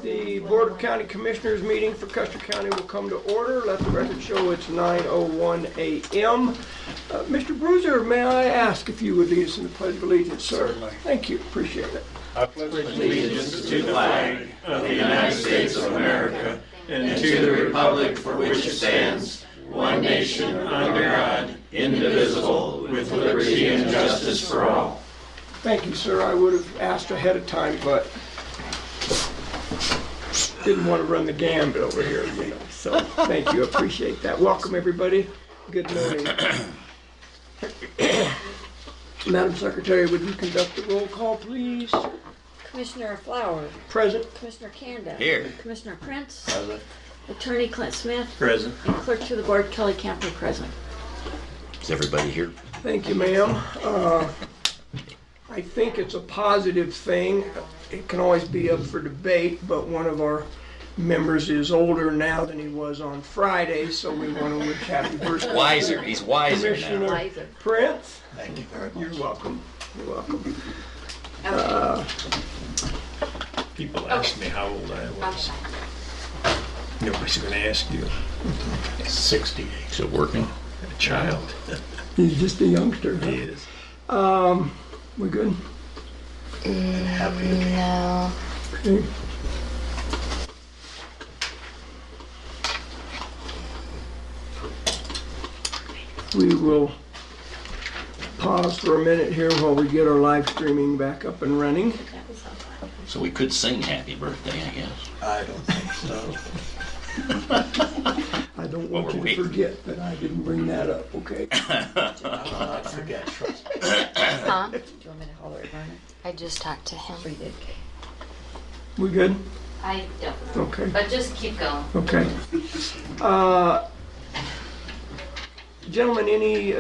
The Board of County Commissioners meeting for Custer County will come to order. Let the record show it's 9:01 a.m. Mr. Bruiser, may I ask if you would lead us in the Pledge of Allegiance, sir? Certainly. Thank you, appreciate it. I pledge allegiance to the flag of the United States of America and to the republic for which it stands, one nation under God, indivisible, with liberty and justice for all. Thank you, sir. I would have asked ahead of time, but didn't want to run the gambit over here, you know. So thank you, appreciate that. Welcome, everybody. Good morning. Madam Secretary, would you conduct the roll call, please? Commissioner Flowers. Present. Commissioner Kanda. Here. Commissioner Prince. Present. Attorney Clint Smith. Present. And Clerk to the Board Kelly Camper present. Is everybody here? Thank you, ma'am. I think it's a positive thing. It can always be up for debate, but one of our members is older now than he was on Friday, so we want to wish happy birthday. Wiser. He's wiser now. Commissioner Wiser. Prince. Thank you very much. You're welcome. You're welcome. People ask me how old I was. Nobody's going to ask you. 68. So working? A child. He's just a youngster. Huh? He is. We good? Happy to be. No. Okay. We will pause for a minute here while we get our live streaming back up and running. So we could sing happy birthday, I guess. I don't think so. I don't want Well, you we're to forget that I didn't bring that up, okay? I will not forget, trust me. Huh? Do you want me to holler at Vernon? I just talked to him. Or you did? We good? I don't, Okay, but just keep going. okay. Gentlemen, any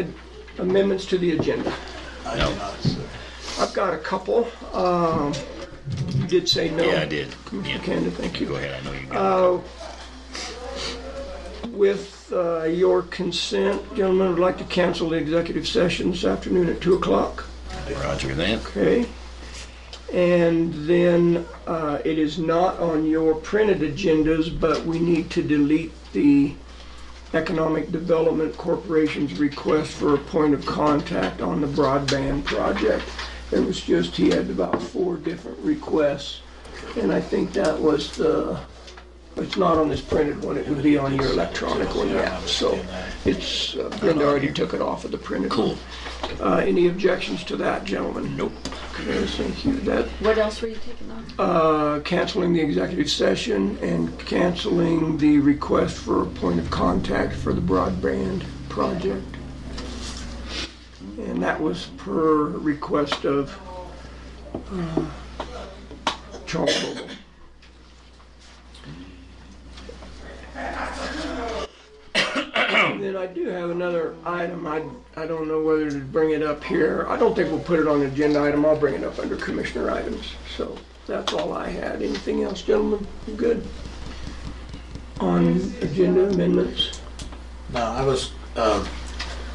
amendments to the agenda? I do not, sir. I've got a couple. You did say no. Yeah, I did. Commissioner Yeah. Kanda, thank you. Go ahead, I know you got it. With your consent, gentlemen, I'd like to cancel the executive session this afternoon at 2 o'clock. Roger that. Okay. And then it is not on your printed agendas, but we need to delete the Economic Development Corporation's request for a point of contact on the broadband project. It was just, he had about 4 different requests, and I think that was it's not on this printed one, it would be on your electronic one, yeah. So it's, Brenda already took it off of the printed one. Cool. Any objections to that, gentlemen? Nope. Okay, thank you. That, What else were you taking off? canceling the executive session and canceling the request for a point of contact for the broadband project. And that was per request of Charles Vogel. And then I do have another item. I don't know whether to bring it up here. I don't think we'll put it on the agenda item. I'll bring it up under commissioner items. So that's all I had. Anything else, gentlemen? Good? On agenda amendments? No, I was,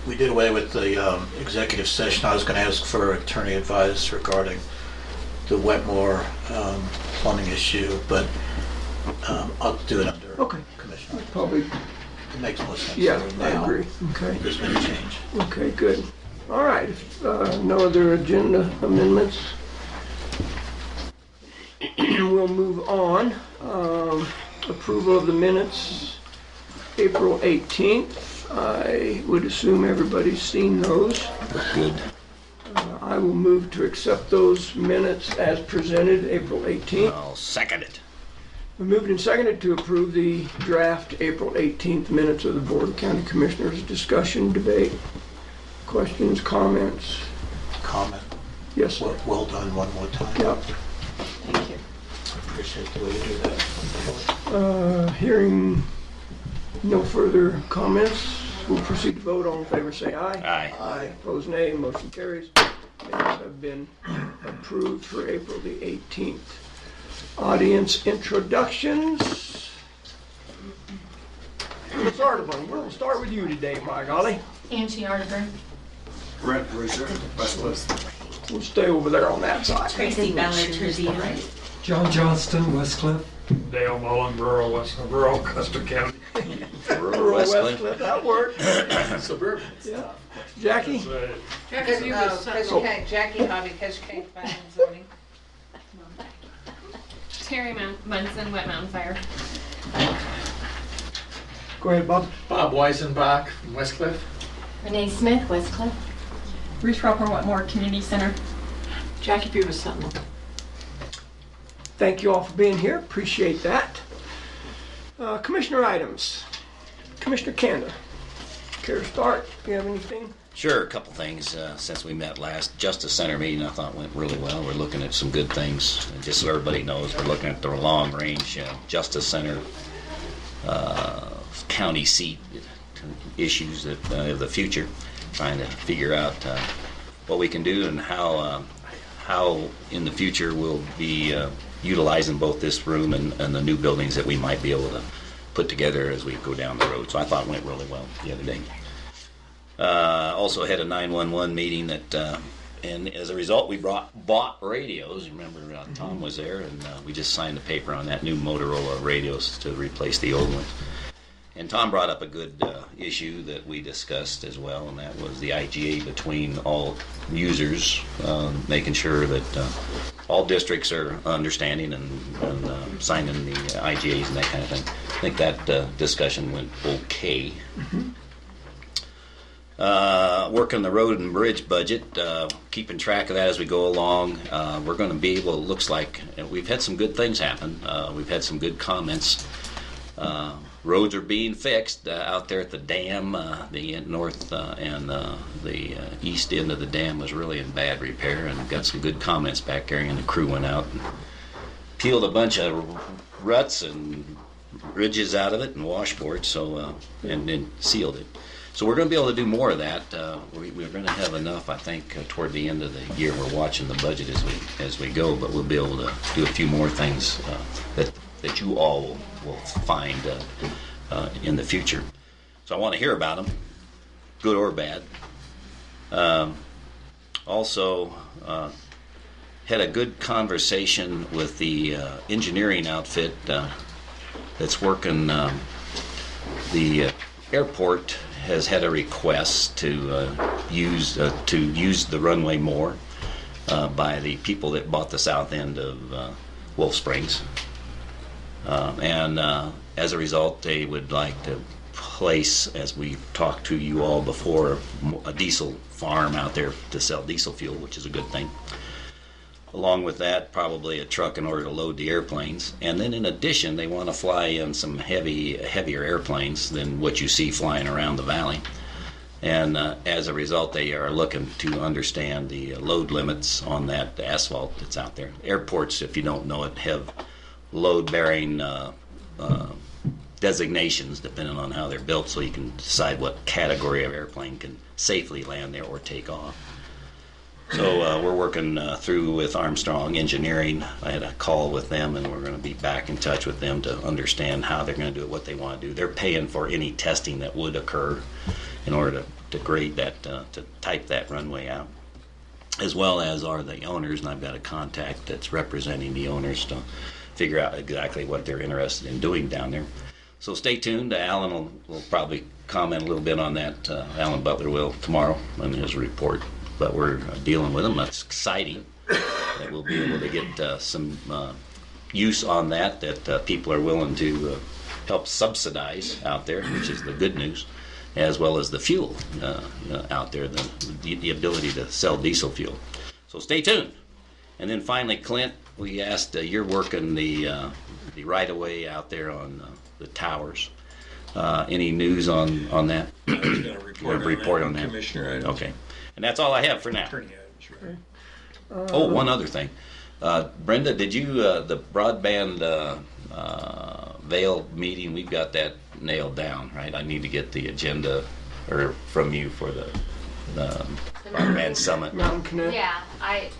we did away with the executive session. I was going to ask for attorney advice regarding the Wetmore plumbing issue, but I'll do it under Okay. commissioner. Probably, It makes more sense. yeah, I now. agree. Okay. There's been a change. Okay, good. All right, if, no other agenda amendments, we'll move on. Approval of the minutes, April 18th. I would assume everybody's seen those. Good. I will move to accept those minutes as presented, April 18th. I'll second it. We moved and seconded to approve the draft April 18th minutes of the Board of County Commissioners. Discussion, debate, questions, comments? Comment. Yes, sir. Well done one more time. Yep. Thank you. I appreciate the way you do that. Hearing no further comments, we'll proceed to vote. All in favor say aye. Aye. Aye. Opposed, nay. Motion carries. Minutes have been approved for April the 18th. Audience introductions. We'll start with you today, my golly. Angie Arterburn. Brent Bruiser, West Coast. We'll stay over there on that side. Tracy Ballard Terzia. John Johnston, Westcliff. Dale Mullen, rural Custer County. Rural Westcliff. Westcliff, that worked. Suburban. Yeah. Jackie? That's right. Jackie Hobby, Custer County Planning and Zoning. Terry Munson, Wet Mountain Fire. Go ahead, Bob. Bob Weisenbach from Westcliff. Renee Smith, Westcliff. Bruce Roper, Wetmore Community Center. Jackie Bubis Sutton. Thank you all for being here. Appreciate that. Commissioner items. Commissioner Kanda, care to start? Do you have anything? Sure, a couple things. Since we met last Justice Center meeting, I thought went really well. We're looking at some good things. And just so everybody knows, we're looking at the long range Justice Center county seat issues that of the future, trying to figure out what we can do and how in the future we'll be utilizing both this room and the new buildings that we might be able to put together as we go down the road. So I thought it went really well the other day. Also had a 911 meeting that, and as a result, we bought radios. Remember, Tom was there, and we just signed the paper on that new Motorola radios to replace the old ones. And Tom brought up a good issue that we discussed as well, and that was the IGA between all users, making sure that all districts are understanding and signing the IGAs and that kind of thing. I think that discussion went okay. Working the road and bridge budget, keeping track of that as we go along. We're going to be able, it looks like, we've had some good things happen. We've had some good comments. Roads are being fixed out there at the dam. The north and the east end of the dam was really in bad repair, and got some good comments back there. And the crew went out and peeled a bunch of ruts and ridges out of it and washboards, so and then sealed it. So we're going to be able to do more of that. We're going to have enough, I think, toward the end of the year. We're watching the budget as we go, but we'll be able to do a few more things that you all will find in the future. So I want to hear about them, good or bad. Also, had a good conversation with the engineering outfit that's working the airport. Has had a request to use the runway more by the people that bought the south end of Wolf Springs, and as a result, they would like to place, as we talked to you all before, a diesel farm out there to sell diesel fuel, which is a good thing. Along with that, probably a truck in order to load the airplanes. And then in addition, they want to fly in some heavier airplanes than what you see flying around the valley. And as a result, they are looking to understand the load limits on that asphalt that's out there. Airports, if you don't know it, have load-bearing designations depending on how they're built, so you can decide what category of airplane can safely land there or take off. So we're working through with Armstrong Engineering. I had a call with them, and we're going to be back in touch with them to understand how they're going to do it, what they want to do. They're paying for any testing that would occur in order to grade that, to type that runway out, as well as are the owners, and I've got a contact that's representing the owners to figure out exactly what they're interested in doing down there. So stay tuned. Alan will probably comment a little bit on that. Alan Butler will tomorrow in his report. But we're dealing with them. That's exciting that we'll be able to get some use on that people are willing to help subsidize out there, which is the good news, as well as the fuel out there, the ability to sell diesel fuel. So stay tuned. And then finally, Clint, we asked, you're working the right-of-way out there on the towers. Any news on that? I was going to report on that. Commissioner items. Okay. And that's all I have for now. Attorney items, right. Oh, one other thing. Brenda, did you, the broadband Vail meeting, we've got that nailed down, right? I need to get the agenda from you for the broadband summit. Mountain Connect? Yeah, I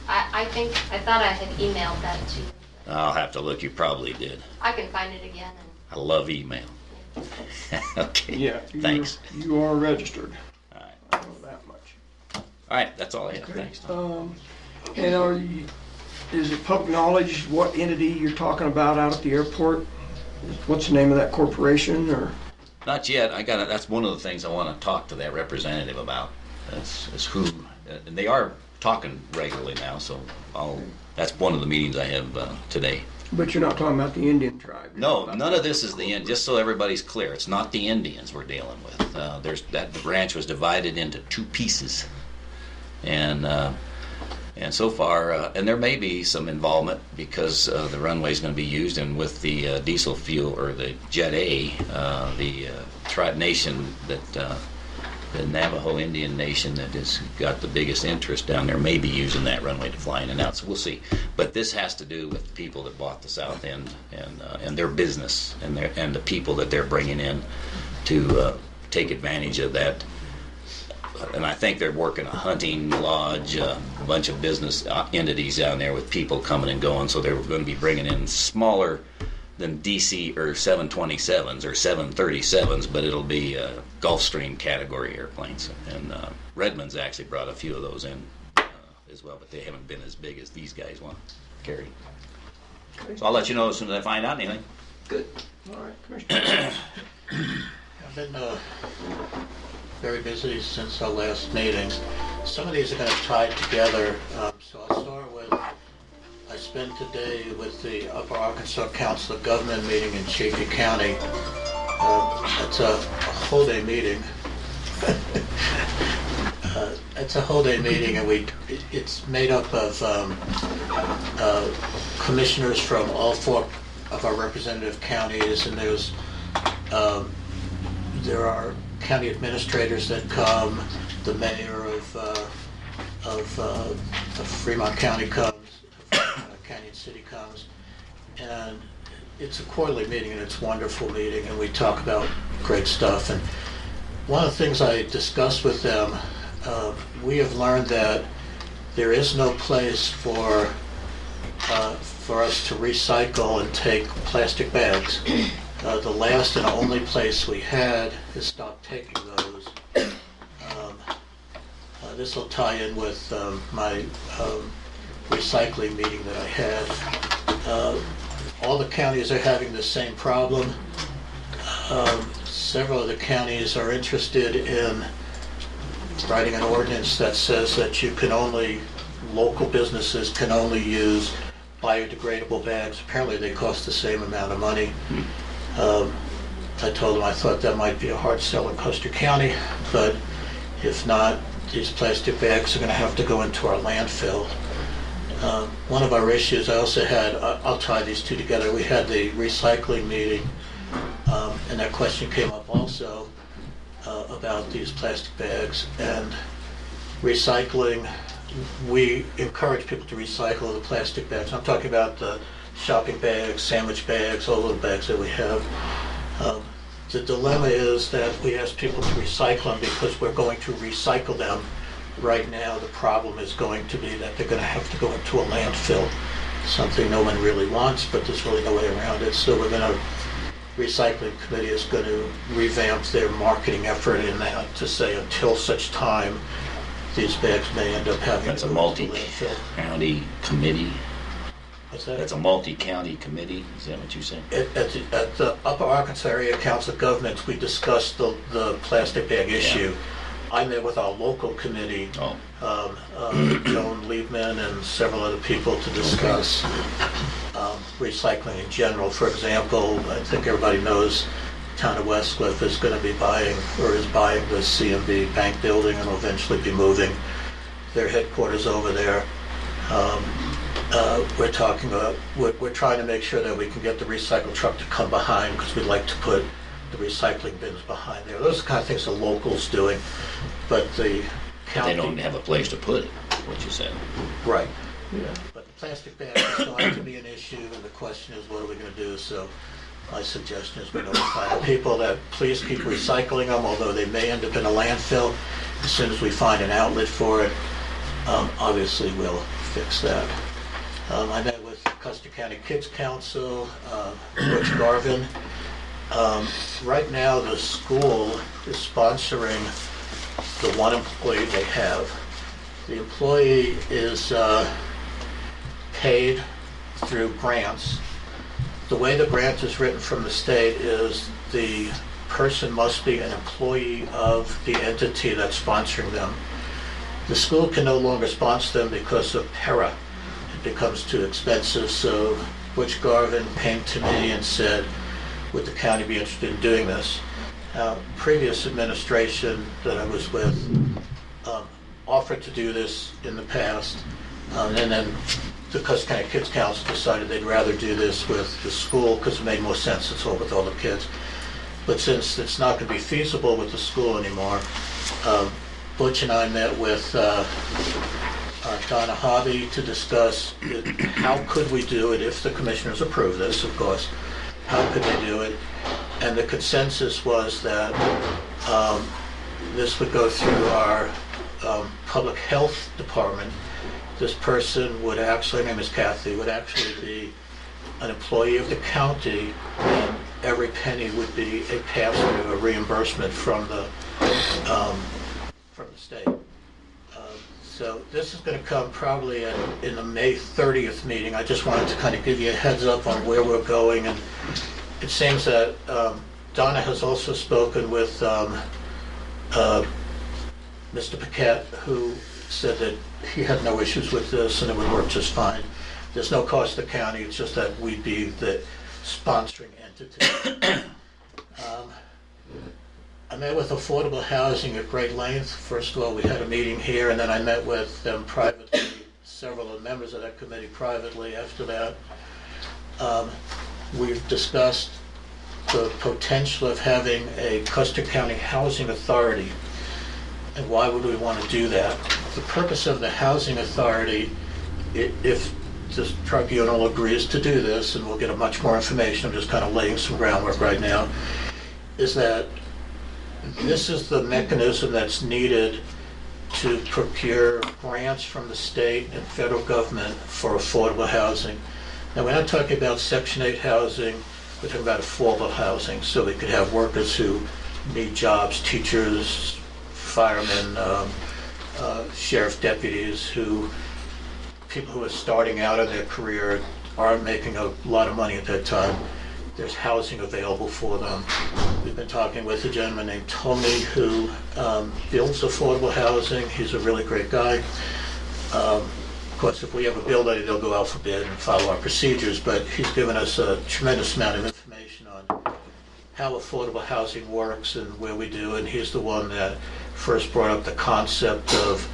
thought I had emailed that to you. I'll have to look. You probably did. I can find it again. I love email. Okay. Yeah. Thanks. You are registered. All right. I know that much. All right. That's all I have. Thanks, Tom. And is it public knowledge what entity you're talking about out at the airport? What's the name of that corporation, or? Not yet. That's one of the things I want to talk to that representative about. Is who, and they are talking regularly now. So that's one of the meetings I have today. But you're not talking about the Indian tribe? No, none of this is the end. Just so everybody's clear, it's not the Indians we're dealing with. That ranch was divided into two pieces, and so far, and there may be some involvement because the runway is going to be used, and with the diesel fuel or the Jet A, the tribe nation that. The Navajo Indian Nation that has got the biggest interest down there may be using that runway to fly in and out, so we'll see. But this has to do with the people that bought the South End and their business and the people that they're bringing in to take advantage of that. And I think they're working a hunting lodge, a bunch of business entities down there with people coming and going, so they're going to be bringing in smaller than DC or 727s or 737s, but it'll be Gulfstream category airplanes. And Redmond's actually brought a few of those in as well, but they haven't been as big as these guys want to carry. So I'll let you know as soon as I find out anything. Good. All right, Commissioner. I've been very busy since our last meeting. Some of these are going to tie together, so I'll start with I spent today with the Upper Arkansas Council of Government meeting in Chaffee County. It's a whole day meeting. It's a whole day meeting, and it's made up of commissioners from all four of our representative counties, and there are county administrators that come. The mayor of Fremont County comes. Canyon City comes, and it's a quarterly meeting, and it's a wonderful meeting, and we talk about great stuff. And one of the things I discussed with them, we have learned that there is no place for us to recycle and take plastic bags. The last and only place we had has stopped taking those. This will tie in with my recycling meeting that I had. All the counties are having the same problem. Several of the counties are interested in writing an ordinance that says that local businesses can only use biodegradable bags. Apparently they cost the same amount of money. I told them I thought that might be a hard sell in Custer County, but if not, these plastic bags are going to have to go into our landfill. One of our issues I also had, I'll tie these two together, we had the recycling meeting, and that question came up also about these plastic bags. And recycling, we encourage people to recycle the plastic bags. I'm talking about the shopping bags, sandwich bags, all the bags that we have. The dilemma is that we ask people to recycle them because we're going to recycle them. Right now, the problem is going to be that they're going to have to go into a landfill, something no one really wants, but there's really no way around it. So recycling committee is going to revamp their marketing effort in that to say until such time these bags may end up having That's to a go into landfill. multi-county committee. What's that? That's a multi-county committee. Is that what you said? At the Upper Arkansas Area Council of Governments, we discussed the plastic bag issue. Yeah. I met with our local committee, Joan Liebman and several other people to discuss recycling in general. For example, I think everybody knows the town of Westcliff is going to be buying the CMB bank building and will eventually be moving their headquarters over there. We're trying to make sure that we can get the recycle truck to come behind because we'd like to put the recycling bins behind there. Those are the kind of things the locals doing, but the county... They don't have a place to put it, what you said. Right. Yeah. But the plastic bags is going to be an issue, and the question is, what are we going to do? So my suggestion is we notify the people that please keep recycling them, although they may end up in a landfill. As soon as we find an outlet for it, obviously we'll fix that. I met with Custer County Kids Council, Butch Garvin. Right now, the school is sponsoring the one employee they have. The employee is paid through grants. The way the grant is written from the state is the person must be an employee of the entity that's sponsoring them. The school can no longer sponsor them because of para. It becomes too expensive, so Butch Garvin came to me and said, would the county be interested in doing this? Previous administration that I was with offered to do this in the past, and then the Custer County Kids Council decided they'd rather do this with the school because it made more sense. It's all with all the kids. But since it's not going to be feasible with the school anymore, Butch and I met with Donna Hobby to discuss how could we do it if the commissioners approve this, of course. How could they do it? And the consensus was that this would go through our public health department. This person would actually, her name is Kathy, would actually be an employee of the county, and every penny would be a pass-through, a reimbursement from the state. So this is going to come probably in the May 30th meeting. I just wanted to kind of give you a heads up on where we're going, and it seems that Donna has also spoken with Mr. Paquette, who said that he had no issues with this and it would work just fine. There's no cost to the county, it's just that we'd be the sponsoring entity. I met with Affordable Housing at great length. First of all, we had a meeting here, and then I met with them privately, several of the members of that committee privately after that. We've discussed the potential of having a Custer County Housing Authority, and why would we want to do that? The purpose of the Housing Authority, if this tribunal agrees to do this, and we'll get much more information, I'm just kind of laying some groundwork right now, is that this is the mechanism that's needed to procure grants from the state and federal government for affordable housing. Now, we're not talking about Section 8 housing, we're talking about affordable housing, so we could have workers who need jobs, teachers, firemen, sheriff deputies, people who are starting out in their career aren't making a lot of money at that time. There's housing available for them. We've been talking with a gentleman named Tony who builds affordable housing. He's a really great guy. Of course, if we ever build any, they'll go out for bid and follow our procedures, but he's given us a tremendous amount of information on how affordable housing works and where we do, and he's the one that first brought up the concept of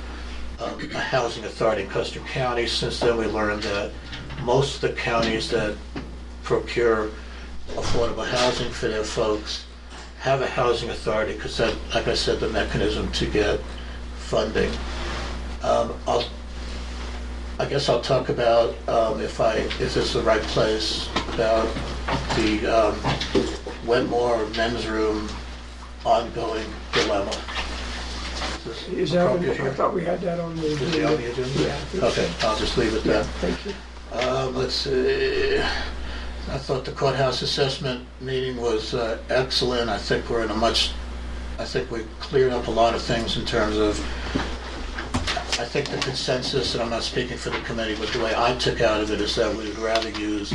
a housing authority in Custer County. Since then, we learned that most of the counties that procure affordable housing for their folks have a housing authority, because that, like I said, the mechanism to get funding. I guess I'll talk about, if this is the right place, about the Wetmore men's room ongoing dilemma. Is that, I thought we had that on the Is it on the agenda? Yeah. Okay, I'll just leave it there. Thank you. Let's see. I thought the courthouse assessment meeting was excellent. I think we cleared up a lot of things in terms of, I think the consensus, and I'm not speaking for the committee, but the way I took out of it is that we would rather use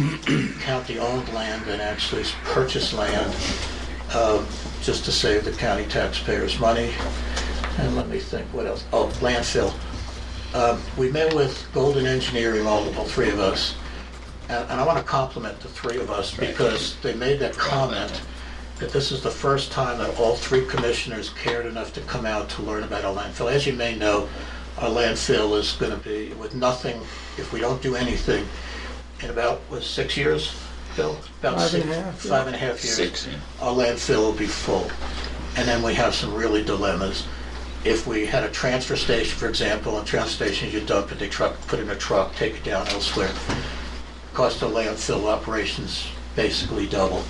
county-owned land than actually purchase land, just to save the county taxpayers money. And let me think, what else? Oh, landfill. We met with Golden Engineering, all three of us, and I want to compliment the three of us because they made that comment that this is the first time that all three commissioners cared enough to come out to learn about our landfill. As you may know, our landfill is going to be, with nothing, if we don't do anything, in about, 6 years, Bill? About 5.5 years. 6, yeah. Our landfill will be full. And then we have some really dilemmas. If we had a transfer station, for example, and transfer stations, you dump it, they put it in a truck, take it down elsewhere. Cost of landfill operations basically double.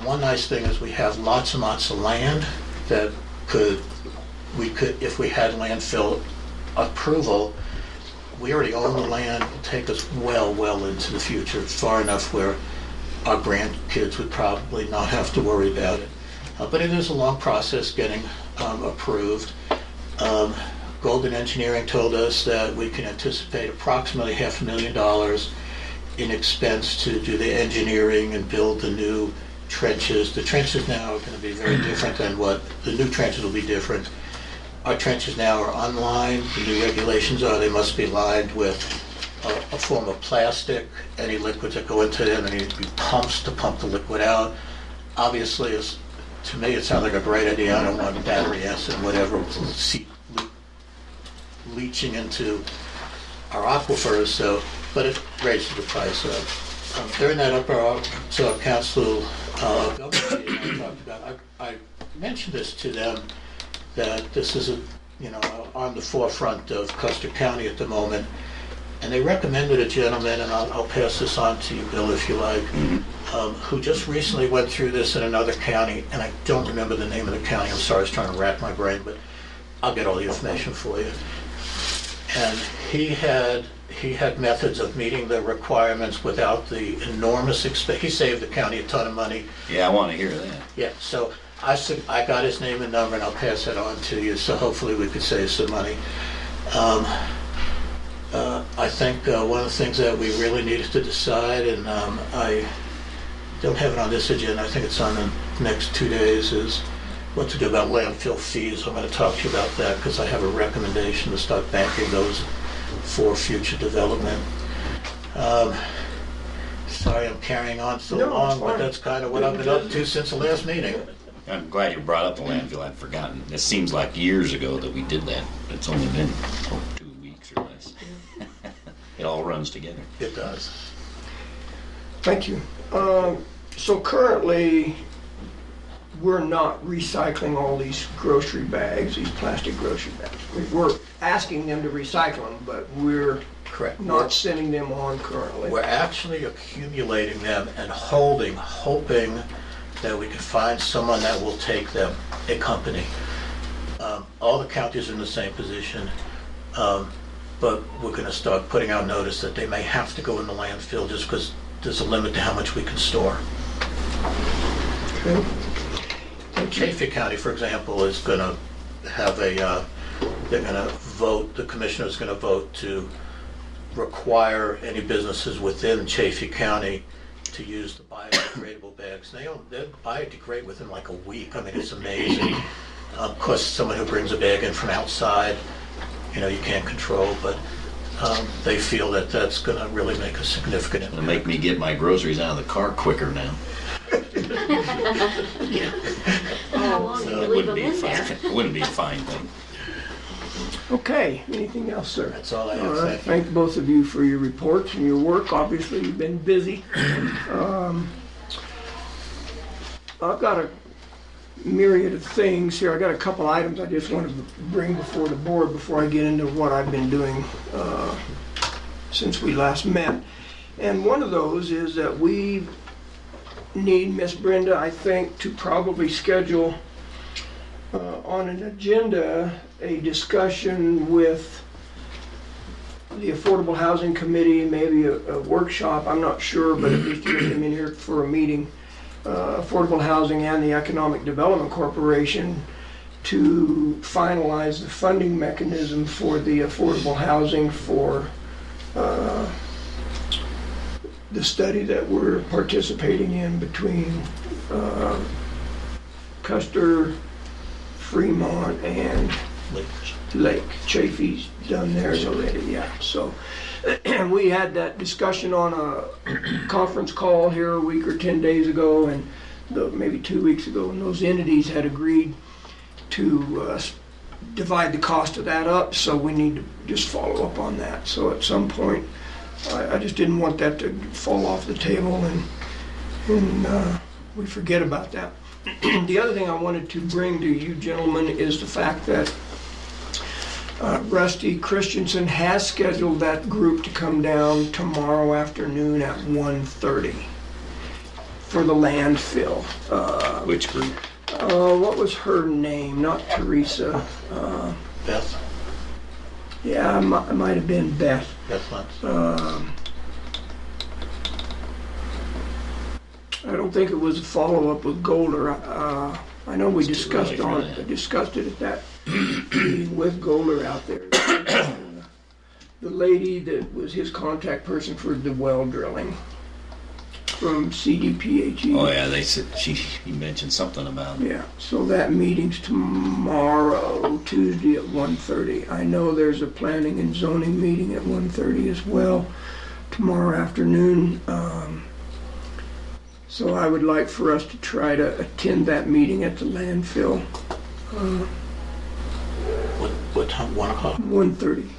One nice thing is we have lots and lots of land that we could, if we had landfill approval, we already own the land, it'll take us well into the future, far enough where our grandkids would probably not have to worry about it. But it is a long process getting approved. Golden Engineering told us that we can anticipate approximately $500,000 in expense to do the engineering and build the new trenches. The trenches now are going to be very different than what, the new trenches will be different. Our trenches now are unlined. The new regulations are they must be lined with a form of plastic. Any liquids that go into them, there need to be pumps to pump the liquid out. Obviously, to me, it sounds like a great idea. I don't want battery acid, whatever, leaching into our aquifers, so, but it raises the price up. During that upper council government meeting I talked about, I mentioned this to them, that this is on the forefront of Custer County at the moment, and they recommended a gentleman, and I'll pass this on to you, Bill, if you like, who just recently went through this in another county, and I don't remember the name of the county. I'm sorry, I was trying to rack my brain, but I'll get all the information for you. And he had methods of meeting the requirements without the enormous expense. He saved the county a ton of money. Yeah, I want to hear that. Yeah, so I got his name and number, and I'll pass it on to you, so hopefully we could save some money. I think one of the things that we really needed to decide, and I don't have it on this agenda, I think it's on the next 2 days, is what to do about landfill fees. I'm going to talk to you about that because I have a recommendation to start banking those for future development. Sorry I'm carrying on so long, but that's kind of what I've been up to since the last meeting. I'm glad you brought up the landfill. I'd forgotten. It seems like years ago that we did that. It's only been 2 weeks or less. It all runs together. It does. Thank you. So currently, we're not recycling all these grocery bags, these plastic grocery bags. We're asking them to recycle them, but we're Correct. not sending them on currently. We're actually accumulating them and hoping that we can find someone that will take them, a company. All the counties are in the same position, but we're going to start putting out notice that they may have to go in the landfill just because there's a limit to how much we can store. Okay. Chaffee County, for example, is going to have they're going to vote, the commissioner's going to vote to require any businesses within Chaffee County to use the biodegradable bags. They biodegrade within like a week. I mean, it's amazing. Of course, someone who brings a bag in from outside, you can't control, but they feel that that's going to really make a significant impact. It'll make me get my groceries out of the car quicker now. How long do you leave them in there? It wouldn't be a fine thing. Okay, anything else, sir? That's all I have. All right, Thank you. thank both of you for your reports and your work. Obviously, you've been busy. I've got a myriad of things here. I got a couple items I just wanted to bring before the board before I get into what I've been doing since we last met. And one of those is that we need Miss Brenda, I think, to probably schedule on an agenda a discussion with the Affordable Housing Committee, maybe a workshop, I'm not sure, but at least to get them in here for a meeting. Affordable Housing and the Economic Development Corporation to finalize the funding mechanism for the affordable housing for the study that we're participating in between Custer, Fremont, and Lake. Chaffee's done theirs already, yeah. So we had that discussion on a conference call here a week or 10 days ago, and maybe 2 weeks ago, and those entities had agreed to divide the cost of that up, so we need to just follow up on that. So at some point, I just didn't want that to fall off the table and we forget about that. The other thing I wanted to bring to you gentlemen is the fact that Rusty Christensen has scheduled that group to come down tomorrow afternoon at 1:30 for the landfill. Which group? What was her name? Not Teresa. Beth? Yeah, it might have been Beth. Beth Lentz. I don't think it was a follow-up with Golder. I know we discussed too early for it that. discussed it at that meeting with Goldner out there. The lady that was his contact person for the well drilling from CDPHE. Oh yeah, they said he mentioned something about it. Yeah, so that meeting's tomorrow, Tuesday at 1:30. I know there's a planning and zoning meeting at 1:30 as well tomorrow afternoon. So I would like for us to try to attend that meeting at the landfill. What time? 1 o'clock? 1:30.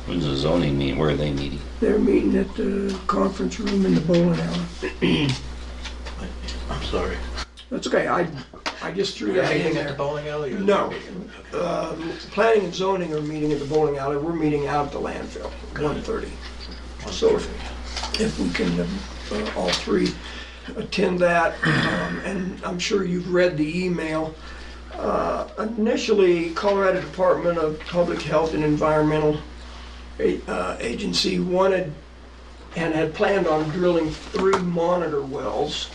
When's the zoning meeting? Where are they meeting? They're meeting at the conference room in the bowling alley. I'm sorry. That's okay, I just threw You're that in meeting at the there. bowling alley? Or No. Okay. Planning and zoning are meeting at the bowling alley. We're meeting out at the landfill, 1:30. So if we can, all three attend that, and I'm sure you've read the email. Initially, Colorado Department of Public Health and Environmental Agency wanted and had planned on drilling 3 monitor wells,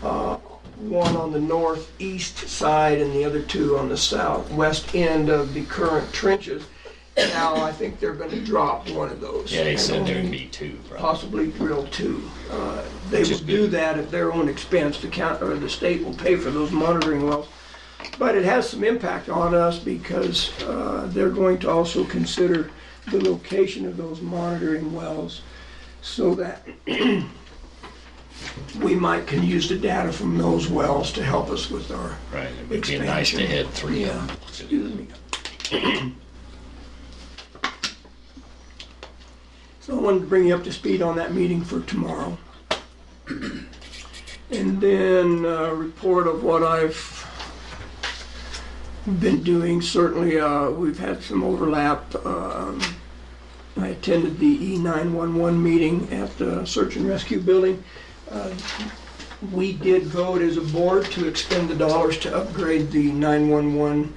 one on the northeast side and the other 2 on the southwest end of the current trenches. Now I think they're going to drop one of those. Yeah, they and said there'd only be 2. Probably. possibly drill 2. They Which will is do good. that at their own expense. The state will pay for those monitoring wells. But it has some impact on us because they're going to also consider the location of those monitoring wells so that we can use the data from those wells to help us with our Right, it would be nice to expansion. hit 3 of Yeah. them. Excuse me. So I wanted to bring you up to speed on that meeting for tomorrow. And then a report of what I've been doing. Certainly, we've had some overlap. I attended the E911 meeting at the Search and Rescue Building. We did vote as a board to expend the dollars to upgrade the 911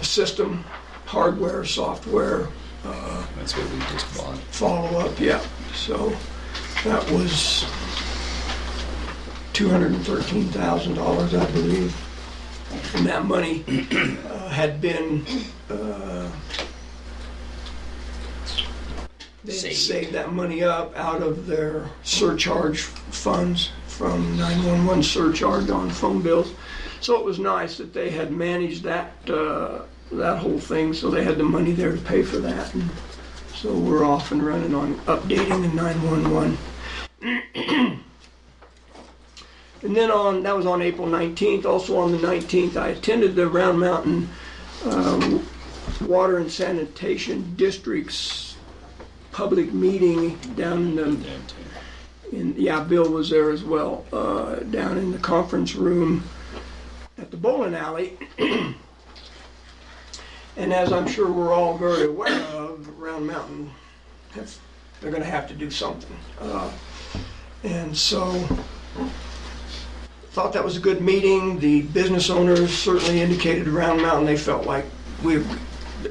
system, hardware, software, That's what we just bought. follow-up, yeah. So that was $213,000, I believe. And that money had been, they had Saved. saved that money up out of their surcharge funds from 911 surcharge on phone bills. So it was nice that they had managed that, that whole thing, so they had the money there to pay for that. And so we're off and running on updating the 911. And then that was on April 19th. Also on the 19th, I attended the Round Mountain Water and Sanitation District's public meeting down in the, Bill was there as well, down in the conference room at the bowling alley. And as I'm sure we're all very aware of, Round Mountain, they're going to have to do something. And so thought that was a good meeting. The business owners certainly indicated to Round Mountain they felt like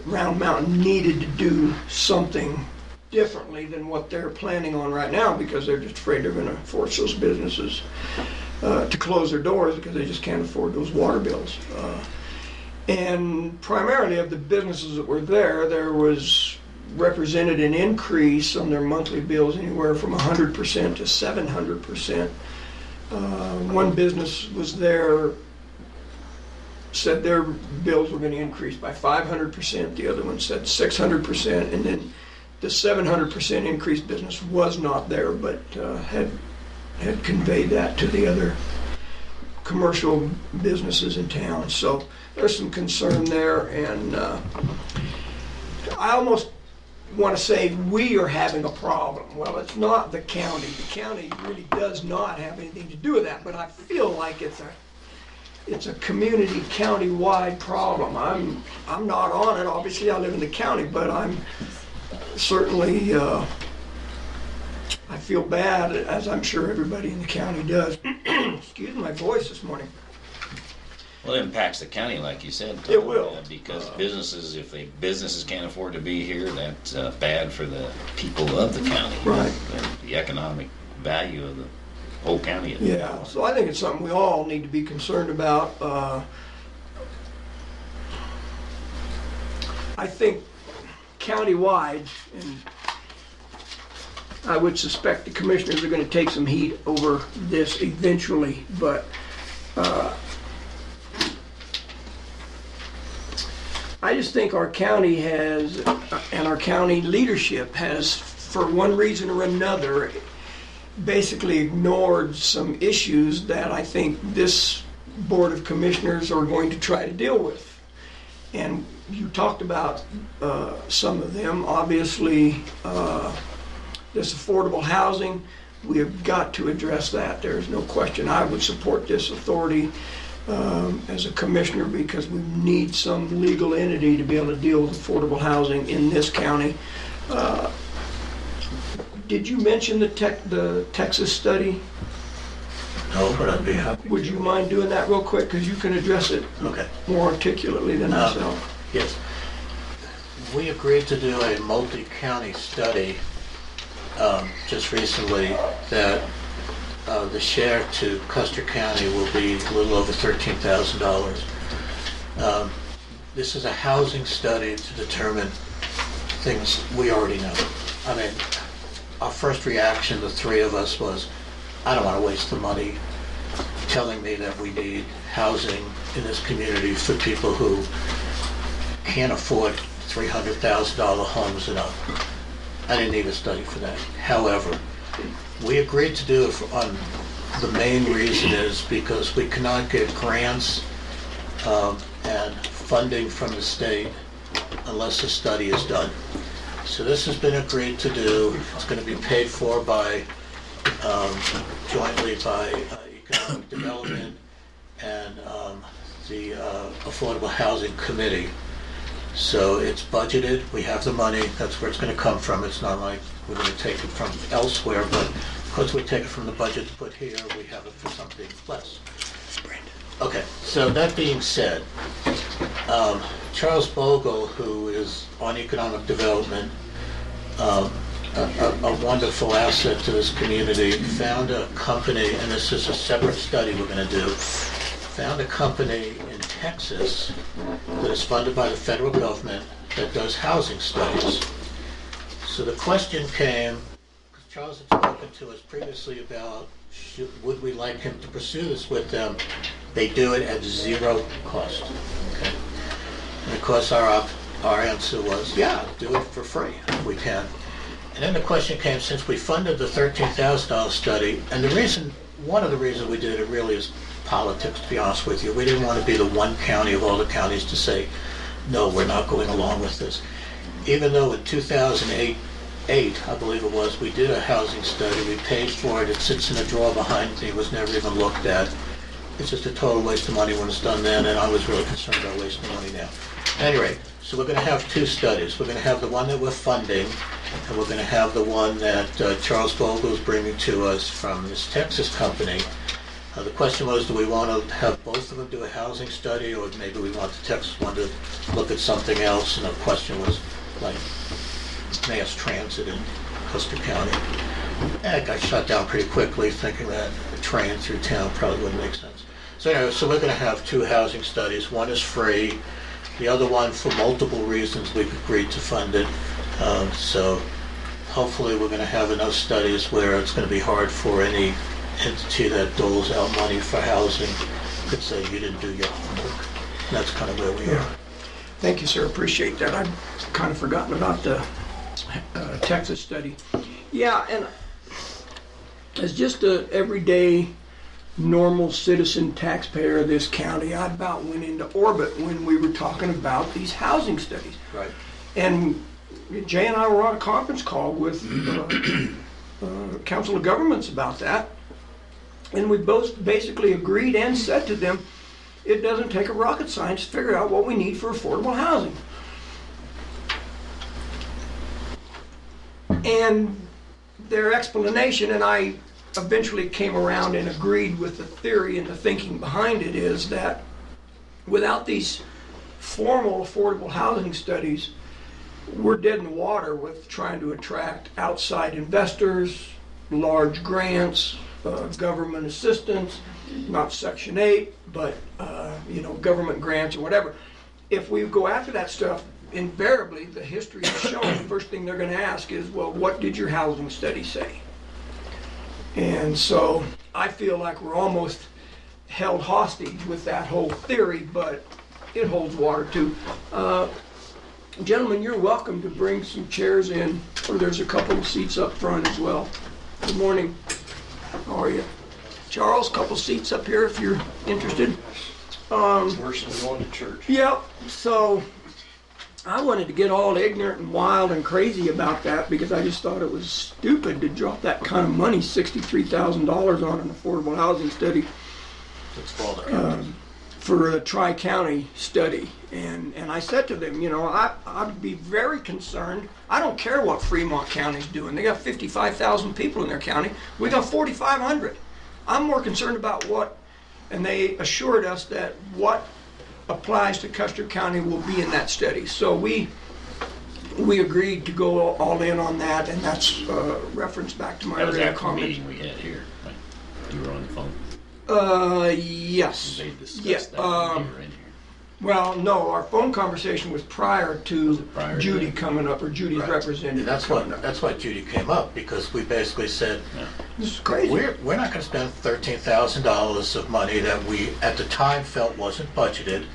Round Mountain needed to do something differently than what they're planning on right now because they're just afraid they're going to force those businesses to close their doors because they just can't afford those water bills. And primarily of the businesses that were there was represented an increase on their monthly bills anywhere from 100% to 700%. One business was there, said their bills were going to increase by 500%. The other one said 600%. And then the 700% increase business was not there, but had conveyed that to the other commercial businesses in town. So there's some concern there. And I almost want to say we are having a problem. Well, it's not the county. The county really does not have anything to do with that, but I feel like it's a community county-wide problem. I'm not on it. Obviously, I live in the county, but I'm certainly I feel bad, as I'm sure everybody in the county does. Excuse my voice this morning. Well, it impacts the county, like you said. It will. Because businesses, if businesses can't afford to be here, that's bad for the people of the county. Right. The economic value of the whole county. Yeah, so I think it's something we all need to be concerned about. I think countywide, and I would suspect the commissioners are going to take some heat over this eventually, but I just think our county has, and our county leadership has, for one reason or another, basically ignored some issues that I think this Board of Commissioners are going to try to deal with. And you talked about some of them. Obviously, this affordable housing, we have got to address that. There is no question. I would support this authority as a commissioner because we need some legal entity to be able to deal with affordable housing in this county. Did you mention the Texas study? No, but I'd be happy. Would you mind doing that real quick? Because you can address it Okay. more articulately than myself. Yes. We agreed to do a multi-county study just recently that the share to Custer County will be a little over $13,000. This is a housing study to determine things we already know. I mean, our first reaction, the three of us, was, I don't want to waste the money telling me that we need housing in this community for people who can't afford $300,000 homes and up. I didn't need a study for that. However, we agreed to do it on the main reason is because we cannot get grants and funding from the state unless a study is done. So this has been agreed to do. It's going to be paid for by jointly by Economic Development and the Affordable Housing Committee. So it's budgeted. We have the money. That's where it's going to come from. It's not like we're going to take it from elsewhere, but because we take it from the budget to put here, we have it for something less. Okay, so that being said, Charles Bogle, who is on Economic Development, a wonderful asset to this community, found a company, and this is a separate study we're going to do, found a company in Texas that is funded by the federal government that does housing studies. So the question came, because Charles had spoken to us previously about would we like him to pursue this with them. They do it at zero cost. Okay? And of course our answer was, yeah, do it for free if we can. And then the question came, since we funded the $13,000 study, and one of the reasons we did it really is politics, to be honest with you. We didn't want to be the one county of all the counties to say, no, we're not going along with this. Even though in 2008, I believe it was, we did a housing study, we paid for it, it sits in a drawer behind me, it was never even looked at. It's just a total waste of money when it's done then, and I was really concerned about wasting money now. Anyway, so we're going to have two studies. We're going to have the one that we're funding, and we're going to have the one that Charles Bogle is bringing to us from this Texas company. The question was, do we want to have both of them do a housing study, or maybe we want the Texas one to look at something else? And the question was, like, mass transit in Custer County. And it got shut down pretty quickly, thinking that a train through town probably wouldn't make sense. So anyway, so we're going to have two housing studies. One is free. The other one, for multiple reasons, we've agreed to fund it. So hopefully we're going to have enough studies where it's going to be hard for any entity that doles out money for housing could say you didn't do your homework. And that's kind of where we are. Thank you, sir. Appreciate that. I'd kind of forgotten about the Texas study. Yeah, and as just an everyday, normal citizen taxpayer of this county, I about went into orbit when we were talking about these housing studies. Right. And Jay and I were on a conference call with Council of Governments about that. And we both basically agreed and said to them, it doesn't take a rocket science to figure out what we need for affordable housing. And their explanation, and I eventually came around and agreed with the theory and the thinking behind it, is that without these formal affordable housing studies, we're dead in the water with trying to attract outside investors, large grants, government assistance, not Section 8, but, government grants or whatever. If we go after that stuff, invariably, the history has shown, the first thing they're going to ask is, well, what did your housing study say? And so I feel like we're almost held hostage with that whole theory, but it holds water too. Gentlemen, you're welcome to bring some chairs in, or there's a couple of seats up front as well. Good morning. How are you? Charles, couple seats up here if you're interested. Worse than going to church. Yep, so I wanted to get all ignorant and wild and crazy about that because I just thought it was stupid to drop that kind of money, $63,000 on an affordable housing study for a tri-county study. And I said to them, I'd be very concerned. I don't care what Fremont County's doing. They got 55,000 people in their county. We got 4,500. I'm more concerned about and they assured us that what applies to Custer County will be in that study. So we agreed to go all in on that, and that's reference back to my That was earlier after the comment. meeting we had here, right? You were on the phone. Yes. They discussed Yeah, that when you were in here. Well, no, our phone conversation was prior to prior to Judy that? coming up, or Judy's Right. representative. And that's why Judy came up, because we basically said, This is crazy. we're not going to spend $13,000 of money that we at the time felt wasn't budgeted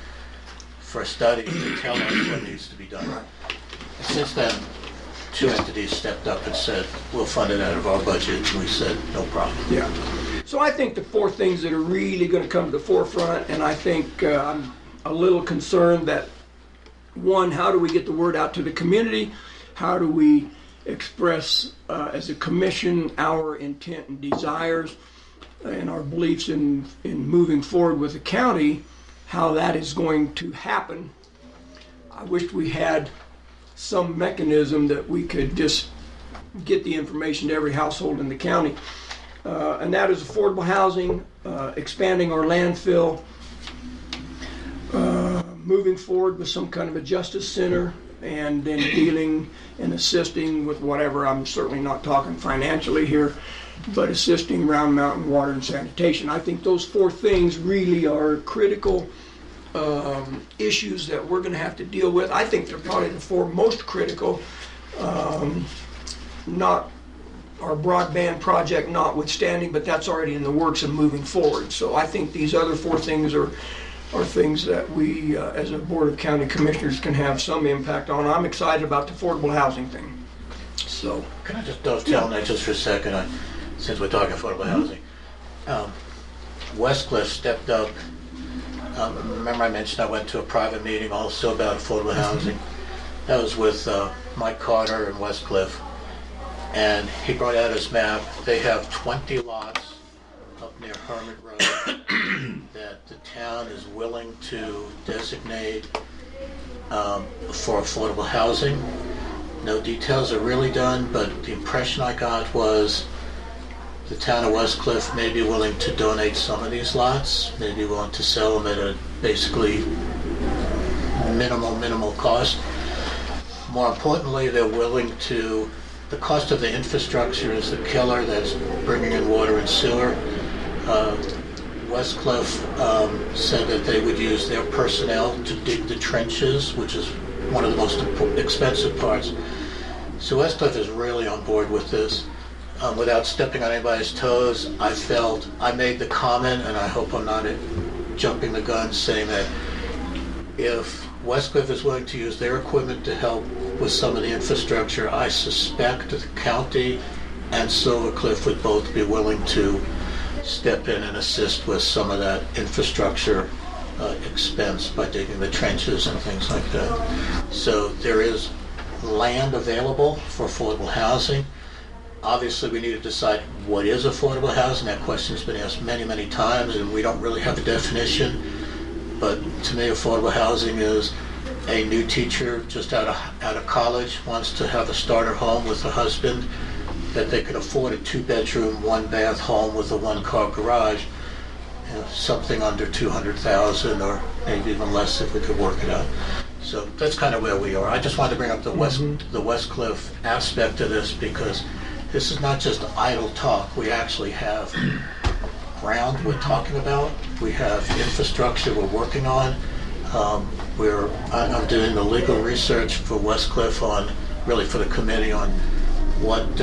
for a study to tell us what needs to be done. And since then, two entities stepped up and said, we'll fund it out of our budget, and we said, no problem. Yeah. So I think the four things that are really going to come to the forefront, and I think I'm a little concerned that, one, how do we get the word out to the community? How do we express as a commission our intent and desires and our beliefs in moving forward with the county, how that is going to happen? I wish we had some mechanism that we could just get the information to every household in the county. And that is affordable housing, expanding our landfill, moving forward with some kind of a justice center, and then dealing and assisting with whatever. I'm certainly not talking financially here, but assisting Round Mountain Water and Sanitation. I think those four things really are critical issues that we're going to have to deal with. I think they're probably the four most critical, not our broadband project notwithstanding, but that's already in the works of moving forward. So I think these other four things are things that we, as a Board of County Commissioners, can have some impact on. I'm excited about the affordable housing thing. So, Can I just dovetail on that just for a second, since we're talking affordable housing? Westcliff stepped up. Remember I mentioned I went to a private meeting also about affordable housing. That was with Mike Carter and Westcliff. And he brought out his map. They have 20 lots up near Hermit Road that the town is willing to designate for affordable housing. No details are really done, but the impression I got was the town of Westcliff may be willing to donate some of these lots, maybe willing to sell them at a basically minimal cost. More importantly, they're willing to, the cost of the infrastructure is the killer that's bringing in water and sewer. Westcliff said that they would use their personnel to dig the trenches, which is one of the most expensive parts. So Westcliff is really on board with this. Without stepping on anybody's toes, I made the comment, and I hope I'm not jumping the gun, saying that if Westcliff is willing to use their equipment to help with some of the infrastructure, I suspect the county and Silvercliff would both be willing to step in and assist with some of that infrastructure expense by digging the trenches and things like that. So there is land available for affordable housing. Obviously, we need to decide what is affordable housing. That question's been asked many times, and we don't really have a definition. But to me, affordable housing is a new teacher just out of college wants to have a starter home with a husband, that they can afford a 2-bedroom, 1-bath home with a 1-car garage, something under $200,000 or maybe even less if we could work it out. So that's kind of where we are. I just wanted to bring up the Westcliff aspect of this because this is not just idle talk. We actually have ground we're talking about. We have infrastructure we're working on. I'm doing the legal research for Westcliff on, really for the committee on what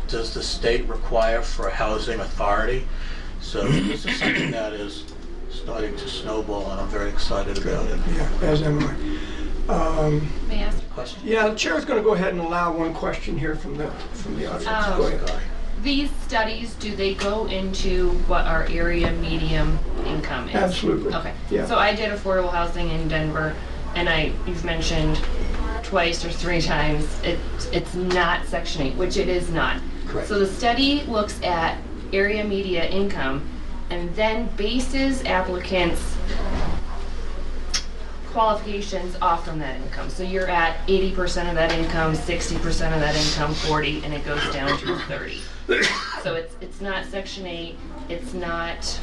does the state require for a housing authority. So this is something that is starting to snowball, and I'm very excited about it. Yeah, as am I. May I ask? Question? Yeah, the chair's going to go ahead and allow one question here from the audience. Go ahead. These studies, do they go into what our area medium income is? Absolutely. Okay. Yeah. So I did affordable housing in Denver, and you've mentioned twice or three times it's not Section 8, which it is not. Correct. So the study looks at area media income and then bases applicants' qualifications off from that income. So you're at 80% of that income, 60% of that income, 40, and it goes down to 30. So it's not Section 8. It's not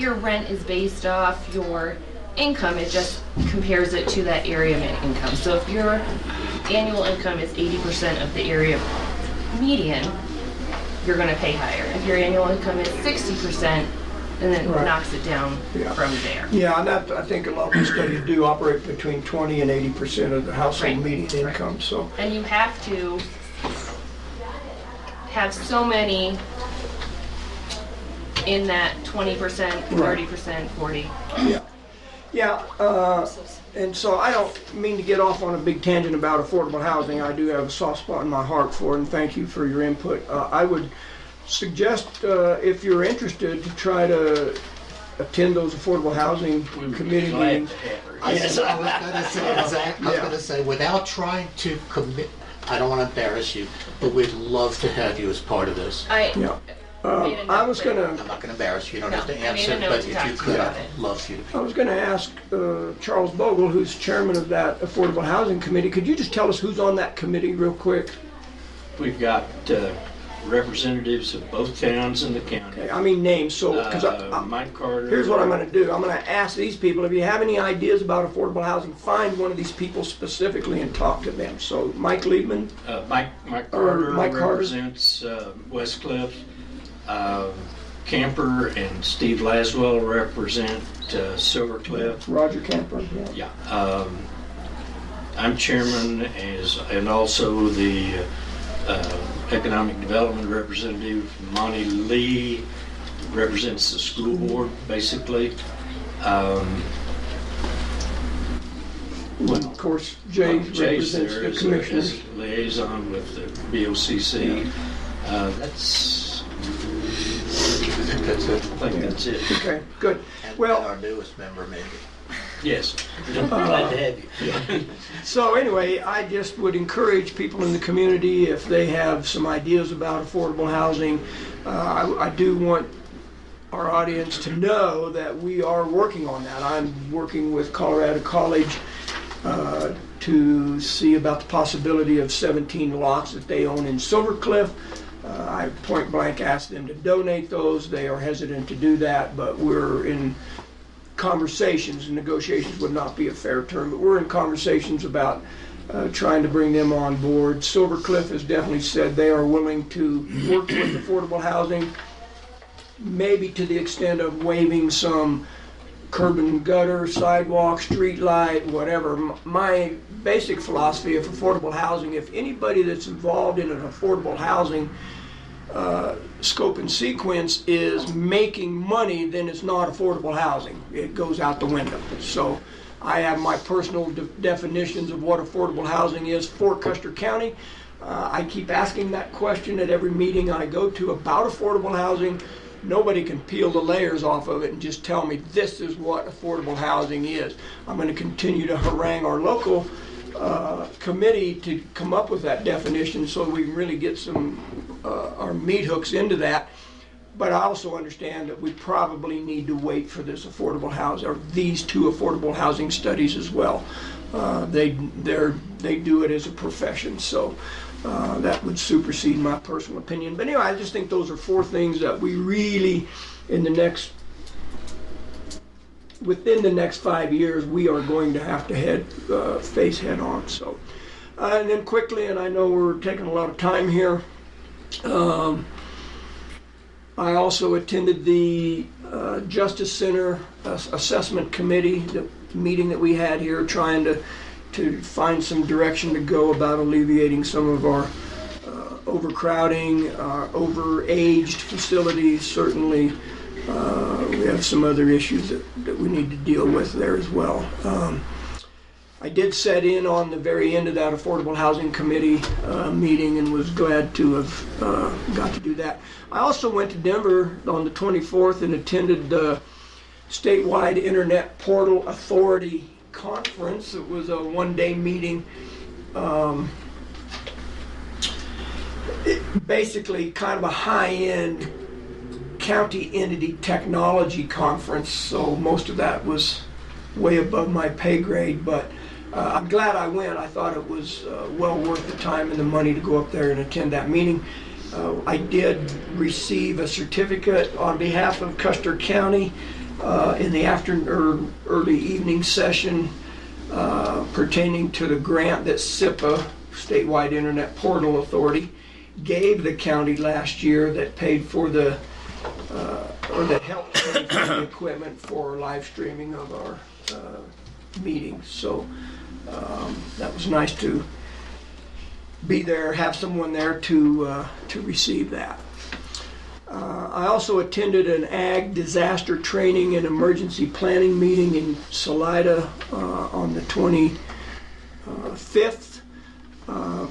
your rent is based off your income. It just compares it to that area income. So if your annual income is 80% of the area median, you're going to pay higher. If your annual income is 60%, and then it Right. knocks it down from there. Yeah, and that, I think a lot of the studies do operate between 20 and 80% of the household Right. median income, so. And you have to have so many in that 20%, 30%, 40. Yeah, yeah, and so I don't mean to get off on a big tangent about affordable housing. I do have a soft spot in my heart for it, and thank you for your input. I would suggest, if you're interested, to try to attend those affordable housing committee meetings. I was going to say, without trying to commit, I don't want to embarrass you, but we'd love to have you as part of this. Yeah. I was gonna. I'm not going to embarrass you. You don't have to No, I made answer, a note but to if talk you to could, you about I'd it. love for you to be. I was going to ask Charles Bogle, who's chairman of that Affordable Housing Committee, could you just tell us who's on that committee real quick? We've got representatives of both towns in the county. Okay, I mean names, so, because Mike Carter. here's what I'm going to do. I'm going to ask these people, if you have any ideas about affordable housing, find one of these people specifically and talk to them. So Mike Liebman, Mike Or Carter Mike Carter. represents Westcliff. Camper and Steve Laswell represent Silvercliff. Roger Camper, yeah. Yeah. I'm chairman and also the economic development representative. Monty Lee represents the school board, basically. Of course, Jay Jay's represents there the as commissioners. a liaison with the BOCC. That's, That's it. I think that's it. Okay, good. And Well, our newest member, maybe. Yes. Glad to have you. so anyway, I just would encourage people in the community, if they have some ideas about affordable housing, I do want our audience to know that we are working on that. I'm working with Colorado College to see about the possibility of 17 lots that they own in Silvercliff. I point blank asked them to donate those. They are hesitant to do that, but we're in conversations, and negotiations would not be a fair term, but we're in conversations about trying to bring them on board. Silvercliff has definitely said they are willing to work with affordable housing, maybe to the extent of waiving some curb and gutter, sidewalk, street light, whatever. My basic philosophy of affordable housing, if anybody that's involved in an affordable housing scope and sequence is making money, then it's not affordable housing. It goes out the window. So I have my personal definitions of what affordable housing is for Custer County. I keep asking that question at every meeting I go to about affordable housing. Nobody can peel the layers off of it and just tell me this is what affordable housing is. I'm going to continue to harangue our local committee to come up with that definition so we can really get some our meat hooks into that. But I also understand that we probably need to wait for this affordable housing, or these two affordable housing studies as well. They do it as a profession, so that would supersede my personal opinion. But anyway, I just think those are four things that we really, within the next 5 years, we are going to have to face head on. So And then quickly, and I know we're taking a lot of time here, I also attended the Justice Center Assessment Committee, the meeting that we had here, trying to find some direction to go about alleviating some of our overcrowding, overaged facilities. Certainly, we have some other issues that we need to deal with there as well. I did set in on the very end of that Affordable Housing Committee meeting and was glad to have got to do that. I also went to Denver on the 24th and attended the statewide Internet Portal Authority conference. It was a one-day meeting. Basically kind of a high-end county entity technology conference, so most of that was way above my pay grade, but I'm glad I went. I thought it was well worth the time and the money to go up there and attend that meeting. I did receive a certificate on behalf of Custer County in the afternoon or early evening session pertaining to the grant that SIPA, Statewide Internet Portal Authority, gave the county last year that paid for the or that helped pay for the equipment for live streaming of our meetings. So that was nice to be there, have someone there to receive that. I also attended an ag disaster training and emergency planning meeting in Salida on the 25th.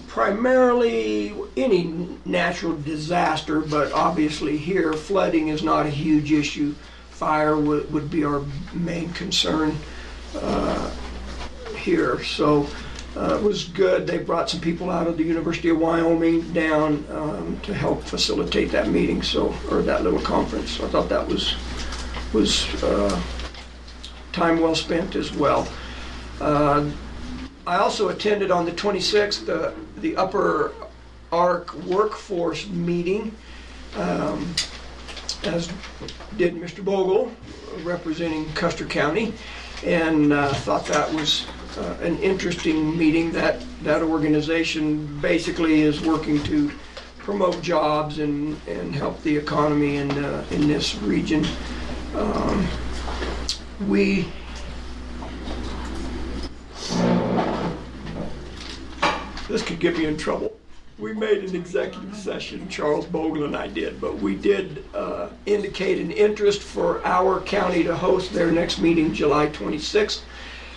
Primarily any natural disaster, but obviously here flooding is not a huge issue. Fire would be our main concern here. So it was good. They brought some people out of the University of Wyoming down to help facilitate that meeting, or that little conference. So I thought that was time well spent as well. I also attended on the 26th the Upper Ark Workforce meeting, as did Mr. Bogle, representing Custer County, and thought that was an interesting meeting. That organization basically is working to promote jobs and help the economy in this region. This could get me in trouble. We made an executive session, Charles Bogle and I did, but we did indicate an interest for our county to host their next meeting July 26th.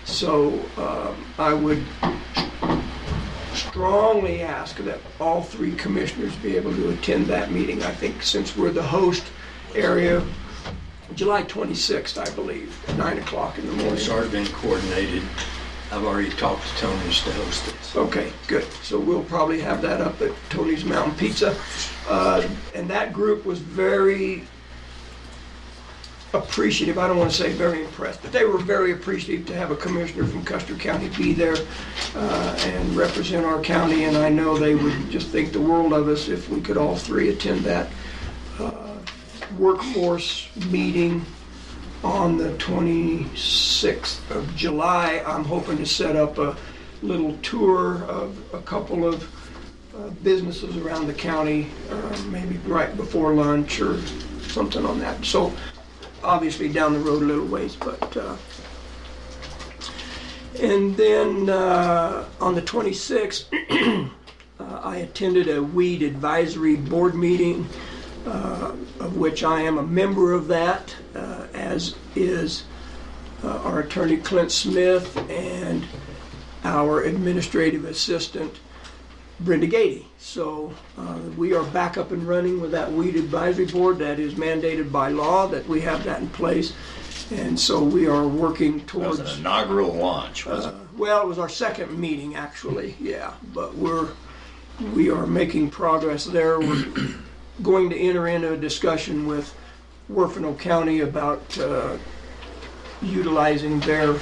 So I would strongly ask that all three commissioners be able to attend that meeting. I think since we're the host area, July 26th, I believe, at 9 o'clock in the morning. It's already been coordinated. I've already talked to Tony's to host it. Okay, good. So we'll probably have that up at Tony's Mountain Pizza. And that group was very appreciative. I don't want to say very impressed, but they were very appreciative to have a commissioner from Custer County be there and represent our county. And I know they would just think the world of us if we could all three attend that workforce meeting on the 26th of July. I'm hoping to set up a little tour of a couple of businesses around the county, maybe right before lunch or something on that. So obviously down the road a little ways, but and then on the 26th, I attended a weed advisory board meeting, of which I am a member of that, as is our attorney Clint Smith and our administrative assistant Brenda Gady. So we are back up and running with that weed advisory board. That is mandated by law that we have that in place. And so we are working towards... It was an inaugural launch, was it? Well, it was our second meeting, actually, yeah. But we are making progress there. We're going to enter into a discussion with Werfenau County about utilizing their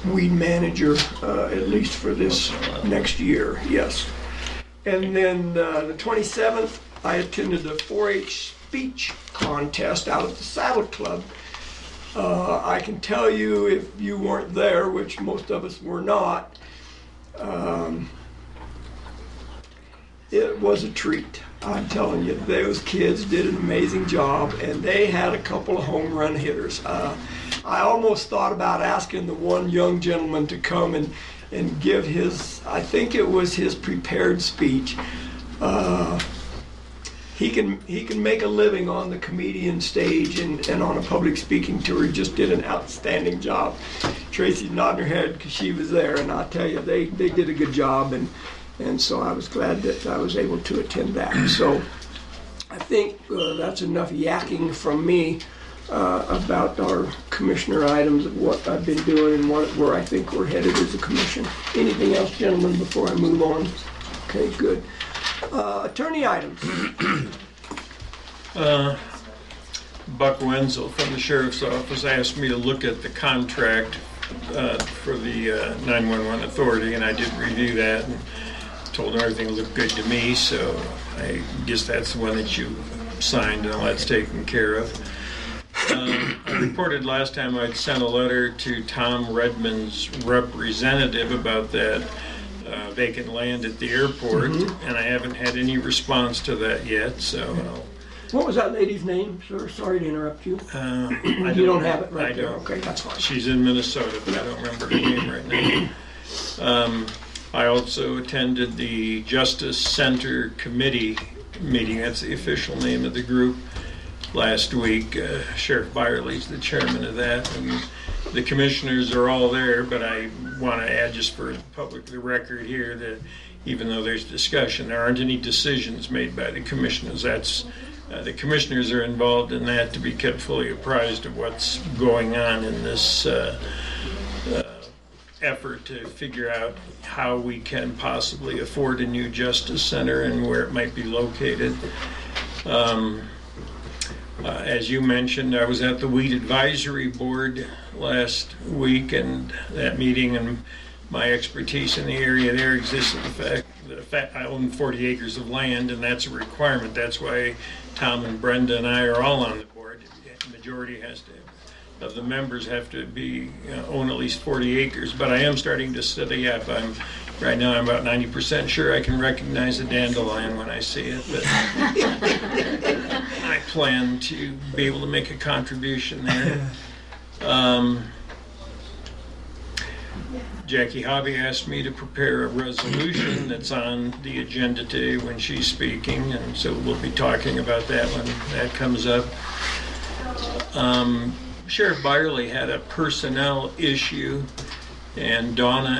weed manager, at least for this next year, yes. And then the 27th, I attended the 4-H speech contest out at the Saddle Club. I can tell you, if you weren't there, which most of us were not, It was a treat. I'm telling you, those kids did an amazing job, and they had a couple of home run hitters. I almost thought about asking the one young gentleman to come and give his, I think it was his prepared speech. He can make a living on the comedian stage and on a public speaking tour. He just did an outstanding job. Tracy's nodding her head because she was there, and I'll tell you, they did a good job, and so I was glad that I was able to attend that. So I think that's enough yakking from me about our commissioner items, of what I've been doing and where I think we're headed as a commission. Anything else, gentlemen, before I move on? Okay, good. Attorney items. Buck Wenzel from the Sheriff's Office asked me to look at the contract for the 911 authority, and I did review that and told him everything looked good to me, so I guess that's the one that you signed and all that's taken care of. I reported last time I'd sent a letter to Tom Redmond's representative about that vacant land at the airport, and I haven't had any response to that yet, so What was that lady's name, sir? Sorry to interrupt you. You don't have it right there. Okay, that's fine. She's in Minnesota, but I don't remember her name right now. I also attended the Justice Center Committee meeting. That's the official name of the group. Last week, Sheriff Byerly's the chairman of that, and the commissioners are all there, but I want to add just for the record here that even though there's discussion, there aren't any decisions made by the commissioners. The commissioners are involved in that to be kept fully apprised of what's going on in this effort to figure out how we can possibly afford a new justice center and where it might be located. As you mentioned, I was at the Weed Advisory Board last week, and that meeting, and my expertise in the area there exists in the fact I own 40 acres of land, and that's a requirement. That's why Tom and Brenda and I are all on the board. The majority of the members have to be own at least 40 acres, but I am starting to study up. Right now I'm about 90% sure I can recognize a dandelion when I see it, but I plan to be able to make a contribution there. Jackie Hobby asked me to prepare a resolution that's on the agenda today when she's speaking, and so we'll be talking about that when that comes up. Sheriff Byerly had a personnel issue, and Donna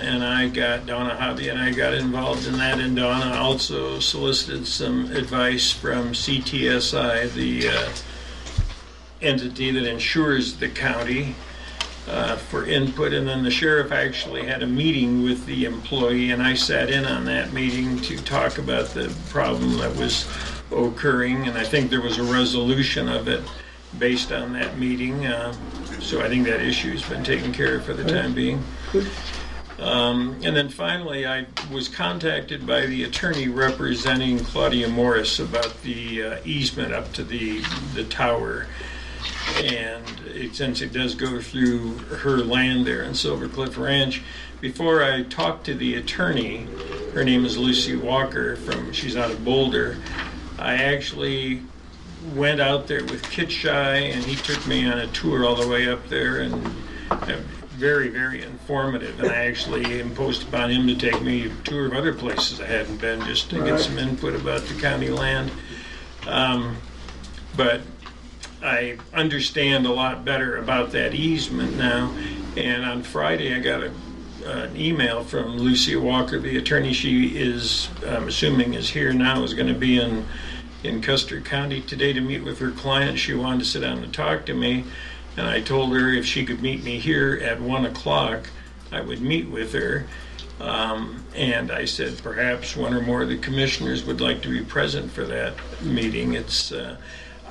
Hobby and I got involved in that, and Donna also solicited some advice from CTSI, the entity that insures the county, for input. And then the sheriff actually had a meeting with the employee, and I sat in on that meeting to talk about the problem that was occurring, and I think there was a resolution of it based on that meeting. So I think that issue's been taken care of for the time being. And then finally, I was contacted by the attorney representing Claudia Morris about the easement up to the tower. And since it does go through her land there in Silver Cliff Ranch, before I talked to the attorney, her name is Lucy Walker, she's out of Boulder, I actually went out there with Kit Shy, and he took me on a tour all the way up there, and very, very informative. And I actually imposed upon him to take me a tour of other places I hadn't been, just to get some input about the county land. But I understand a lot better about that easement now. And on Friday, I got an email from Lucy Walker, the attorney. She is, I'm assuming, is here now, is going to be in Custer County today to meet with her client. She wanted to sit down and talk to me, and I told her if she could meet me here at 1 o'clock, I would meet with her. And I said perhaps one or more of the commissioners would like to be present for that meeting. It's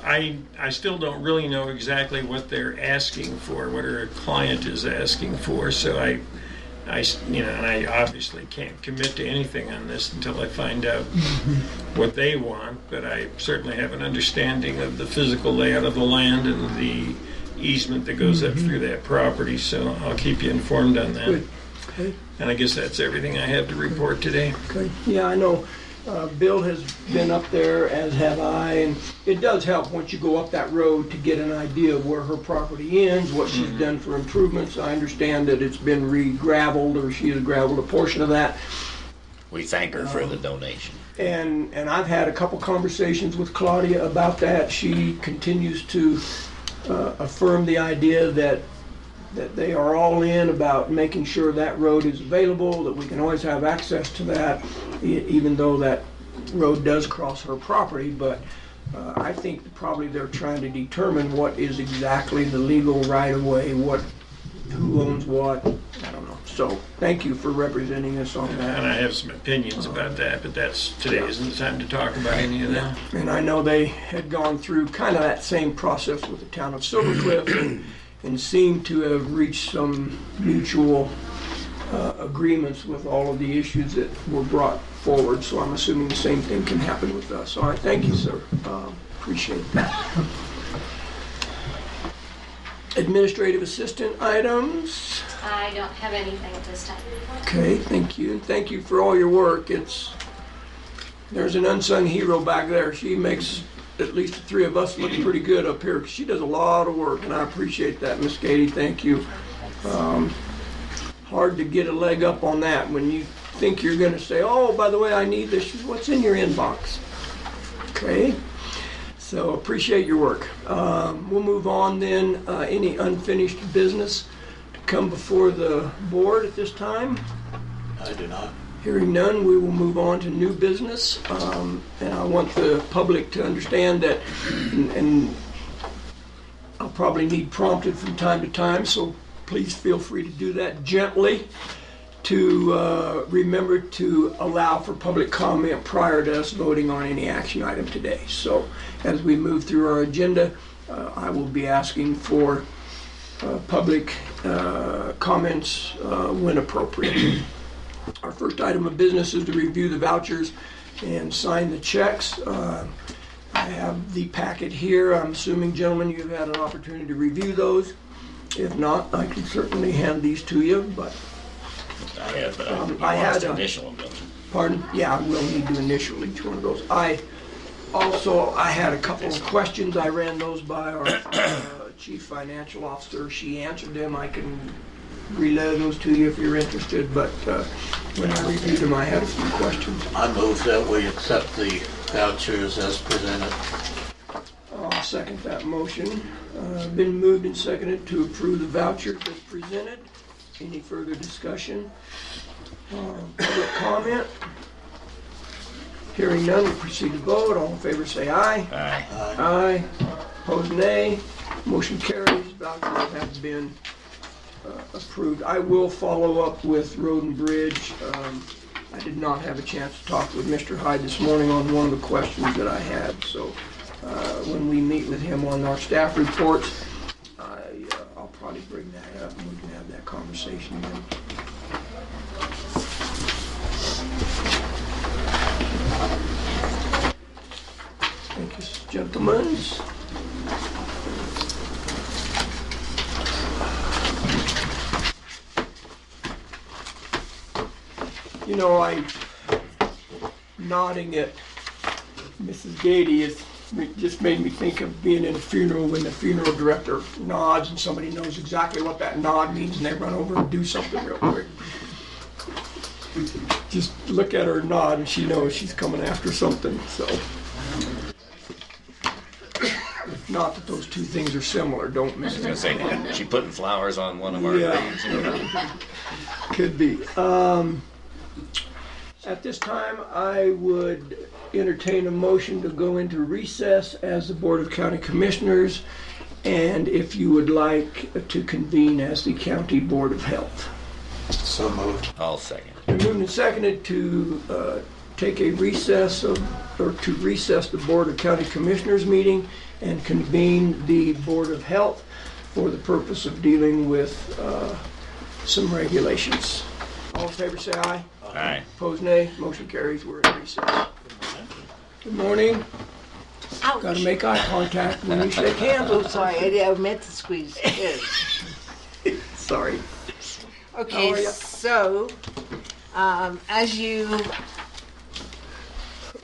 I still don't really know exactly what they're asking for, what her client is asking for, so I obviously can't commit to anything on this until I find out what they want, but I certainly have an understanding of the physical layout of the land and the easement that goes up through that property, so I'll keep you informed on that. Good. Okay. And I guess that's everything I have to report today. Okay. Yeah, I know Bill has been up there, as have I, and it does help once you go up that road to get an idea of where her property ends, what she's done for improvements. I understand that it's been re-gravelled, or she has gravelled a portion of that. We thank her for the donation. And I've had a couple conversations with Claudia about that. She continues to affirm the idea that they are all in about making sure that road is available, that we can always have access to that, even though that road does cross her property. But I think probably they're trying to determine what is exactly the legal right-of-way, who owns what, I don't know. So thank you for representing us on that. And I have some opinions about that, but today isn't the time to talk about any of that. And I know they had gone through kind of that same process with the town of Silver Cliff and seemed to have reached some mutual agreements with all of the issues that were brought forward. So I'm assuming the same thing can happen with us. All right, thank you, sir. Appreciate that. Administrative assistant items. I don't have anything at this time. Okay, thank you. And thank you for all your work. There's an unsung hero back there. She makes at least the three of us look pretty good up here. She does a lot of work, and I appreciate that, Miss Katie. Thank you. Hard to get a leg up on that when you think you're going to say, oh, by the way, I need this. What's in your inbox? Okay. So appreciate your work. We'll move on then. Any unfinished business to come before the board at this time? I do not. Hearing none, we will move on to new business. And I want the public to understand that, and I'll probably need prompted from time to time, so please feel free to do that gently, to remember to allow for public comment prior to us voting on any action item today. So as we move through our agenda, I will be asking for public comments when appropriate. Our first item of business is to review the vouchers and sign the checks. I have the packet here. I'm assuming, gentlemen, you've had an opportunity to review those. If not, I can certainly hand these to you, but I have, but I had to a- initial them. pardon? Yeah, I will need to initial each one of those. I had a couple of questions. I ran those by our chief financial officer. She answered them. I can relay those to you if you're interested, but when I reviewed them, I had a few questions. I move that we accept the vouchers as presented. I'll second that motion. Been moved and seconded to approve the vouchers as presented. Any further discussion? Public comment? Hearing none, we'll proceed to vote. All in favor say aye. Aye. Aye. Opposed, nay. Motion carries. Vouchers have been approved. I will follow up with Road and Bridge. I did not have a chance to talk with Mr. Hyde this morning on one of the questions that I had, so when we meet with him on our staff reports, I'll probably bring that up and we can have that conversation then. Thank you, gentlemen. You know, I'm nodding at Mrs. Gady. It just made me think of being in a funeral when the funeral director nods and somebody knows exactly what that nod means and they run over and do something real quick. Just look at her nod and she knows she's coming after something, so. Not that those two things are similar, don't miss I was gonna say, she putting flowers on one of our graves. Could be. At this time, I would entertain a motion to go into recess as the Board of County Commissioners, and if you would like to convene as the County Board of Health. So moved. I'll second. Been moved and seconded to take a recess to recess the Board of County Commissioners meeting and convene the Board of Health for the purpose of dealing with some regulations. All in favor say aye. Aye. Opposed, nay. Motion carries. We're in recess. Good morning. Ouch. Got to make eye contact when we shake hands. Oh, sorry, I meant to squeeze his. Sorry. Okay, How are ya? so, as you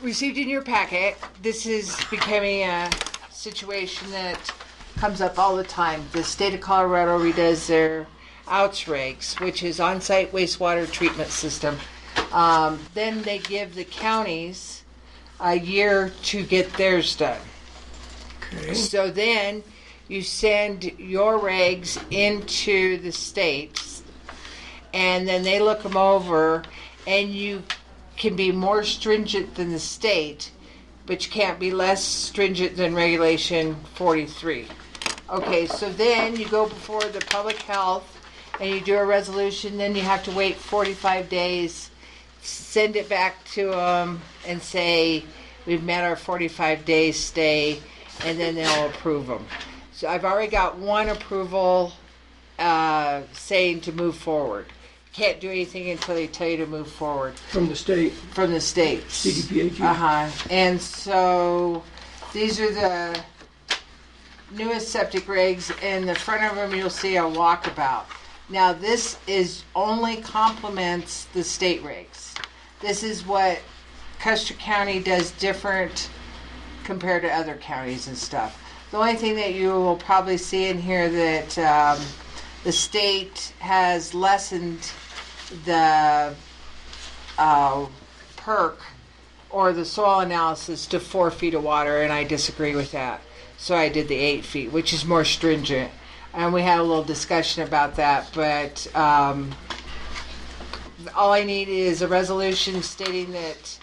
received in your packet, this is becoming a situation that comes up all the time. The state of Colorado redoes their outs regs, which is on-site wastewater treatment system. Then they give the counties a year to get theirs done. Okay. So then you send your regs into the states, and then they look them over, and you can be more stringent than the state, but you can't be less stringent than Regulation 43. Okay, so then you go before the public health, and you do a resolution, then you have to wait 45 days, send it back to them, and say, we've met our 45-day stay, and then they'll approve them. So I've already got one approval saying to move forward. Can't do anything until they tell you to move forward. From the state, From the states. CDPHE? And so these are the newest septic regs. In the front of them, you'll see a walkabout. Now, this is only complements the state regs. This is what Custer County does different compared to other counties and stuff. The only thing that you will probably see in here that the state has lessened the perk or the soil analysis to 4 feet of water, and I disagree with that. So I did the 8 feet, which is more stringent. And we had a little discussion about that, but all I need is a resolution stating that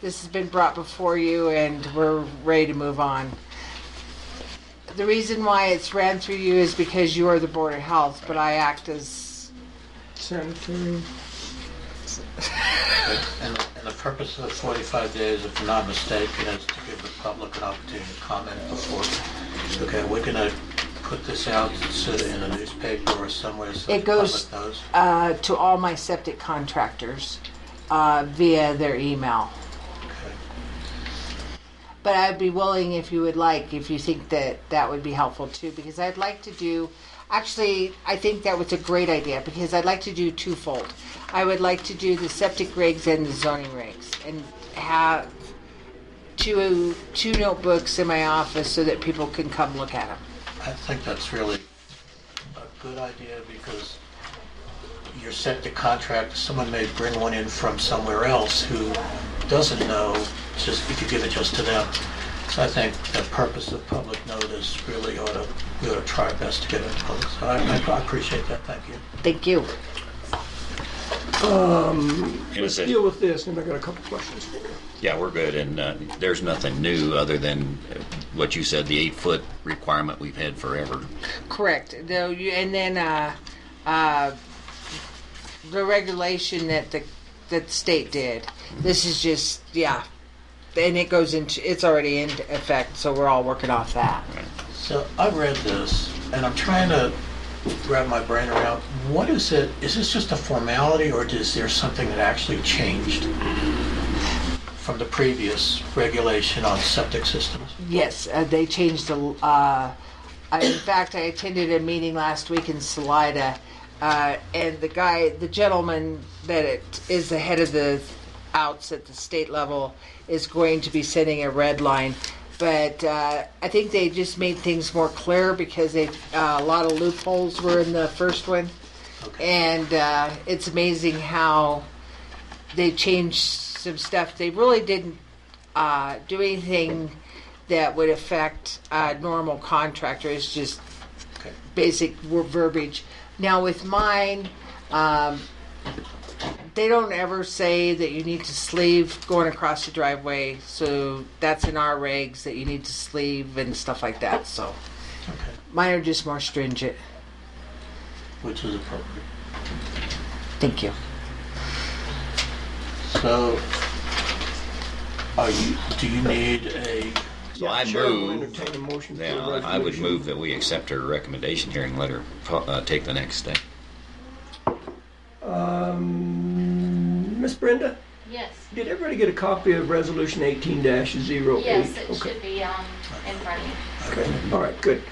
this has been brought before you and we're ready to move on. The reason why it's ran through you is because you are the Board of Health, but I act as Sanitary. And the purpose of the 45 days, if I'm not mistaken, is to give the public an opportunity to comment before. Okay, we're going to put this out in a newspaper or somewhere so it the goes public knows. to all my septic contractors via their email. Okay. But I'd be willing, if you would like, if you think that that would be helpful too, because I'd like to do, actually, I think that was a great idea, because I'd like to do twofold. I would like to do the septic regs and the zoning regs, and have two notebooks in my office so that people can come look at them. I think that's really a good idea because your septic contract, someone may bring one in from somewhere else who doesn't know, just if you give it just to them. So I think the purpose of public notice really we ought to try our best to get it public. So I appreciate that. Thank you. Thank you. Let's deal with this, and I got a couple questions for you. Yeah, we're good, and there's nothing new other than what you said, the 8-foot requirement we've had forever. Correct. And then the regulation that the state did. This is just, yeah. And it goes into, it's already in effect, so we're all working off that. So I read this, and I'm trying to wrap my brain around, what is it? Is this just a formality, or is there something that actually changed from the previous regulation on septic systems? Yes, they changed the. In fact, I attended a meeting last week in Salida, and the gentleman that is the head of the outs at the state level, is going to be setting a red line. But I think they just made things more clear because a lot of loopholes were in the first one. Okay. And it's amazing how they changed some stuff. They really didn't do anything that would affect a normal contractor. It's just Okay. basic verbiage. Now with mine, they don't ever say that you need to sleeve going across the driveway. So that's in our regs that you need to sleeve and stuff like that. So Okay. mine are just more stringent. Which is appropriate. Thank you. So, do you need a? So I Chair will move, entertain a motion for a yeah, I would resolution. move that we accept her recommendation here and let her take the next step. Miss Brenda, Yes. did everybody get a copy of Resolution 18-08? Yes, it Okay. should be in front of you. Okay, all right, good.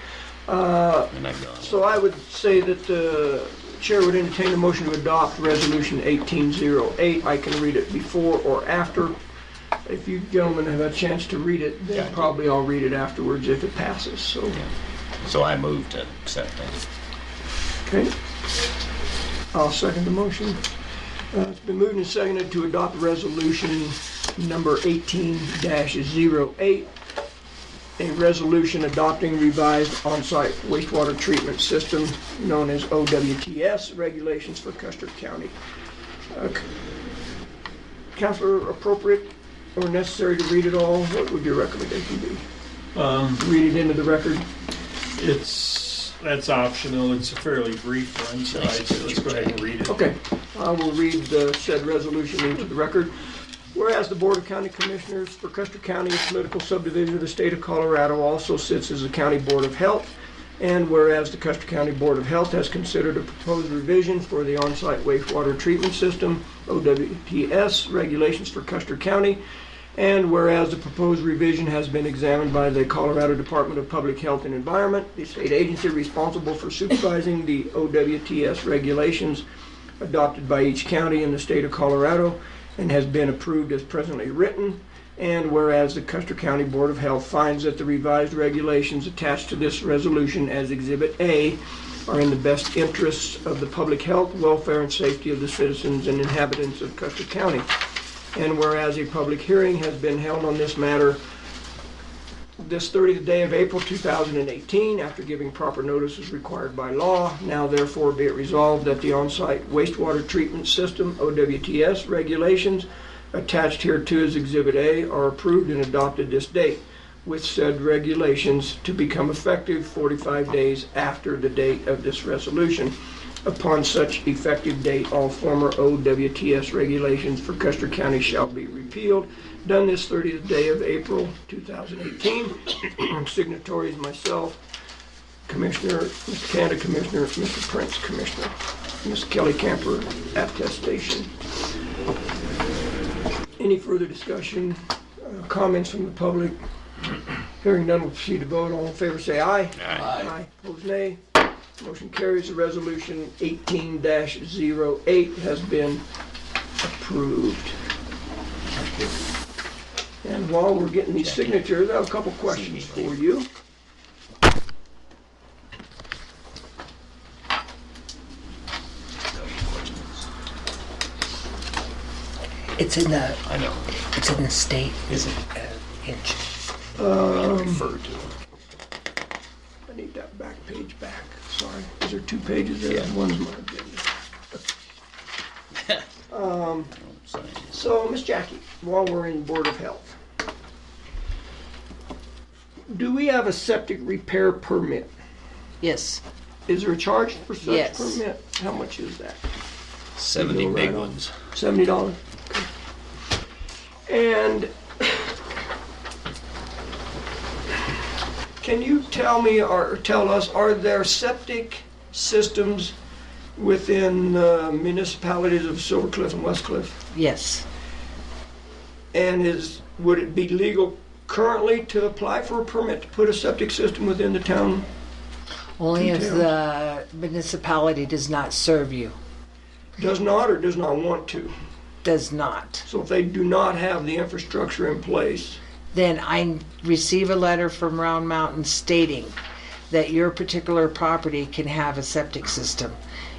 And I've gone. So I would say that the Chair would entertain a motion to adopt Resolution 1808. I can read it before or after If you gentlemen have a chance to read it, then Yeah. probably I'll read it afterwards if it passes, so. So I move to accept that. Okay. I'll second the motion. It's been moved and seconded to adopt resolution number 18-08, a resolution adopting revised on-site wastewater treatment system known as OWTS regulations for Custer County. Counselor, appropriate or necessary to read it all? What would your recommendation be? Read it into the record? That's optional. It's a fairly brief one, so I'd say let's go ahead and read it. Okay, I will read the said resolution into the record. Whereas the Board of County Commissioners for Custer County, a political subdivision of the state of Colorado, also sits as the County Board of Health, and whereas the Custer County Board of Health has considered a proposed revision for the on-site wastewater treatment system, OWTS, regulations for Custer County, and whereas the proposed revision has been examined by the Colorado Department of Public Health and Environment, the state agency responsible for supervising the OWTS regulations adopted by each county in the state of Colorado, and has been approved as presently written. And whereas the Custer County Board of Health finds that the revised regulations attached to this resolution as Exhibit A are in the best interests of the public health, welfare, and safety of the citizens and inhabitants of Custer County. And whereas a public hearing has been held on this matter this 30th day of April 2018, after giving proper notices required by law, now therefore be it resolved that the on-site wastewater treatment system, OWTS, regulations attached hereto as Exhibit A are approved and adopted this date, with said regulations to become effective 45 days after the date of this resolution. Upon such effective date, all former OWTS regulations for Custer County shall be repealed. Done this 30th day of April 2018. Signatories myself, Commissioner, Mr. Canada Commissioner, Mr. Prince Commissioner, Ms. Kelly Camper, attestation. Any further discussion, comments from the public? Hearing none, we'll proceed to vote. All in favor say aye. Aye. Opposed nay. Motion carries. The resolution 18-08 has been approved. And while we're getting these signatures, I have a couple questions for you. It's in the, I know. it's in the state. Is it? Inch. Referred to. I need that back page back. Sorry. Is there two pages there? Yeah. One's my agenda. So, Miss Jackie, while we're in Board of Health, do we have a septic repair permit? Yes. Is there a charge for such Yes. permit? How much is that? 70 Go big right on. ones. $70. Okay. And can you tell me or tell us, are there septic systems within municipalities of Silver Cliff and West Cliff? Yes. And would it be legal currently to apply for a permit to put a septic system within the town? Only if Details. the municipality does not serve you. Does not or does not want to? Does not. So if they do not have the infrastructure in place, Then I receive a letter from Round Mountain stating that your particular property can have a septic system.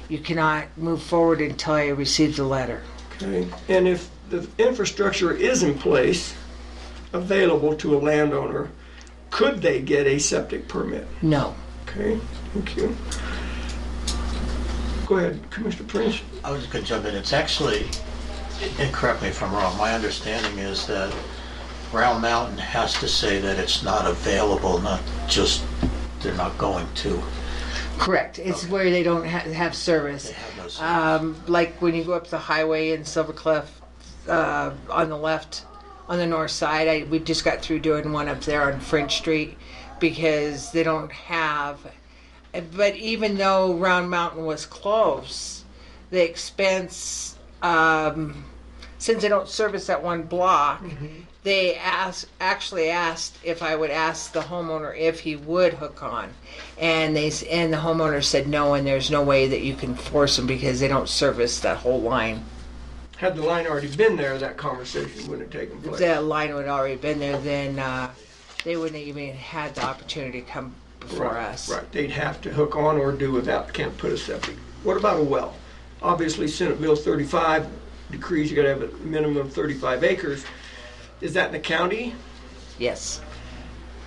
You cannot move forward until I receive the letter. okay? And if the infrastructure is in place, available to a landowner, could they get a septic permit? No. Okay, thank you. Go ahead, Commissioner Prince. I was going to jump in. It's actually, and correct me if I'm wrong, my understanding is that Round Mountain has to say that it's not available, not just they're not going to. Correct. It's where they don't have service. They have no service. Like when you go up the highway in Silver Cliff, on the left, on the north side, we just got through doing one up there on French Street because they don't have. But even though Round Mountain was close, the expense, since they don't service that one block, they actually asked if I would ask the homeowner if he would hook on, and the homeowner said no, and there's no way that you can force them because they don't service that whole line. Had the line already been there, that conversation wouldn't have taken If place. that line would already been there, then they wouldn't even had the opportunity to come before us. Right, they'd have to hook on or do without, can't put a septic. What about a well? Obviously, Senate Bill 35 decrees you gotta have a minimum of 35 acres. Is that in the county? Yes.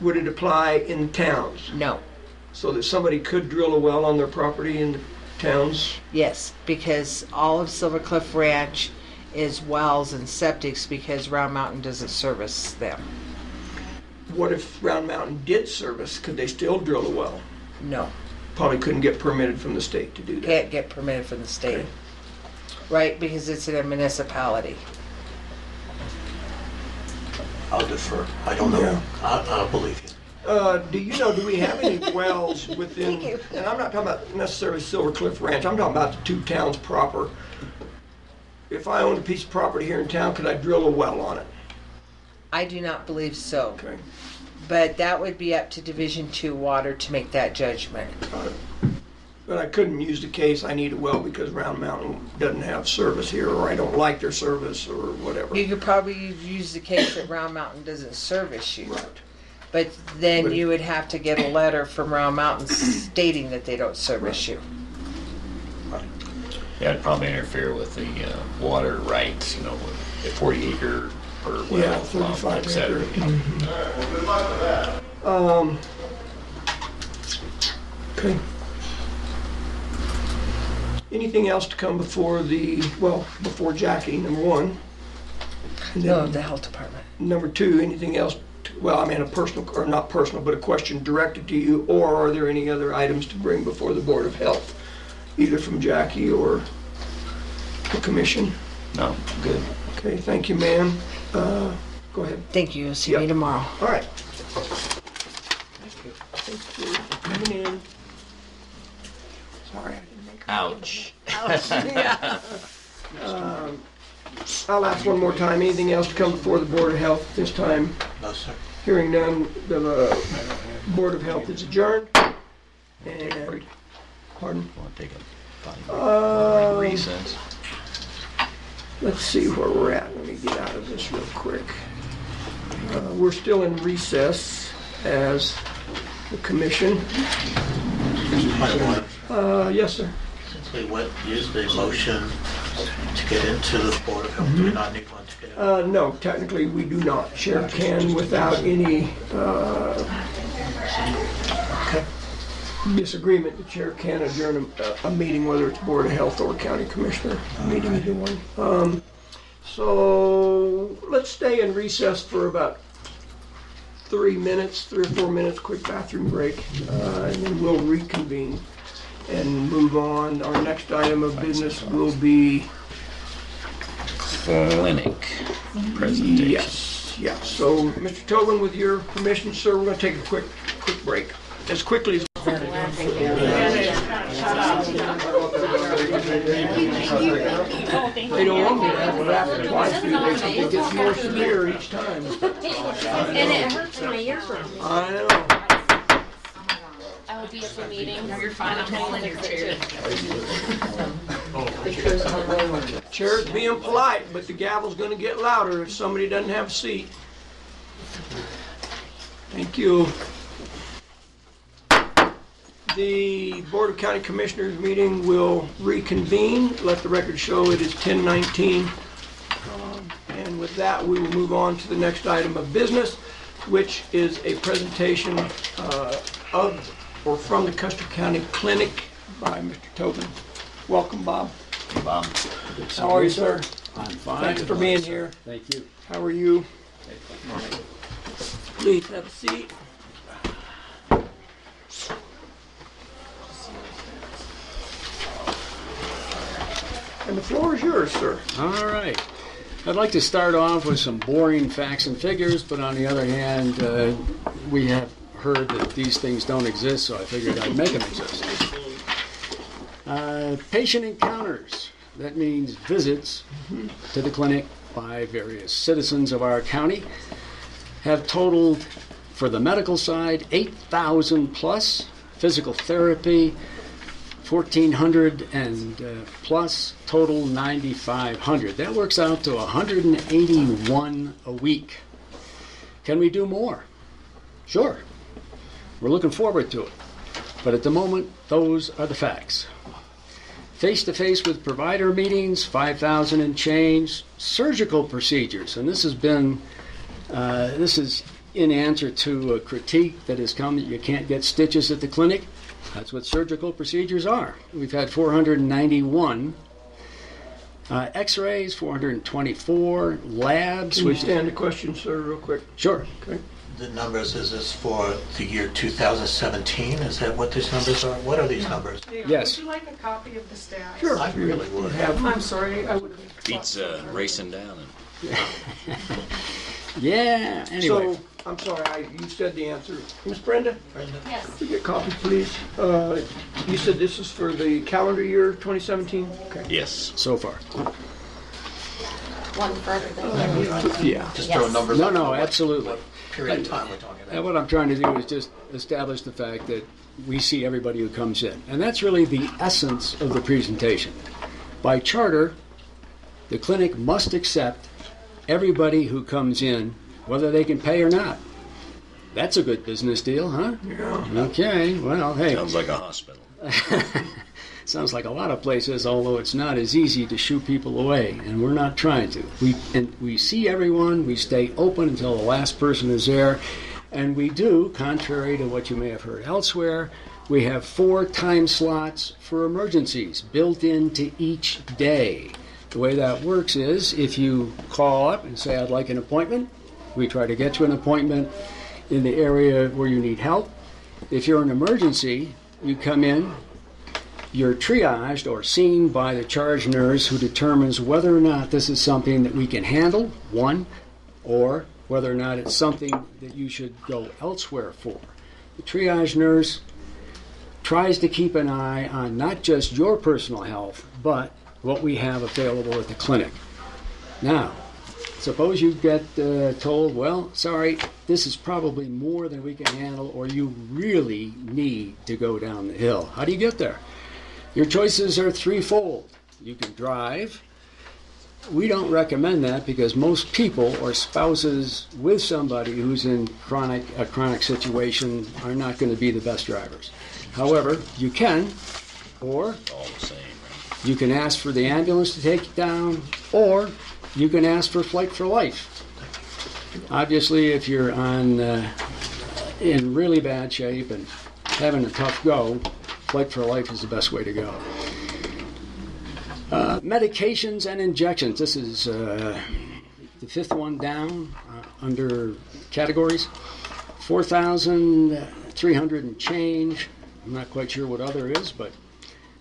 Would it apply in towns? No. So that somebody could drill a well on their property in the towns? Yes, because all of Silver Cliff Ranch is wells and septics because Round Mountain doesn't service them. What if Round Mountain did service? Could they still drill a well? No. Probably couldn't get permitted from the state to do that. Can't get permitted from the state. Okay. Right, because it's in a municipality. I'll defer. I don't know. Yeah. I'll believe you. Do we have any wells within, and I'm not talking about necessarily Silver Cliff Ranch, I'm talking about the two towns proper. If I owned a piece of property here in town, could I drill a well on it? I do not believe so. Okay. But that would be up to Division II Water to make that judgment. But I couldn't use the case, I need a well because Round Mountain doesn't have service here, or I don't like their service, or whatever. You could probably use the case that Round Mountain doesn't service you. Right. But then you would have to get a letter from Round Mountain stating that they don't service you. Yeah, it'd probably interfere with the water rights, with the 40 acre per well, Yeah, 35 et cetera. Okay. Anything else to come before before Jackie, number one? And No, then the health department. number two, anything else? A personal, or not personal, but a question directed to you, or are there any other items to bring before the Board of Health? Either from Jackie or the commission? No, good. Okay, thank you, ma'am. Go ahead. Thank you. See Yep. me tomorrow. All right. Thanks for coming in. Sorry, I didn't make Ouch. I'll ask one more time, anything else to come before the Board of Health this time? No, sir. Hearing none, the Board of Health is adjourned. And, pardon? Want to take a Recess. Let's see where we're at. Let me get out of this real quick. We're still in recess as the commission. Yes, sir. Since we used the motion to get into the Board of Health, do we not need one to get in? No, technically we do not. Chair can, without any disagreement, the chair can adjourn a meeting, whether it's Board of Health or County Commissioner meeting, either one. So let's stay in recess for about 3 or 4 minutes, quick bathroom break, and then we'll reconvene and move on. Our next item of business will be clinic presentation. Yes. So, Mr. Tobin, with your permission, sir, we're going to take a quick break. As quickly as they don't want me to have it after twice. It gets more severe each time. And it hurts in my eardrum. I know. I will be at the meeting. You're fine, I'm holding your chair. Chair's being polite, but the gavel's going to get louder if somebody doesn't have a seat. Thank you. The Board of County Commissioners meeting will reconvene. Let the record show it is 10:19. And with that, we will move on to the next item of business, which is a presentation from the Custer County Clinic by Mr. Tobin. Welcome, Bob. Bob. How are you, sir? I'm fine. Thanks for being here. Thank you. How are you? Please have a seat. And the floor is yours, sir. All right. I'd like to start off with some boring facts and figures, but on the other hand, we have heard that these things don't exist, so I figured I'd make them exist. Patient encounters. That means visits to the clinic by various citizens of our county have totaled, for the medical side, 8,000 plus. Physical therapy, 1,400 and plus total 9,500. That works out to 181 a week. Can we do more? Sure. We're looking forward to it. But at the moment, those are the facts. Face-to-face with provider meetings, 5,000 and change. Surgical procedures, and this is in answer to a critique that has come that you can't get stitches at the clinic. That's what surgical procedures are. We've had 491. X-rays, 424. Labs. Can you stand the question, sir, real quick? Sure. Okay. The numbers, is this for the year 2017? Is that what these numbers are? What are these numbers? Yes. Would you like a copy of the stats? Sure. I really would. I'm sorry, I would have. Beats racing down. Yeah, anyway. So, I'm sorry, you said the answer. Miss Brenda? Yes. Could you get a copy, please? You said this is for the calendar year 2017? Okay. Yes. So far. One for everything. Yeah. Just throw numbers No, out. no, What absolutely. period of time we're talking And about? what I'm trying to do is just establish the fact that we see everybody who comes in. And that's really the essence of the presentation. By charter, the clinic must accept everybody who comes in, whether they can pay or not. That's a good business deal, huh? Yeah. Okay, well, hey. Sounds like a hospital. Sounds like a lot of places, although it's not as easy to shoo people away, and we're not trying to. We see everyone, we stay open until the last person is there, and we do, contrary to what you may have heard elsewhere, we have 4 time slots for emergencies built into each day. The way that works is if you call up and say, I'd like an appointment, we try to get you an appointment in the area where you need help. If you're an emergency, you come in, you're triaged or seen by the charge nurse who determines whether or not this is something that we can handle, one, or whether or not it's something that you should go elsewhere for. The triage nurse tries to keep an eye on not just your personal health, but what we have available at the clinic. Now, suppose you get told, well, sorry, this is probably more than we can handle, or you really need to go down the hill. How do you get there? Your choices are threefold. You can drive. We don't recommend that because most people or spouses with somebody who's in a chronic situation are not going to be the best drivers. However, you can, or All the same, right? you can ask for the ambulance to take you down, or you can ask for Flight for Life. Obviously, if you're in really bad shape and having a tough go, Flight for Life is the best way to go. Medications and injections. This is the 5th one down under categories. 4,300 and change. I'm not quite sure what other is, but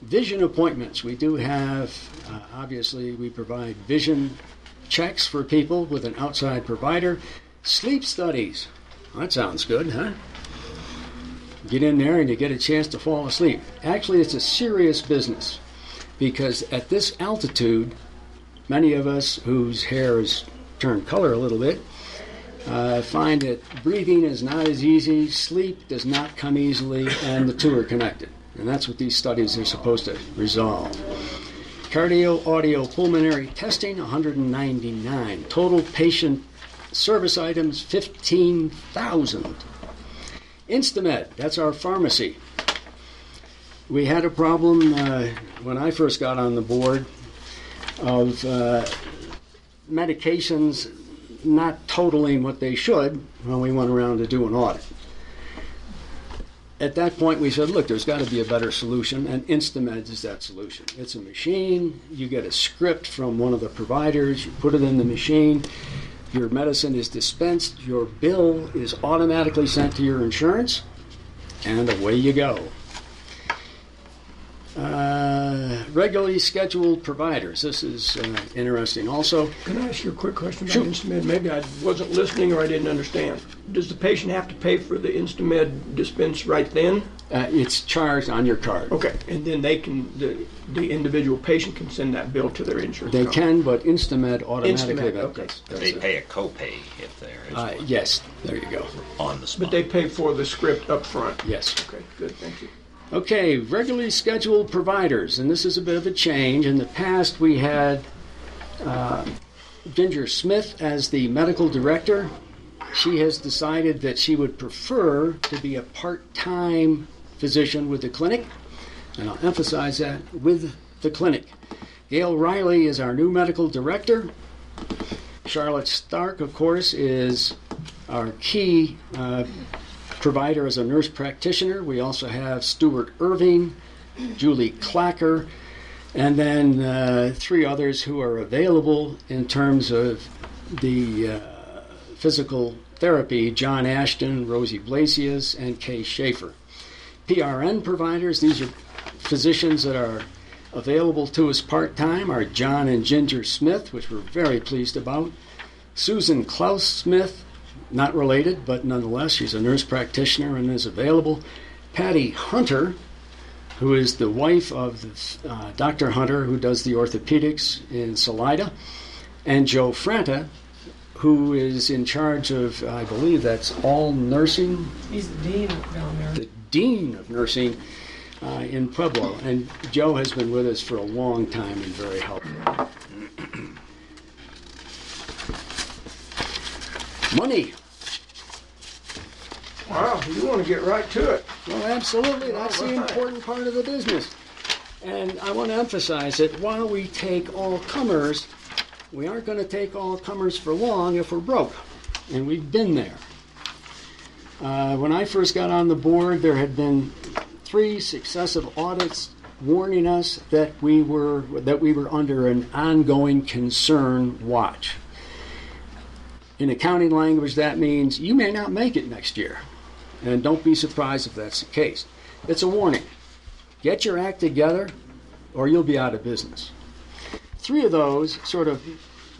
vision appointments. We do have, obviously, we provide vision checks for people with an outside provider. Sleep studies. That sounds good, huh? Get in there and you get a chance to fall asleep. Actually, it's a serious business because at this altitude, many of us whose hair has turned color a little bit find that breathing is not as easy, sleep does not come easily, and the two are connected. And that's what these studies are supposed to resolve. Cardio, audio, pulmonary testing, 199. Total patient service items, 15,000. Instamed, that's our pharmacy. We had a problem when I first got on the board of medications not totaling what they should when we went around to do an audit. At that point, we said, look, there's got to be a better solution, and Instamed is that solution. It's a machine. You get a script from one of the providers. You put it in the machine. Your medicine is dispensed. Your bill is automatically sent to your insurance, and away you go. Regularly scheduled providers. This is interesting also. Can I ask you a quick question about Sure. Instamed? Maybe I wasn't listening or I didn't understand. Does the patient have to pay for the Instamed dispense right then? It's charged on your card. Okay, and then they can, the individual patient can send that bill to their insurance They company. can, but Instamed automatically. Instamed, okay. They pay a copay if there is Yes, there you go. one on the spot. But they pay for the script up front? Yes. Okay, good, thank you. Okay, regularly scheduled providers, and this is a bit of a change. In the past, we had Ginger Smith as the medical director. She has decided that she would prefer to be a part-time physician with the clinic, and I'll emphasize that, with the clinic. Gail Riley is our new medical director. Charlotte Stark, of course, is our key provider as a nurse practitioner. We also have Stuart Irving, Julie Clacker, and then 3 others who are available in terms of the physical therapy: John Ashton, Rosie Blasius, and Kay Schaefer. PRN providers, these are physicians that are available to us part-time, are John and Ginger Smith, which we're very pleased about. Susan Klaus Smith, not related, but nonetheless, she's a nurse practitioner and is available. Patty Hunter, who is the wife of Dr. Hunter, who does the orthopedics in Salida, and Joe Franta, who is in charge of, I believe that's all nursing. He's the dean down there. The dean of nursing in Pueblo. And Joe has been with us for a long time and very helpful. Money. Wow, you want to get right to it. Well, absolutely. That's the important part of the business. And I want to emphasize that while we take all comers, we aren't going to take all comers for long if we're broke. And we've been there. When I first got on the board, there had been 3 successive audits warning us that we were under an ongoing concern watch. In accounting language, that means you may not make it next year. And don't be surprised if that's the case. It's a warning. Get your act together or you'll be out of business. 3 of those sort of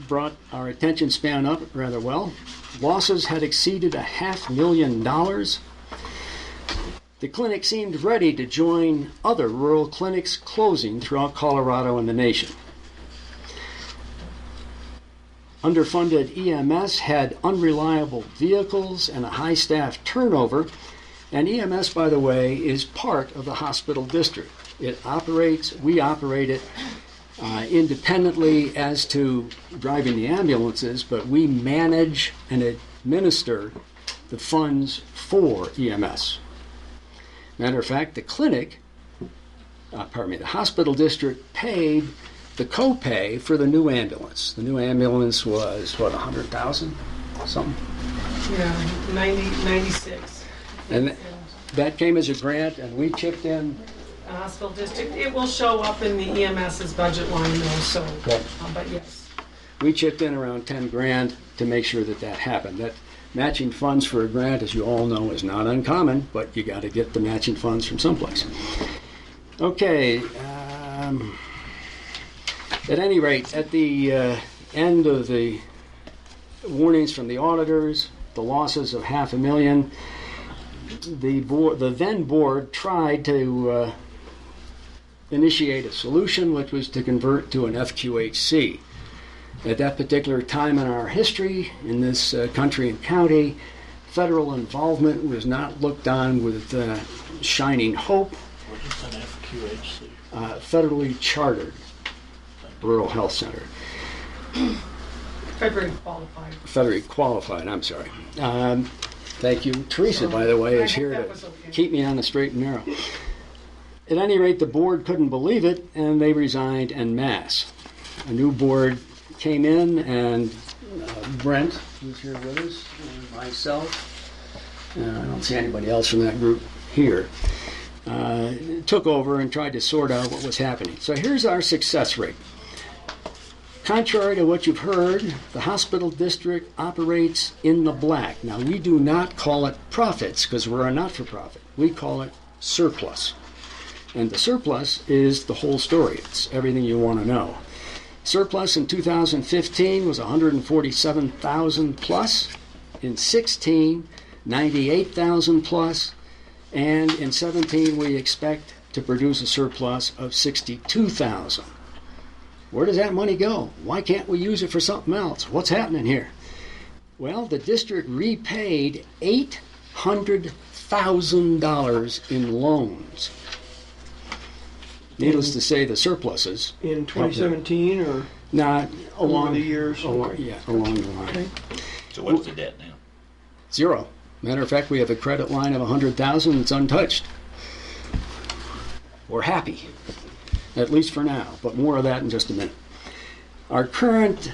brought our attention span up rather well. Losses had exceeded $500,000. The clinic seemed ready to join other rural clinics closing throughout Colorado and the nation. Underfunded EMS had unreliable vehicles and a high staff turnover. And EMS, by the way, is part of the hospital district. We operate it independently as to driving the ambulances, but we manage and administer the funds for EMS. Matter of fact, the hospital district paid the copay for the new ambulance. The new ambulance was, what, $100,000? Something? Yeah, 96. And that came as a grant, and we chipped in. The hospital district, it will show up in the EMS's budget line though, so, Okay. But yes. We chipped in around 10 grand to make sure that happened. That matching funds for a grant, as you all know, is not uncommon, but you got to get the matching funds from someplace. Okay. At any rate, at the end of the warnings from the auditors, the losses of $500,000, the then board tried to initiate a solution, which was to convert to an FQHC. At that particular time in our history, in this country and county, federal involvement was not looked on with shining hope. What is an FQHC? Federally chartered rural health center. Federally qualified. Federally qualified, I'm sorry. Thank you. Teresa, by the way, is here to keep me on the straight and narrow. At any rate, the board couldn't believe it, and they resigned en masse. A new board came in, and Brent, who's here with us, and myself, I don't see anybody else from that group here, took over and tried to sort out what was happening. So here's our success rate. Contrary to what you've heard, the hospital district operates in the black. Now, we do not call it profits because we're a not-for-profit. We call it surplus. And the surplus is the whole story. It's everything you want to know. Surplus in 2015 was 147,000 plus. In 16, 98,000 plus. And in 17, we expect to produce a surplus of 62,000. Where does that money go? Why can't we use it for something else? What's happening here? Well, the district repaid $800,000 in loans. Needless to say, the surpluses, In 2017 or not along over the years? along the line. Okay. So what's the debt now? Zero. Matter of fact, we have a credit line of 100,000 that's untouched. We're happy, at least for now, but more of that in just a minute. Our current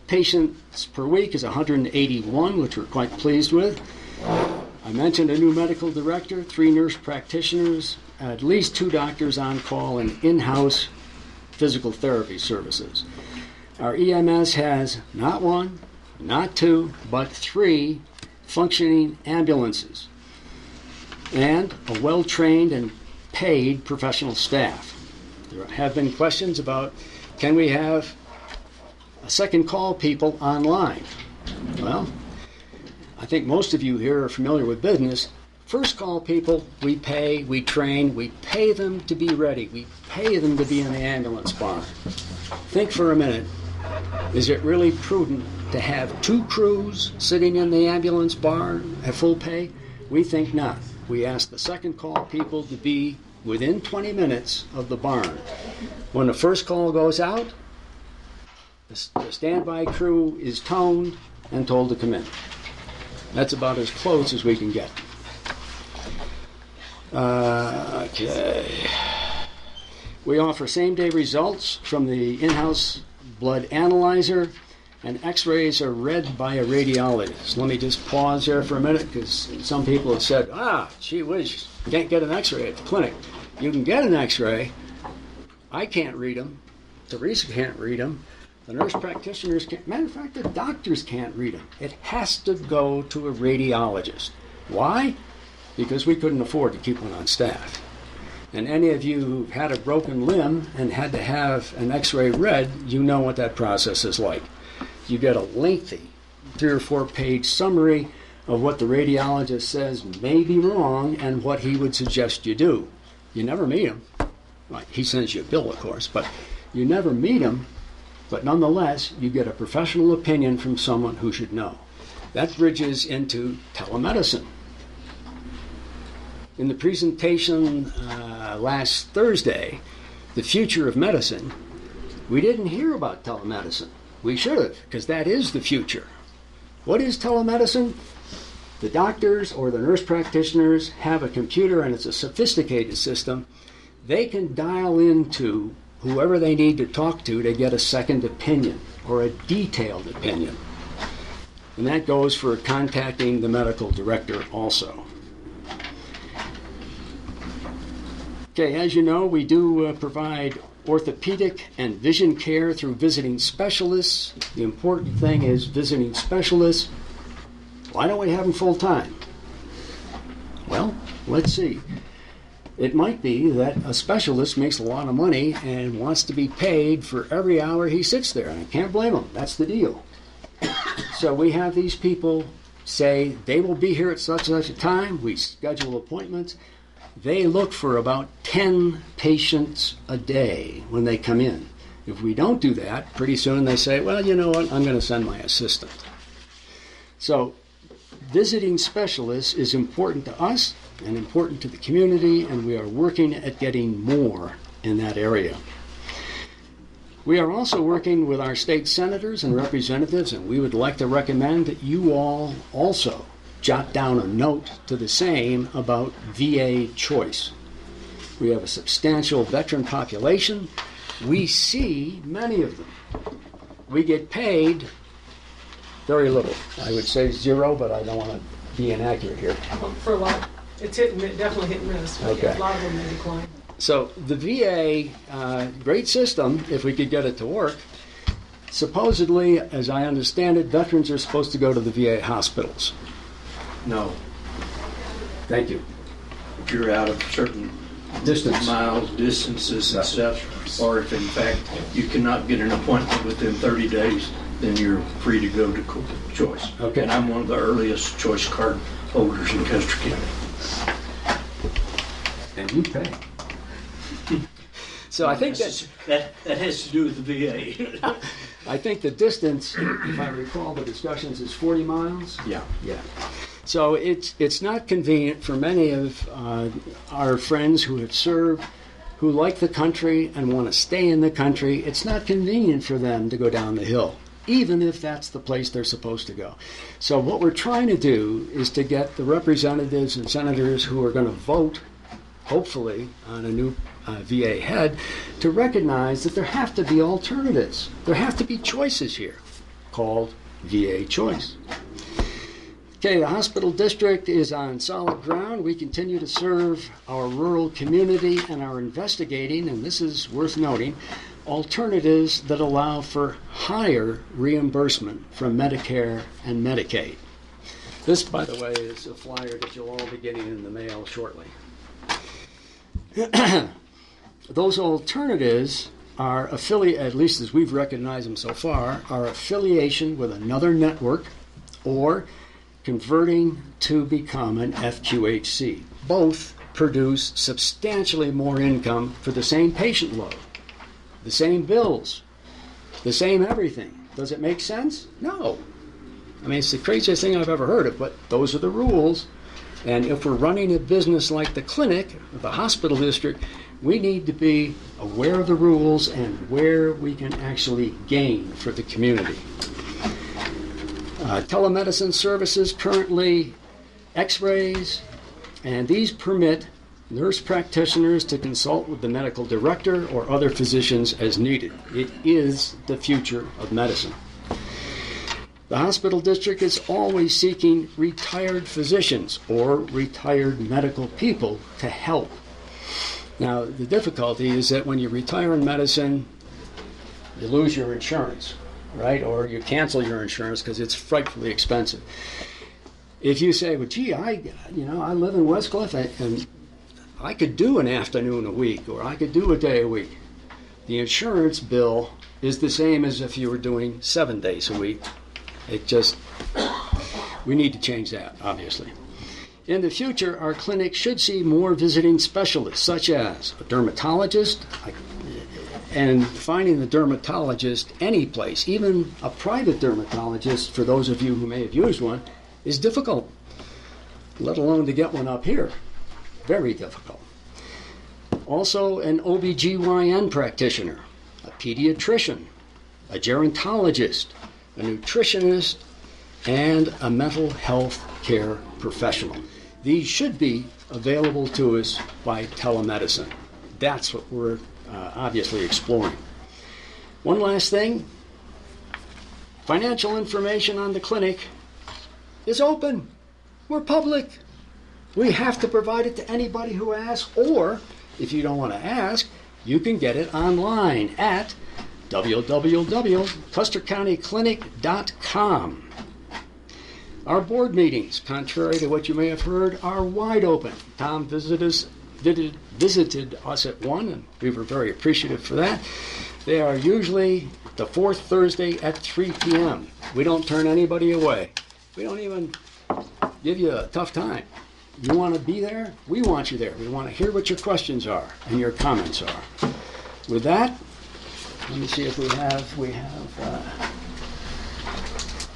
patients per week is 181, which we're quite pleased with. I mentioned a new medical director, 3 nurse practitioners, at least 2 doctors on call, and in-house physical therapy services. Our EMS has not 1, not 2, but 3 functioning ambulances and a well-trained and paid professional staff. There have been questions about, can we have a second call people online? Well, I think most of you here are familiar with business. First call people, we pay, we train, we pay them to be ready. We pay them to be in the ambulance barn. Think for a minute. Is it really prudent to have 2 crews sitting in the ambulance barn at full pay? We think not. We ask the second call people to be within 20 minutes of the barn. When the first call goes out, the standby crew is toned and told to come in. That's about as close as we can get. Okay. We offer same-day results from the in-house blood analyzer, and x-rays are read by a radiologist. Let me just pause there for a minute, because some people have said, gee whiz, you can't get an x-ray at the clinic. You can get an x-ray. I can't read them. Teresa can't read them. The nurse practitioners can't. Matter of fact, the doctors can't read them. It has to go to a radiologist. Why? Because we couldn't afford to keep one on staff. And any of you who've had a broken limb and had to have an x-ray read, you know what that process is like. You get a lengthy 3 or 4 page summary of what the radiologist says may be wrong and what he would suggest you do. You never meet him. Well, he sends you a bill, of course, but you never meet him. But nonetheless, you get a professional opinion from someone who should know. That bridges into telemedicine. In the presentation last Thursday, The Future of Medicine, we didn't hear about telemedicine. We should have, because that is the future. What is telemedicine? The doctors or the nurse practitioners have a computer, and it's a sophisticated system. They can dial into whoever they need to talk to get a second opinion or a detailed opinion. And that goes for contacting the medical director also. Okay, as you know, we do provide orthopedic and vision care through visiting specialists. The important thing is visiting specialists. Why don't we have them full time? Well, let's see. It might be that a specialist makes a lot of money and wants to be paid for every hour he sits there. And I can't blame him. That's the deal. So we have these people say they will be here at such and such a time. We schedule appointments. They look for about 10 patients a day when they come in. If we don't do that, pretty soon they say, well, you know what, I'm going to send my assistant. So visiting specialists is important to us and important to the community, and we are working at getting more in that area. We are also working with our state senators and representatives, and we would like to recommend that you all also jot down a note to the same about VA choice. We have a substantial veteran population. We see many of them. We get paid very little. I would say 0, but I don't want to be inaccurate here. For a lot, it's definitely hit and miss. Okay. A lot of them may decline. So the VA, great system if we could get it to work. Supposedly, as I understand it, veterans are supposed to go to the VA hospitals. No. Thank you. If you're out of certain Distance. miles, distances and stuff, or if in fact you cannot get an appointment within 30 days, then you're free to go to choice. Okay. And I'm one of the earliest choice card holders in Custer County. And you pay. So I think that has to do with the VA. I think the distance, if I recall the discussions, is 40 miles. Yeah. Yeah. So it's not convenient for many of our friends who have served who like the country and want to stay in the country, it's not convenient for them to go down the hill, even if that's the place they're supposed to go. So what we're trying to do is to get the representatives and senators who are going to vote, hopefully, on a new VA head, to recognize that there have to be alternatives. There have to be choices here, called VA choice. Okay, the hospital district is on solid ground. We continue to serve our rural community and are investigating, and this is worth noting, alternatives that allow for higher reimbursement from Medicare and Medicaid. This, by the way, is a flyer that you'll all be getting in the mail shortly. Those alternatives are at least as we've recognized them so far, are affiliation with another network or converting to become an FQHC. Both produce substantially more income for the same patient load, the same bills, the same everything. Does it make sense? No. I mean, it's the craziest thing I've ever heard of, but those are the rules. And if we're running a business like the clinic, the hospital district, we need to be aware of the rules and where we can actually gain for the community. Telemedicine services currently x-rays, and these permit nurse practitioners to consult with the medical director or other physicians as needed. It is the future of medicine. The hospital district is always seeking retired physicians or retired medical people to help. Now, the difficulty is that when you retire in medicine, you lose your insurance, right? Or you cancel your insurance because it's frightfully expensive. If you say, well, gee, I live in Westcliff and I could do an afternoon a week or I could do a day a week, the insurance bill is the same as if you were doing 7 days a week. We need to change that, obviously. In the future, our clinic should see more visiting specialists, such as a dermatologist, and finding the dermatologist any place, even a private dermatologist, for those of you who may have used one, is difficult, let alone to get one up here. Very difficult. Also, an OBGYN practitioner, a pediatrician, a gerontologist, a nutritionist, and a mental health care professional. These should be available to us by telemedicine. That's what we're obviously exploring. One last thing, financial information on the clinic is open. We're public. We have to provide it to anybody who asks, or if you don't want to ask, you can get it online at www.custercountyclinic.com. Our board meetings, contrary to what you may have heard, are wide open. Tom visited us at one, and we were very appreciative for that. They are usually the fourth Thursday at 3 p.m. We don't turn anybody away. We don't even give you a tough time. You want to be there? We want you there. We want to hear what your questions are and your comments are. With that, let me see if we have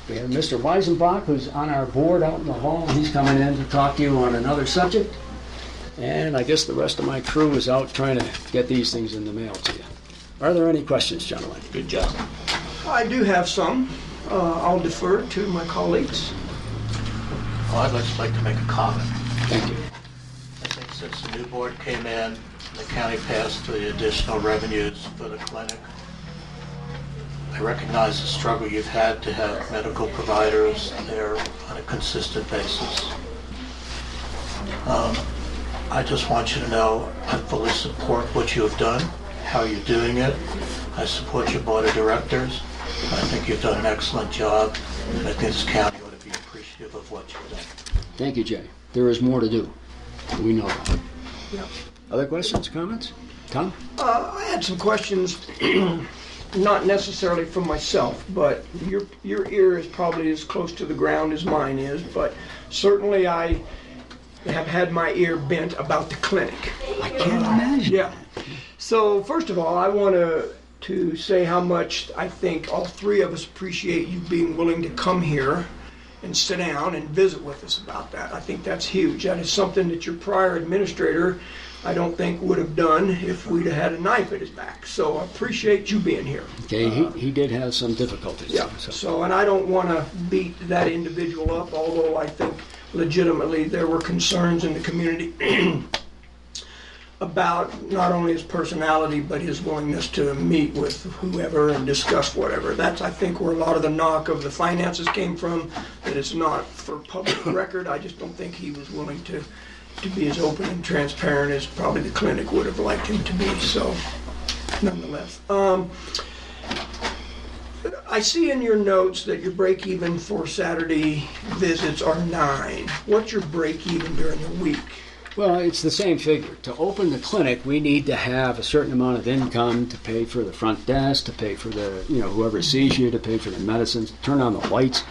Mr. Weisenbach, who's on our board out in the hall. He's coming in to talk to you on another subject. And I guess the rest of my crew is out trying to get these things in the mail to you. Are there any questions, gentlemen? Good job. I do have some. I'll defer to my colleagues. Well, I'd just like to make a comment. Thank you. I think since the new board came in, the county passed the additional revenues for the clinic. I recognize the struggle you've had to have medical providers there on a consistent basis. I just want you to know I fully support what you have done, how you're doing it. I support your board of directors. I think you've done an excellent job, and I think this county ought to be appreciative of what you've done. Thank you, Jay. There is more to do. We know that. Yep. Other questions, comments? Tom? I had some questions, not necessarily from myself, but your ear is probably as close to the ground as mine is, but certainly I have had my ear bent about the clinic. I can't imagine. Yeah. So first of all, I want to say how much I think all three of us appreciate you being willing to come here and sit down and visit with us about that. I think that's huge. That is something that your prior administrator, I don't think, would have done if we'd have had a knife at his back. So I appreciate you being here. Okay, he did have some difficulties. Yeah, so, and I don't want to beat that individual up, although I think legitimately there were concerns in the community about not only his personality, but his willingness to meet with whoever and discuss whatever. That's, I think, where a lot of the knock of the finances came from, that it's not for public record. I just don't think he was willing to be as open and transparent as probably the clinic would have liked him to be, so nonetheless. I see in your notes that your break even for Saturday visits are 9. What's your break even during the week? Well, it's the same figure. To open the clinic, we need to have a certain amount of income to pay for the front desk, to pay for the, whoever sees you, to pay for the medicines, to turn on the lights.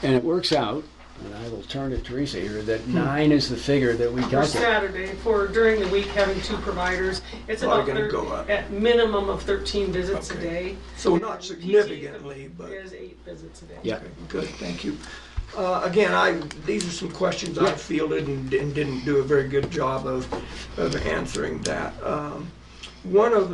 And it works out, and I will turn to Teresa here, that 9 is the figure that we For calculate. Saturday, for during the week, having 2 providers, it's about Probably gonna go up. at minimum of 13 visits a Okay. day. So not significantly, but... There's 8 visits a day. Yeah. Okay, good, thank you. Again, these are some questions I fielded and didn't do a very good job of answering that. One of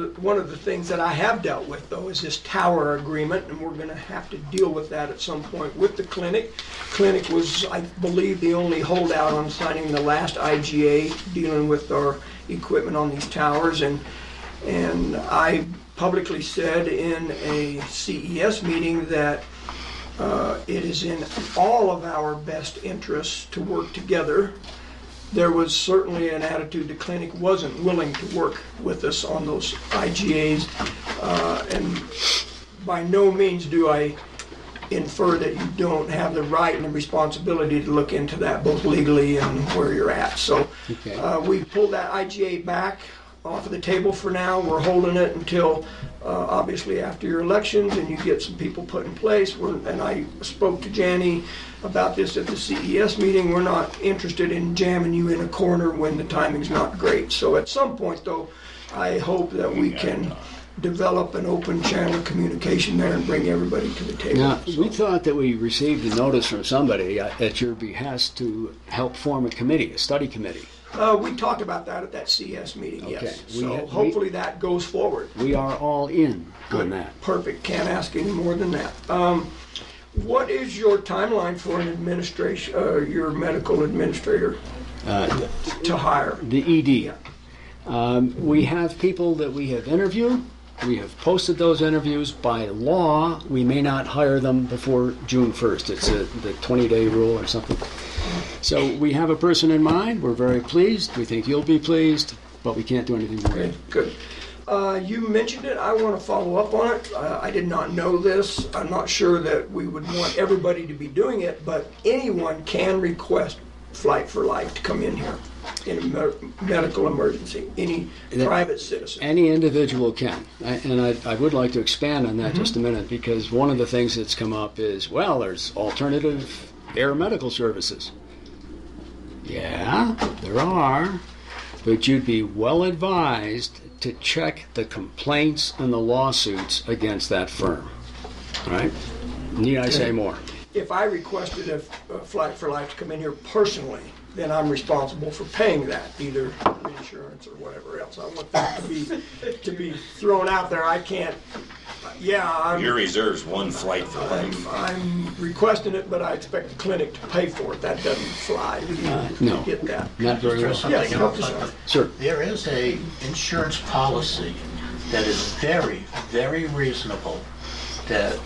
the things that I have dealt with, though, is this tower agreement, and we're going to have to deal with that at some point with the clinic. Clinic was, I believe, the only holdout on signing the last IGA dealing with our equipment on these towers, and I publicly said in a CES meeting that it is in all of our best interests to work together. There was certainly an attitude the clinic wasn't willing to work with us on those IGAs, and by no means do I infer that you don't have the right and the responsibility to look into that both legally and where you're at. So we pulled that IGA back off of the table for now. We're holding it until obviously after your elections and you get some people put in place. And I spoke to Janie about this at the CES meeting. We're not interested in jamming you in a corner when the timing's not great. So at some point, though, I hope that we can develop an open channel of communication there and bring everybody to the table. Now, we thought that we received a notice from somebody at your behest to help form a committee, a study committee. We talked about that at that CS meeting, yes. Okay. So hopefully that goes forward. We are all in on that. Perfect. Can't ask any more than that. What is your timeline for an administration, your medical administrator to hire? The ED. We have people that we have interviewed. We have posted those interviews. By law, we may not hire them before June 1st. It's the 20-day rule or something. So we have a person in mind. We're very pleased. We think you'll be pleased, but we can't do anything more. Okay, good. You mentioned it. I want to follow up on it. I did not know this. I'm not sure that we would want everybody to be doing it, but anyone can request Flight for Life to come in here in a medical emergency. Any private citizen. Any individual can. And I would like to expand on that just a minute, because one of the things that's come up is, well, there's alternative air medical services. Yeah, there are, but you'd be well advised to check the complaints and the lawsuits against that firm. All right? Need I say more? If I requested a Flight for Life to come in here personally, then I'm responsible for paying that, either insurance or whatever else. I want that to be thrown out there. I can't. Your reserve's one Flight for Life. I'm requesting it, but I expect the clinic to pay for it. That doesn't fly. No, Get that. not very well. Something else. Sure. There is a insurance policy that is very, very reasonable that,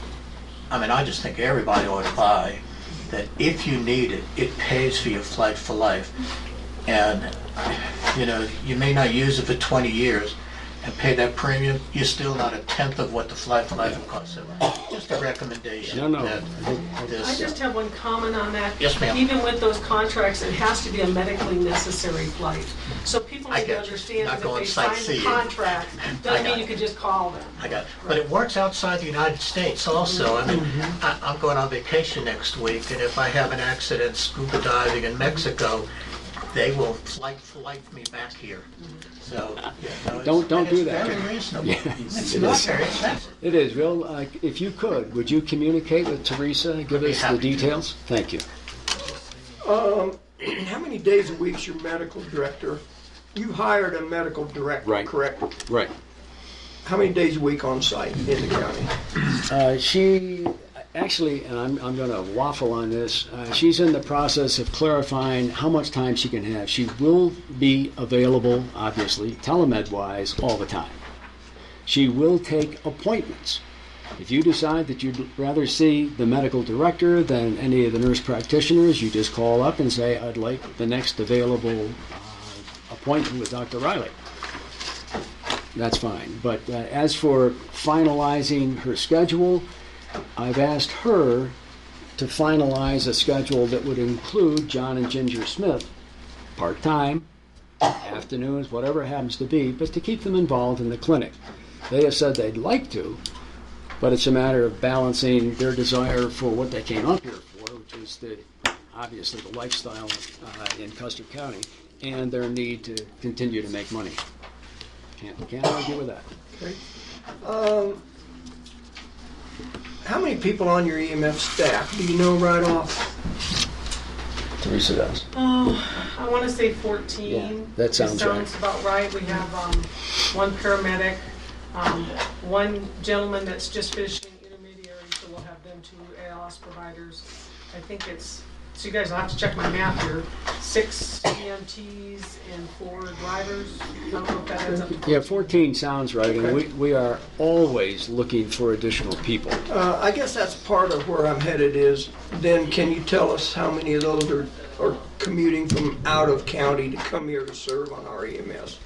I just think everybody ought to buy, that if you need it, it pays for your Flight for Life. And, you may not use it for 20 years and pay that premium, you're still not a tenth of what the Flight for Life will cost. Just a recommendation. No. I just have one comment on that. Yes, ma'am. Even with those contracts, it has to be a medically necessary flight. So people I need to get you. understand Not that if going they sign the sightseeing. contract, I doesn't got mean you it. could just call them. I got it. But it works outside the United States also. I'm going on vacation next week, and if I have an accident scuba diving in Mexico, they will flight me back here. So, Don't do that. It's very reasonable. Yeah. It's It not is. very expensive. It is. Well, if you could, would you communicate with Teresa? Give I'd be us the happy to. details. Thank you. How many days a week's your medical director? You hired a medical director, Right. correct? Right. How many days a week on site in the county? She actually, and I'm going to waffle on this, she's in the process of clarifying how much time she can have. She will be available, obviously, telemed-wise, all the time. She will take appointments. If you decide that you'd rather see the medical director than any of the nurse practitioners, you just call up and say, I'd like the next available appointment with Dr. Riley. That's fine. But as for finalizing her schedule, I've asked her to finalize a schedule that would include John and Ginger Smith, part-time, afternoons, whatever it happens to be, but to keep them involved in the clinic. They have said they'd like to, but it's a matter of balancing their desire for what they came up here for, which is obviously the lifestyle in Custer County, and their need to continue to make money. Can't argue with that. Okay. How many people on your EMF staff? Do you know right off? Teresa does. Oh, I want to say 14. Yeah, that sounds right. Sounds about right. We have one paramedic, one gentleman that's just finishing intermediary, so we'll have them two ALS providers. I think it's, so you guys will have to check my math here, 6 EMTs and 4 drivers. I don't know if that ends up to 14. Yeah, 14 sounds right, and we are always looking for additional people. I guess that's part of where I'm headed is, then can you tell us how many of those are commuting from out of county to come here to serve on our EMS?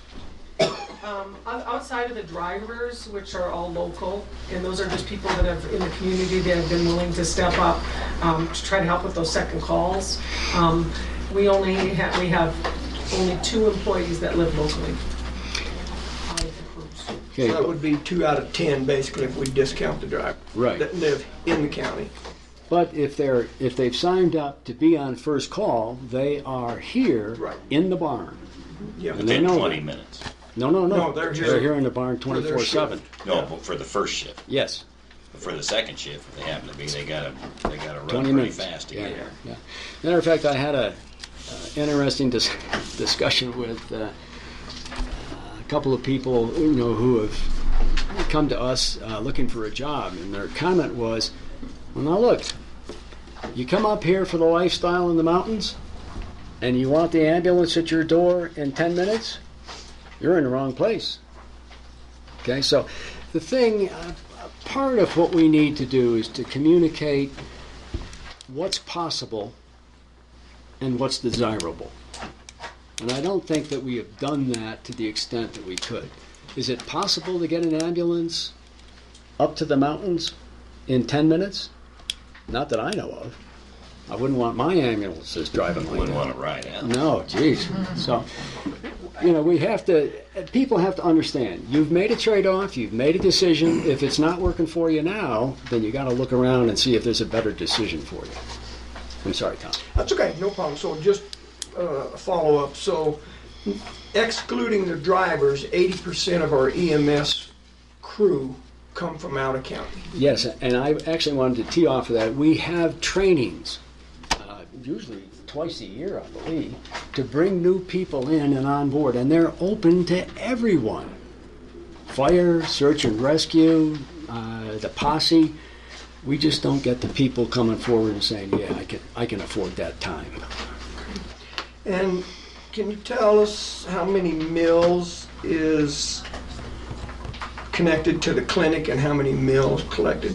Outside of the drivers, which are all local, and those are just people that have in the community that have been willing to step up to try to help with those second calls. We have only 2 employees that live locally. Out of the crews. Okay, So that would be 2 out of 10, basically, if we discount the driver Right. that live in the county. but if they've signed up to be on first call, they are here Right. in the barn. Yeah. And they Within know 20 that. minutes. No, No, they're here. in the barn For their 24/7. No, but for the first shift. Yes, For the second shift, if they happen to be, they gotta run 20 pretty minutes. fast to Yeah, get here. yeah. Matter of fact, I had a interesting discussion with a couple of people, who have come to us looking for a job, and their comment was, "Well, now look, you come up here for the lifestyle in the mountains, and you want the ambulance at your door in 10 minutes, you're in the wrong place." Okay, so the thing, part of what we need to do is to communicate what's possible and what's desirable. And I don't think that we have done that to the extent that we could. Is it possible to get an ambulance up to the mountains in 10 minutes? Not that I know of. I wouldn't want my ambulances driving like that. Wouldn't want to ride out. No, geez. So, people have to understand, you've made a trade-off, you've made a decision. If it's not working for you now, then you got to look around and see if there's a better decision for you. I'm sorry, Tom. That's okay, no problem. So just a follow-up. So excluding the drivers, 80% of our EMS crew come from out of county. Yes, and I actually wanted to tee off of that. We have trainings, usually twice a year, I believe, to bring new people in and on board, and they're open to everyone. Fire, search and rescue, the posse. We just don't get the people coming forward and saying, "Yeah, I can afford that time." And can you tell us how many mills is connected to the clinic and how many mills connected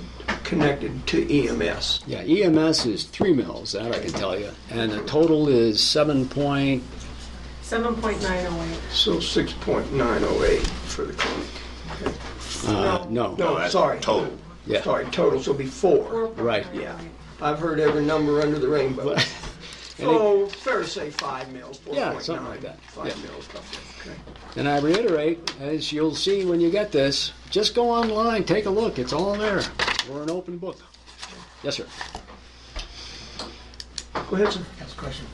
to EMS? Yeah, EMS is 3 mills, that I can tell you, and the total is 7.908. So 6.908 for the clinic. Okay. No. No, that's sorry. total. Yeah. Sorry, total, so it'll be 4. Right. Yeah. I've heard every number under the rainbow. So fair to say 5 mills, 4.9. Yeah, something like that. 5 Yeah. mills, okay. And I reiterate, as you'll see when you get this, just go online, take a look. It's all there. We're an open book. Yes, sir. Go ahead, sir. That's a question.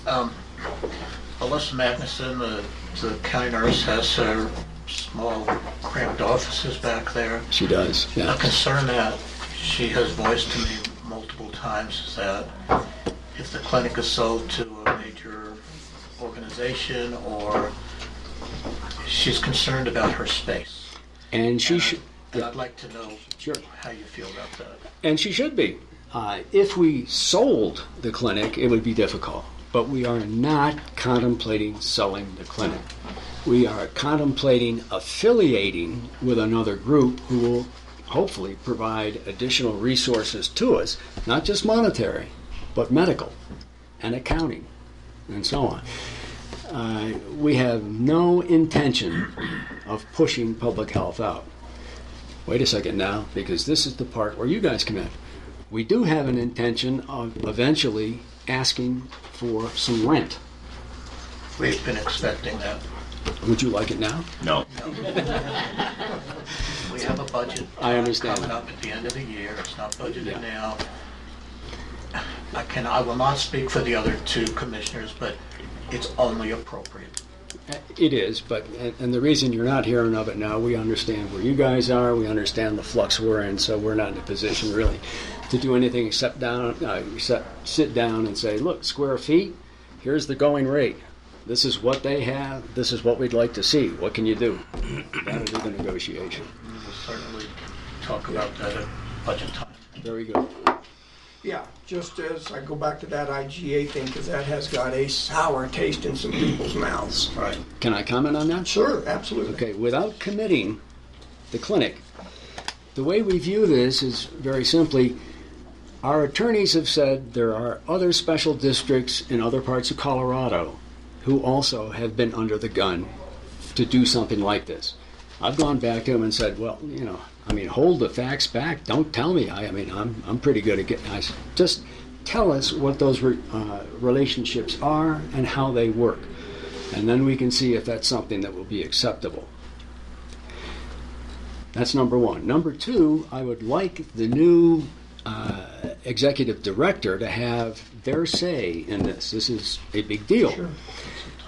Alyssa Magnuson, the county nurse, has her small cramped offices back there. She does, yeah. A concern that she has voiced to me multiple times is that if the clinic is sold to a major organization, or she's concerned about her space. And she should. And I'd like to know Sure. how you feel about that. And she should be. If we sold the clinic, it would be difficult. But we are not contemplating selling the clinic. We are contemplating affiliating with another group who will hopefully provide additional resources to us, not just monetary, but medical and accounting and so on. We have no intention of pushing public health out. Wait a second now, because this is the part where you guys come in. We do have an intention of eventually asking for some rent. We've been expecting that. Would you like it now? No. We have a budget. I understand. Coming up at the end of the year. It's not budgeted Yeah. now. I will not speak for the other two commissioners, but it's only appropriate. It is, but and the reason you're not hearing of it now, we understand where you guys are, we understand the flux we're in, so we're not in a position really to do anything except sit down and say, look, square feet, here's the going rate. This is what they have, this is what we'd like to see. What can you do? That'll be the negotiation. We'll certainly talk about that at budget time. Very good. Yeah, just as I go back to that IGA thing, because that has got a sour taste in some people's mouths. Right. Can I comment on that? Sure, absolutely. Okay, without committing the clinic, the way we view this is very simply, our attorneys have said there are other special districts in other parts of Colorado who also have been under the gun to do something like this. I've gone back to them and said, well, hold the facts back. Don't tell me. I'm pretty good at getting. Just tell us what those relationships are and how they work, and then we can see if that's something that will be acceptable. That's number one. Number two, I would like the new executive director to have their say in this. This is a big deal. Sure.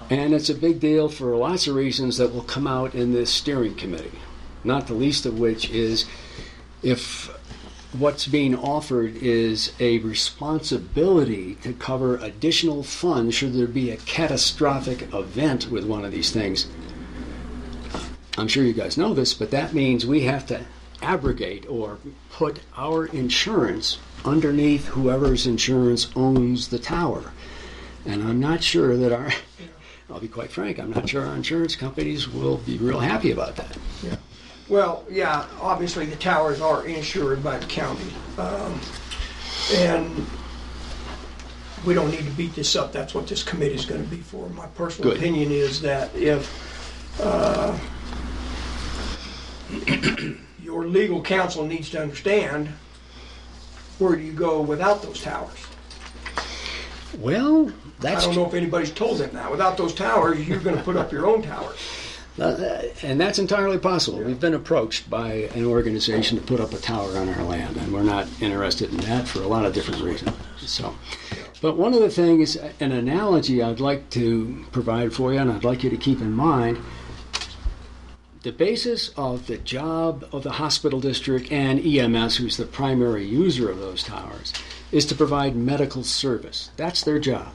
And it's a big deal for lots of reasons that will come out in this steering committee, not the least of which is if what's being offered is a responsibility to cover additional funds should there be a catastrophic event with one of these things. I'm sure you guys know this, but that means we have to abrogate or put our insurance underneath whoever's insurance owns the tower. And I'm not sure that I'll be quite frank, I'm not sure our insurance companies will be real happy about that. Yeah. Well, yeah, obviously the towers are insured by the county. And we don't need to beat this up. That's what this committee is going to be for. My personal opinion is that if your legal counsel needs to understand, where do you go without those towers? Well, I don't know if anybody's told them that. Without those towers, you're going to put up your own towers. And that's entirely possible. We've been approached by an organization to put up a tower on our land, and we're not interested in that for a lot of different reasons. But one of the things, an analogy I'd like to provide for you, and I'd like you to keep in mind, the basis of the job of the hospital district and EMS, who's the primary user of those towers, is to provide medical service. That's their job.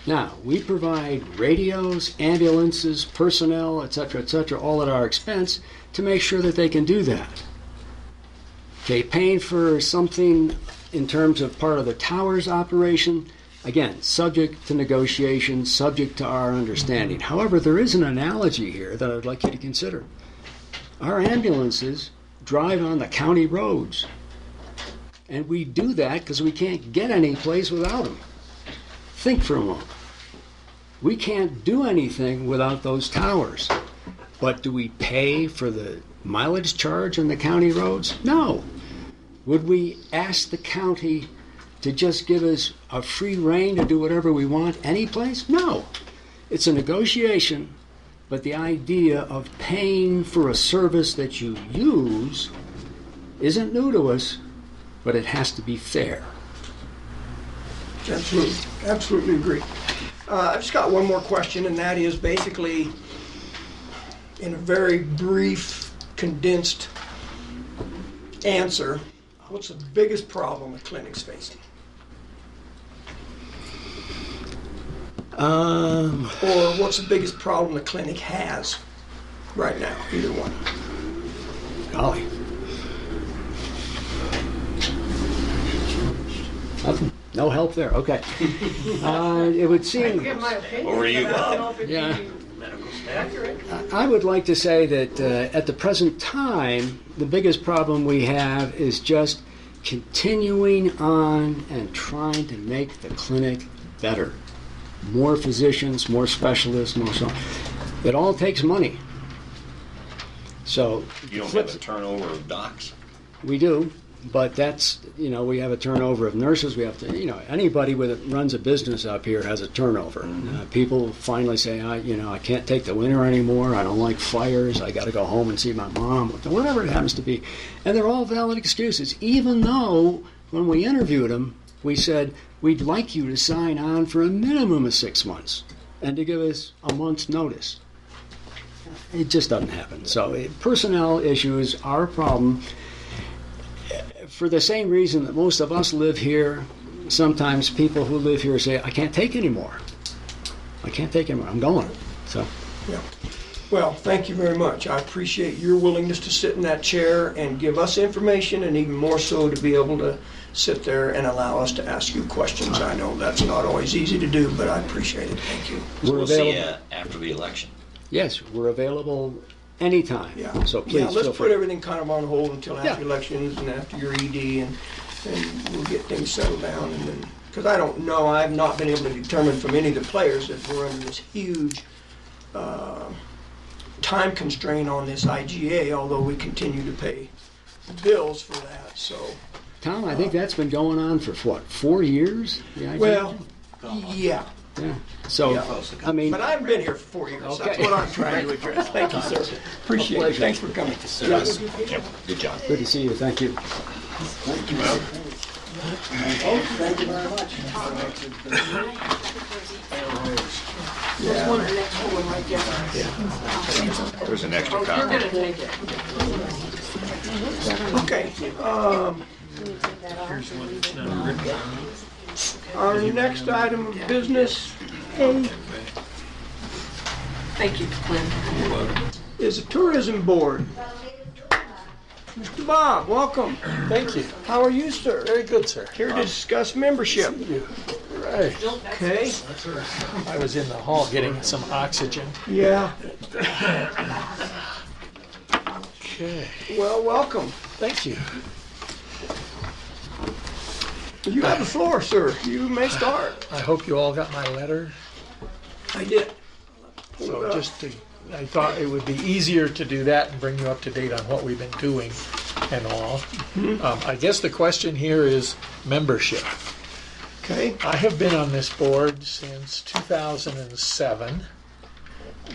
Now, we provide radios, ambulances, personnel, etc., all at our expense to make sure that they can do that. Okay, paying for something in terms of part of the tower's operation, again, subject to negotiation, subject to our understanding. However, there is an analogy here that I'd like you to consider. Our ambulances drive on the county roads. And we do that because we can't get any place without them. Think for a moment. We can't do anything without those towers. But do we pay for the mileage charge on the county roads? No. Would we ask the county to just give us a free rein to do whatever we want any place? No. It's a negotiation, but the idea of paying for a service that you use isn't new to us, but it has to be fair. Absolutely. Absolutely agree. I've just got one more question, and that is basically, in a very brief, condensed answer, what's the biggest problem the clinic's facing? Or what's the biggest problem the clinic has right now? Either one. Golly. Nothing. No help there. Okay. It would I seem. give my opinion. Over to you, but I don't know Bob. if it'd Yeah. be accurate. I would like to say that at the present time, the biggest problem we have is just continuing on and trying to make the clinic better. More physicians, more specialists, more so. It all takes money. So You don't have a turnover of docs? we do, but that's, we have a turnover of nurses. We have to, anybody that runs a business up here has a turnover. People finally say, I can't take the winter anymore. I don't like fires. I got to go home and see my mom, whatever it happens to be. And they're all valid excuses, even though when we interviewed them, we said, we'd like you to sign on for a minimum of 6 months and to give us a month's notice. It just doesn't happen. So personnel issues are a problem. For the same reason that most of us live here, sometimes people who live here say, I can't take anymore. I can't take anymore. I'm going. So. Yeah. Well, thank you very much. I appreciate your willingness to sit in that chair and give us information, and even more so to be able to sit there and allow us to ask you questions. I know that's not always easy to do, but I appreciate it. Thank you. So we'll see you after the election. Yes, we're available anytime. Yeah. So please Yeah, let's feel put free. everything kind of on hold until after Yeah. elections and after your ED, and we'll get things settled down. And then, because I don't know, I've not been able to determine from any of the players that we're under this huge time constraint on this IGA, although we continue to pay bills for that. So, Tom, I think that's been going on for what, 4 years? The idea? well, yeah. Yeah. So, Yeah. I mean, But I haven't been here for 4 years. That's Okay. what I'm trying to address. Thank you, sir. Appreciate it. Thanks for coming. Yes. Good job. good to see you. Thank you. Thank you very much. Yeah. There's an extra You're copy. gonna take it. Okay. Here's one that's not written on. Our next item of business Thank you, Clint. is the Tourism Board. Mr. Bob, welcome. Thank you. How are you, sir? Very good, sir. Here to discuss membership. Right. Okay. I was in the hall getting some oxygen. Yeah. Okay. Well, welcome. Thank you. You have the floor, sir. You may start. I hope you all got my letter. I did. So I thought it would be easier to do that and bring you up to date on what we've been doing and all. I guess the question here is membership. Okay. I have been on this board since 2007.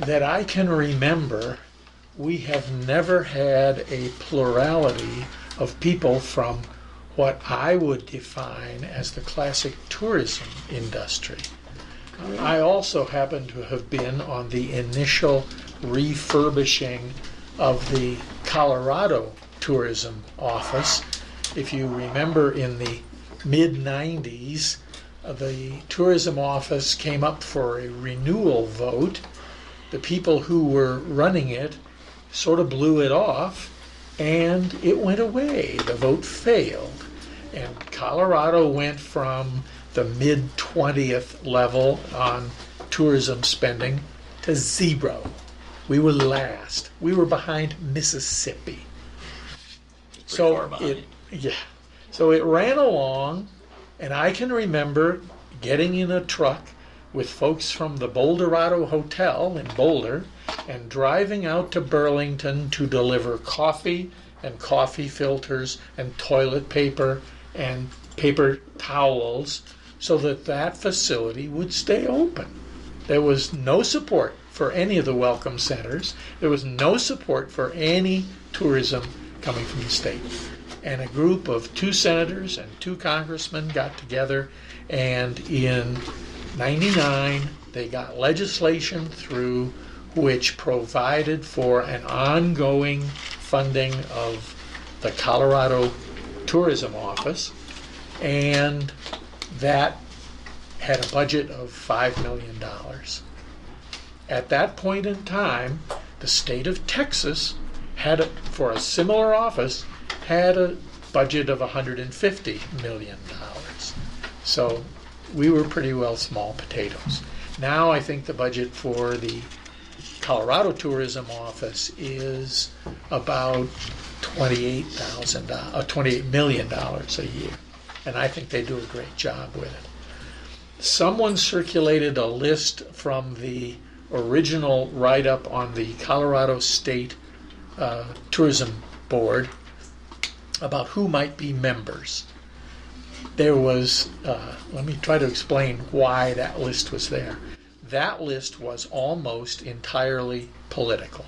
That I can remember, we have never had a plurality of people from what I would define as the classic tourism industry. I also happen to have been on the initial refurbishing of the Colorado Tourism Office. If you remember, in the mid-90s, the tourism office came up for a renewal vote. The people who were running it sort of blew it off, and it went away. The vote failed. And Colorado went from the mid-20th level on tourism spending to 0. We were last. We were behind Mississippi. Far behind. So it ran along, and I can remember getting in a truck with folks from the Boulderado Hotel in Boulder and driving out to Burlington to deliver coffee and coffee filters and toilet paper and paper towels so that that facility would stay open. There was no support for any of the welcome centers. There was no support for any tourism coming from the state. And a group of 2 senators and 2 congressmen got together, and in 99 They got legislation through which provided for an ongoing funding of the Colorado Tourism Office, and that had a budget of $5 million. At that point in time, the state of Texas had, for a similar office, had a budget of $150 million. So we were pretty well small potatoes. Now I think the budget for the Colorado Tourism Office is about $28 million a year. And I think they do a great job with it. Someone circulated a list from the original write-up on the Colorado State Tourism Board about who might be members. There was, let me try to explain why that list was there. That list was almost entirely political.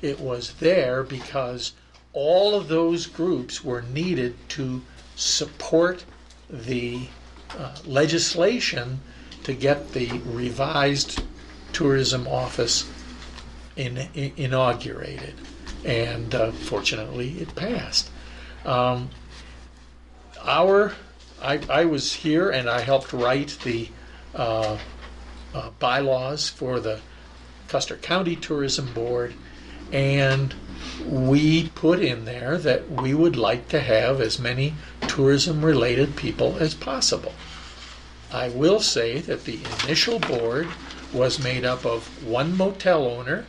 It was there because all of those groups were needed to support the legislation to get the revised tourism office inaugurated. And fortunately, it passed. I was here and I helped write the bylaws for the Custer County Tourism Board, and we put in there that we would like to have as many tourism-related people as possible. I will say that the initial board was made up of one motel owner,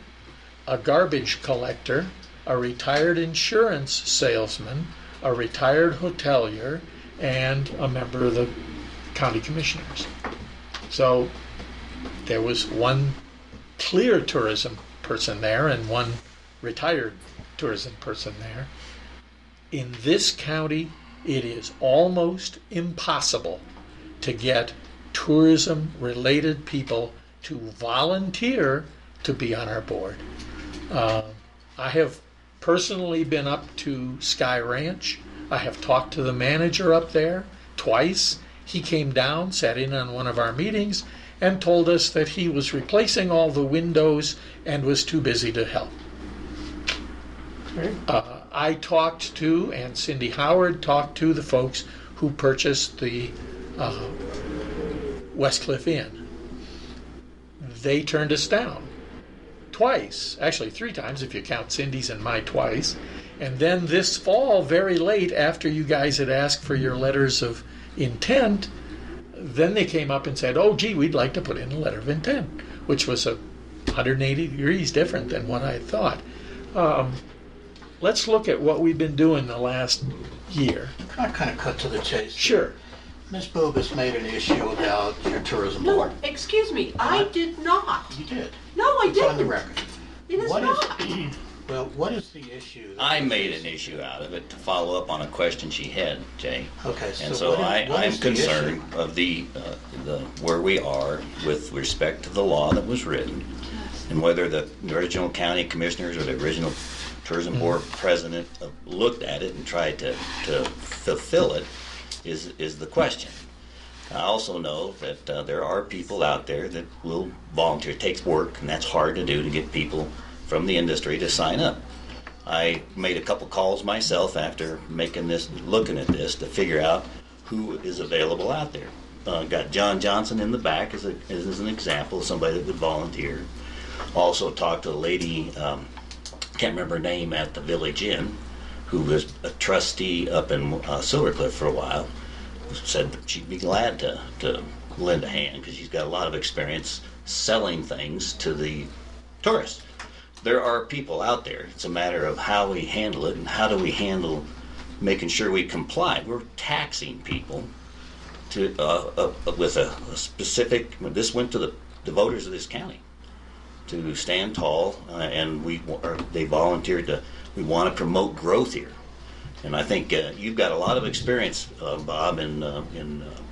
a garbage collector, a retired insurance salesman, a retired hotelier, and a member of the county commissioners. So there was one clear tourism person there and one retired tourism person there. In this county, it is almost impossible to get tourism-related people to volunteer to be on our board. I have personally been up to Sky Ranch. I have talked to the manager up there twice. He came down, sat in on one of our meetings, and told us that he was replacing all the windows and was too busy to help. I talked to, and Cindy Howard talked to, the folks who purchased the Westcliff Inn. They turned us down twice, actually 3 times if you count Cindy's and my twice. And then this fall, very late after you guys had asked for your letters of intent, then they came up and said, oh gee, we'd like to put in a letter of intent, which was 180 degrees different than what I thought. Let's look at what we've been doing the last year. Can I kind of cut to the chase? Sure. Ms. Bogus made an issue about your tourism board. No, excuse me, I did not. You did. No, I It's didn't. on the record. It is What not. Well, what is the issue? I made an issue out of it to follow up on a question she had, Jay. Okay, And so so what I'm is the concerned issue? of the where we are with respect to the law that was written, and whether the original county commissioners or the original tourism board president looked at it and tried to fulfill it is the question. I also know that there are people out there that will volunteer. It takes work, and that's hard to do, to get people from the industry to sign up. I made a couple calls myself after looking at this to figure out who is available out there. Got John Johnson in the back as an example of somebody that would volunteer. Also talked to a lady, can't remember her name, at the Village Inn, who was a trustee up in Silver Cliff for a while. Said that she'd be glad to lend a hand because she's got a lot of experience selling things to the tourists. There are people out there. It's a matter of how we handle it and how do we handle making sure we comply. We're taxing people to with a specific. This went to the voters of this county to stand tall, and they volunteered to. We want to promote growth here. And I think you've got a lot of experience, Bob, in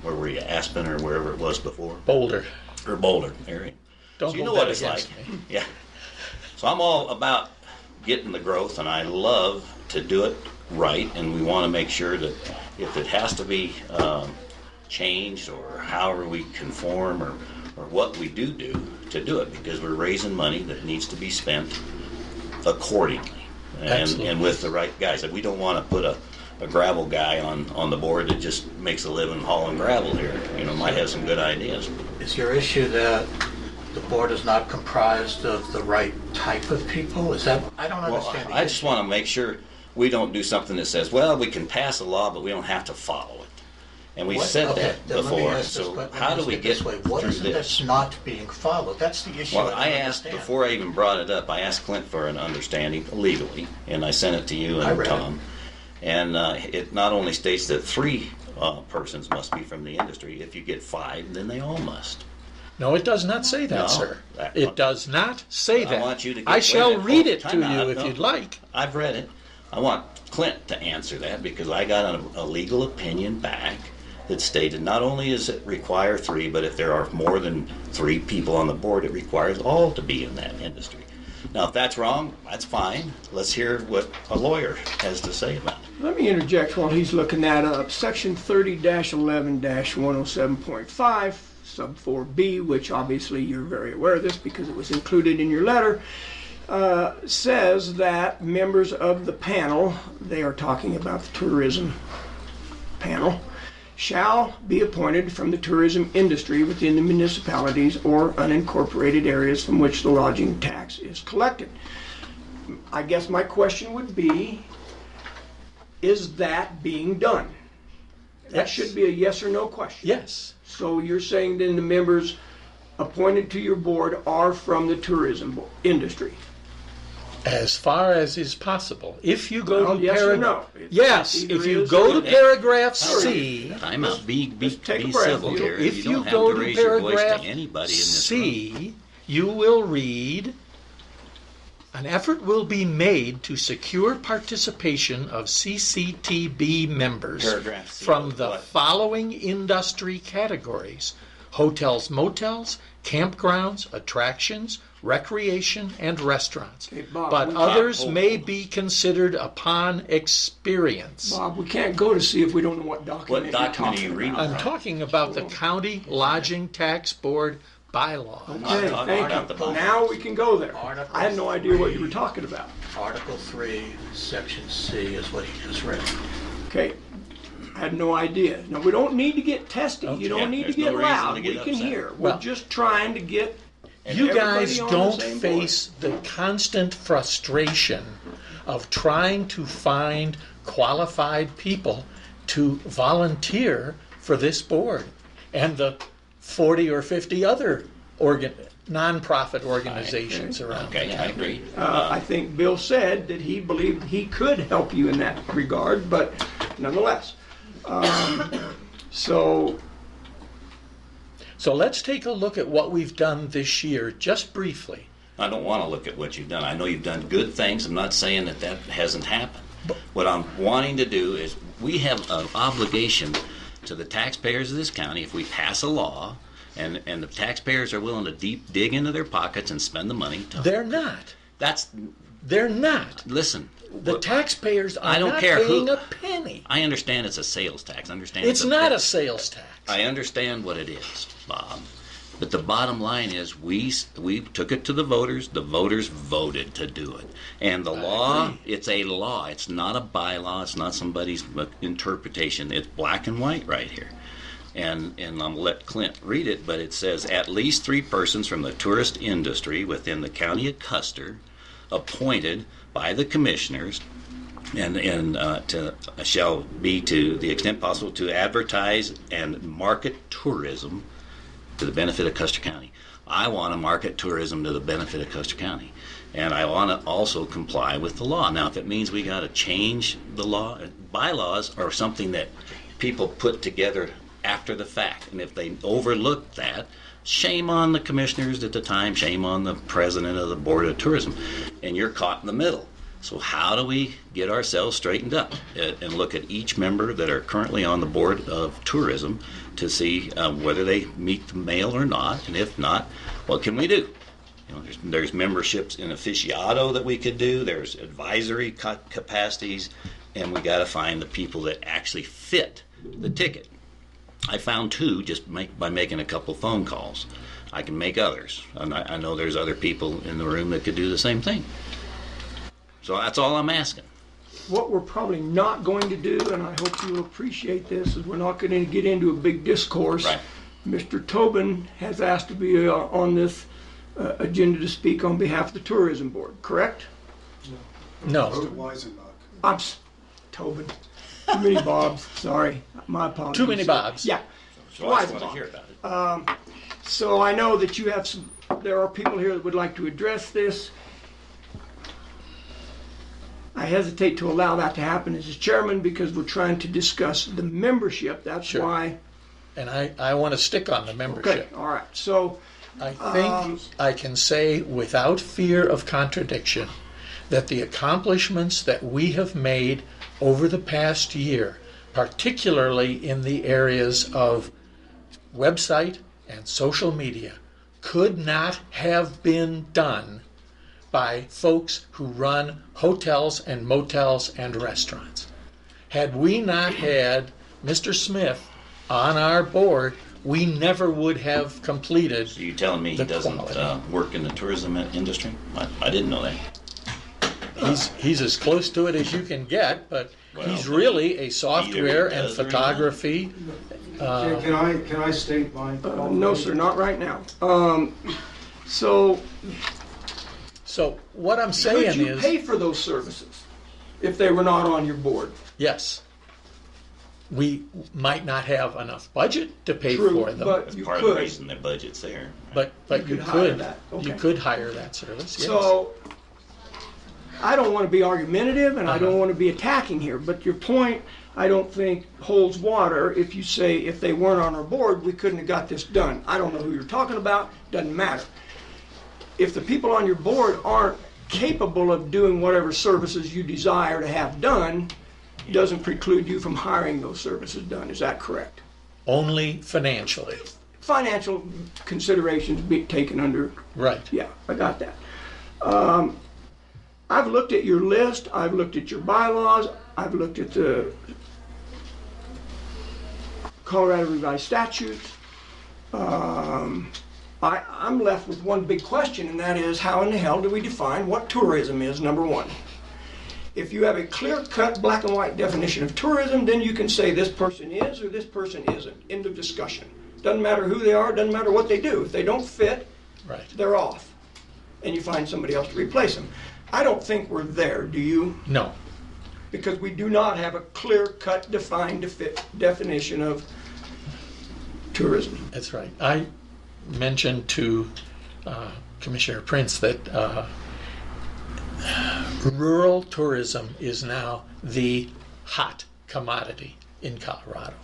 where were you, Aspen or wherever it was before? Boulder area. Don't so you know hold what that it's like. against me. Yeah. So I'm all about getting the growth, and I love to do it right. And we want to make sure that if it has to be changed or however we conform or or what we do to do it, because we're raising money that needs to be spent accordingly and with the right guys. We don't want to put a gravel guy on the board that just makes a living hauling gravel here. Might have some good ideas. Is your issue that the board is not comprised of the right type of people? Is that, I don't understand. I just want to make sure we don't do something that says, well, we can pass a law, but we don't have to follow it. And we said that before. So how do we get through this? What is it that's not being followed? That's the issue. Well, I asked, before I even brought it up, I asked Clint for an understanding legally, and I sent it to you and Tom. And it not only states that 3 persons must be from the industry. If you get 5, then they all must. No, it does not say that, sir. It does not say that. I want you to I shall read it to you if you'd like. I've read it. I want Clint to answer that, because I got a legal opinion back that stated not only does it require 3, but if there are more than 3 people on the board, it requires all to be in that industry. Now, if that's wrong, that's fine. Let's hear what a lawyer has to say about it. Let me interject while he's looking that up. Section 30-11-107.5, sub 4B, which obviously you're very aware of this because it was included in your letter, says that members of the panel, they are talking about the tourism panel, shall be appointed from the tourism industry within the municipalities or unincorporated areas from which the lodging tax is collected. I guess my question would be, is that being done? That should be a yes or no question. Yes. So you're saying then the members appointed to your board are from the tourism industry? As far as is possible. If you go to yes or no? Yes, if you go to paragraph C. Time out. Be civil here. If you you go to paragraph anybody in this C, you will read, an effort will be made to secure participation of CCTB members from the following industry categories: hotels, motels, campgrounds, attractions, recreation, and restaurants. Hey, Bob, but others may be considered upon experience. Bob, we can't go to see if we don't know what document you're talking about. I'm talking about the County Lodging Tax Board bylaw. Okay, thank you. Now we can go there. I had no idea what you were talking about. Article 3, Section C is what he just read. Okay. I had no idea. No, we don't need to get testy. Okay. You don't need to get loud. We can hear. We're just trying to get you guys everybody on don't the same face the constant frustration of trying to find qualified people to volunteer for this board and the 40 or 50 other nonprofit organizations around. Okay, I agree. I think Bill said that he believed he could help you in that regard, but nonetheless. So let's take a look at what we've done this year, just briefly. I don't want to look at what you've done. I know you've done good things. I'm not saying that hasn't happened. What I'm wanting to do is, we have an obligation to the taxpayers of this county. If we pass a law and the taxpayers are willing to dig into their pockets and spend the money. They're not. They're not. Listen. The taxpayers are not paying a penny. I understand it's a sales tax. It's not a sales tax. I understand what it is, Bob. But the bottom line is, we took it to the voters. The voters voted to do it. And the law, it's a law. It's not a bylaw. It's not somebody's interpretation. It's black and white right here. And I'm going to let Clint read it, but it says, at least 3 persons from the tourist industry within the county of Custer, appointed by the commissioners, and shall be, to the extent possible, to advertise and market tourism to the benefit of Custer County. I want to market tourism to the benefit of Custer County, and I want to also comply with the law. Now, if it means we got to change the law, bylaws are something that people put together after the fact, and if they overlook that, shame on the commissioners at the time, shame on the president of the Board of Tourism, and you're caught in the middle. So how do we get ourselves straightened up and look at each member that are currently on the Board of Tourism to see whether they meet the mail or not, and if not, what can we do? There's memberships in aficionado that we could do, there's advisory capacities, and we got to find the people that actually fit the ticket. I found 2 just by making a couple phone calls. I can make others. And I know there's other people in the room that could do the same thing. So that's all I'm asking. What we're probably not going to do, and I hope you'll appreciate this, is we're not going to get into a big discourse. Right. Mr. Tobin has asked to be on this agenda to speak on behalf of the Tourism Board, correct? No. I'm Tobin. Too many Bobs. Sorry, my apologies. Too many Bobs. Yeah. So I just want to hear about it. So I know that you have some. There are people here that would like to address this. I hesitate to allow that to happen as a chairman because we're trying to discuss the membership. That's Sure. why. And I want to stick on the membership. Okay. All right. So I think I can say without fear of contradiction that the accomplishments that we have made over the past year, particularly in the areas of website and social media, could not have been done by folks who run hotels and motels and restaurants. Had we not had Mr. Smith on our board, we never would have completed. So you telling me he doesn't work in the tourism industry? I didn't know that. He's as close to it as you can get, but Well, he's really a software and does or he photography. Can I state my? no, sir, not right now. So So what I'm could saying you is, pay for those services if they were not on your board? yes, we might not have enough budget to pay True, for them, but That's you part of the could. reason the budget's there. but you you could hire could that. you Okay. could hire that service. Yes. So, I don't want to be argumentative and I don't want to be attacking here, but your point, I don't think holds water if you say if they weren't on our board, we couldn't have got this done. I don't know who you're talking about, doesn't matter. If the people on your board aren't capable of doing whatever services you desire to have done, doesn't preclude you from hiring those services done. Is that correct? Only financially, Financial considerations be taken under. right? Yeah, I got that. I've looked at your list, I've looked at your bylaws, I've looked at the Colorado Revised Statutes. I'm left with one big question, and that is how in the hell do we define what tourism is, number one? If you have a clear-cut black and white definition of tourism, then you can say this person is or this person isn't. End of discussion. Doesn't matter who they are, doesn't matter what they do. If they don't fit, Right. they're off. And you find somebody else to replace them. I don't think we're there, do you? No. Because we do not have a clear-cut, defined definition of tourism. That's right. I mentioned to Commissioner Prince that rural tourism is now the hot commodity in Colorado.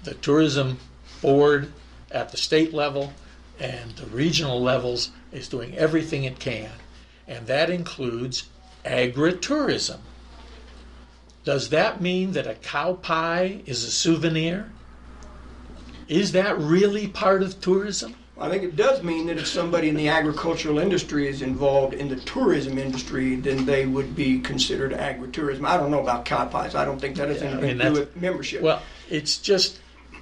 The tourism board at the state level and the regional levels is doing everything it can, and that includes agritourism. Does that mean that a cow pie is a souvenir? Is that really part of tourism? I think it does mean that if somebody in the agricultural industry is involved in the tourism industry, then they would be considered agritourism. I don't know about cow pies. I don't think that has anything to do with membership. Well, it's just,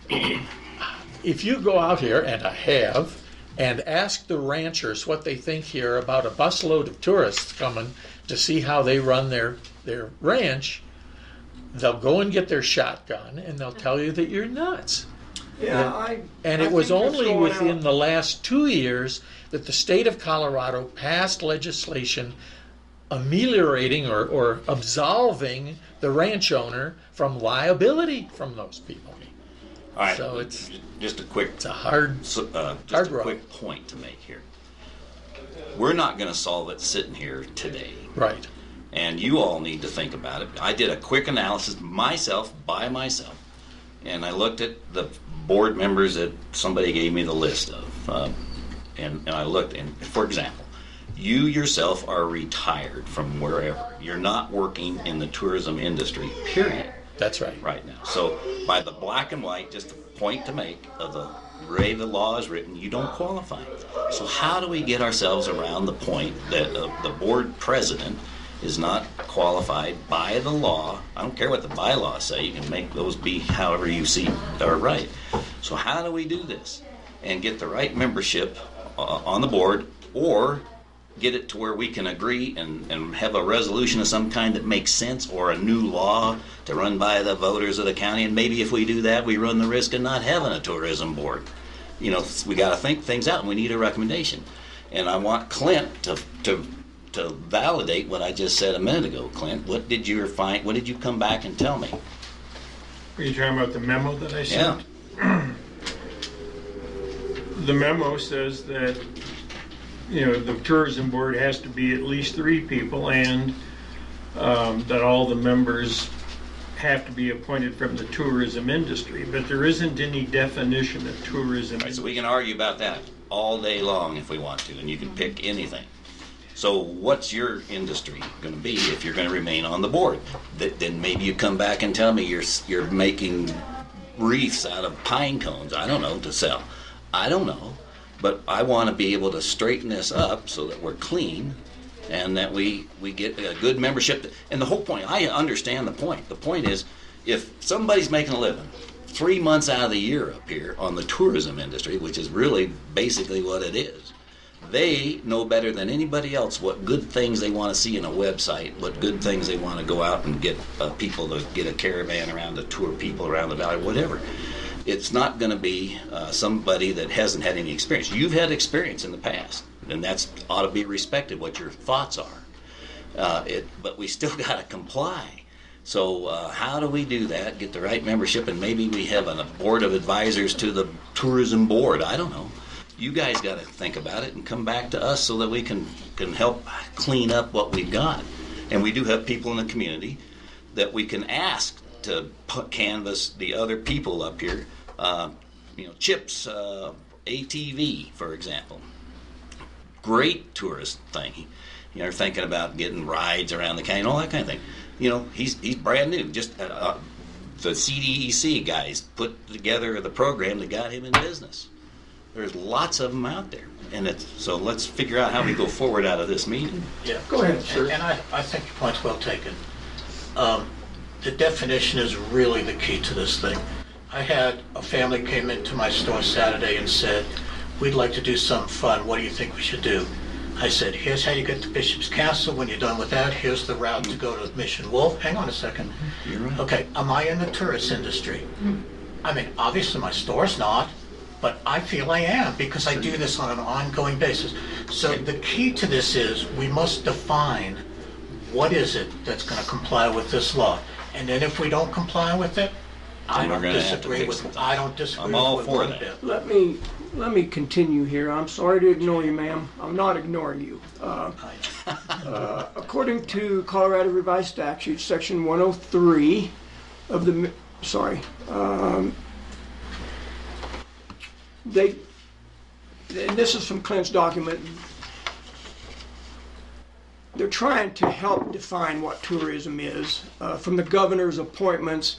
if you go out here, and I have, and ask the ranchers what they think here about a busload of tourists coming to see how they run their ranch, they'll go and get their shotgun and they'll tell you that you're nuts. And it was only within the last 2 years that the state of Colorado passed legislation ameliorating or absolving the ranch owner from liability from those people. All right. So it's just a quick. It's a hard road. Quick point to make here. We're not going to solve it sitting here today. Right. And you all need to think about it. I did a quick analysis by myself, and I looked at the board members that somebody gave me the list of, and I looked, and for example, you yourself are retired from wherever. You're not working in the tourism industry, period. That's right. Right now. So by the black and white, just a point to make of the way the law is written, you don't qualify. So how do we get ourselves around the point that the board president is not qualified by the law? I don't care what the bylaws say. You can make those be however you see are right. So how do we do this and get the right membership on the board, or get it to where we can agree and have a resolution of some kind that makes sense, or a new law to run by the voters of the county. And maybe if we do that, we run the risk of not having a tourism board. You know, we got to think things out, and we need a recommendation. And I want Clint to validate what I just said a minute ago. Clint, what did you find? What did you come back and tell me? Are you talking about the memo that I sent? Yeah. The memo says that, you know, the tourism board has to be at least 3 people, and that all the members have to be appointed from the tourism industry. But there isn't any definition of tourism. Right, so we can argue about that all day long if we want to, and you can pick anything. So what's your industry going to be if you're going to remain on the board? Then maybe you come back and tell me you're making wreaths out of pine cones, I don't know, to sell. I don't know. But I want to be able to straighten this up so that we're clean and that we get a good membership. And the whole point, I understand the point. The point is, if somebody's making a living 3 months out of the year up here on the tourism industry, which is really basically what it is, they know better than anybody else what good things they want to see in a website, what good things they want to go out and get people to get a caravan around to tour people around the valley, whatever. It's not going to be somebody that hasn't had any experience. You've had experience in the past, and that's ought to be respected, what your thoughts are. But we still got to comply. So how do we do that, get the right membership, and maybe we have a board of advisors to the tourism board? I don't know. You guys got to think about it and come back to us so that we can help clean up what we've got. And we do have people in the community that we can ask to canvass the other people up here. Chips, ATV, for example. Great tourist thing. They're thinking about getting rides around the canyon, all that kind of thing. He's brand new. Just the CDEC guys put together the program that got him in business. There's lots of them out there, so let's figure out how we go forward out of this meeting. Yeah, go ahead, sir. And I think your point's well taken. The definition is really the key to this thing. I had a family came into my store Saturday and said, "We'd like to do something fun. What do you think we should do?" I said, "Here's how you get to Bishop's Castle. When you're done with that, here's the route to go to Mission Wolf." Hang on a second. You're right. Okay, am I in the tourist industry? I mean, obviously my store's not, but I feel I am because I do this on an ongoing basis. So the key to this is we must define what is it that's going to comply with this law. And then if we don't comply with it, I don't disagree with it. I'm all for that. Let me continue here. I'm sorry to ignore you, ma'am. I'm not ignoring you. According to Colorado Revised Statute, Section 103 of the, and this is from Clint's document, they're trying to help define what tourism is. From the governor's appointments,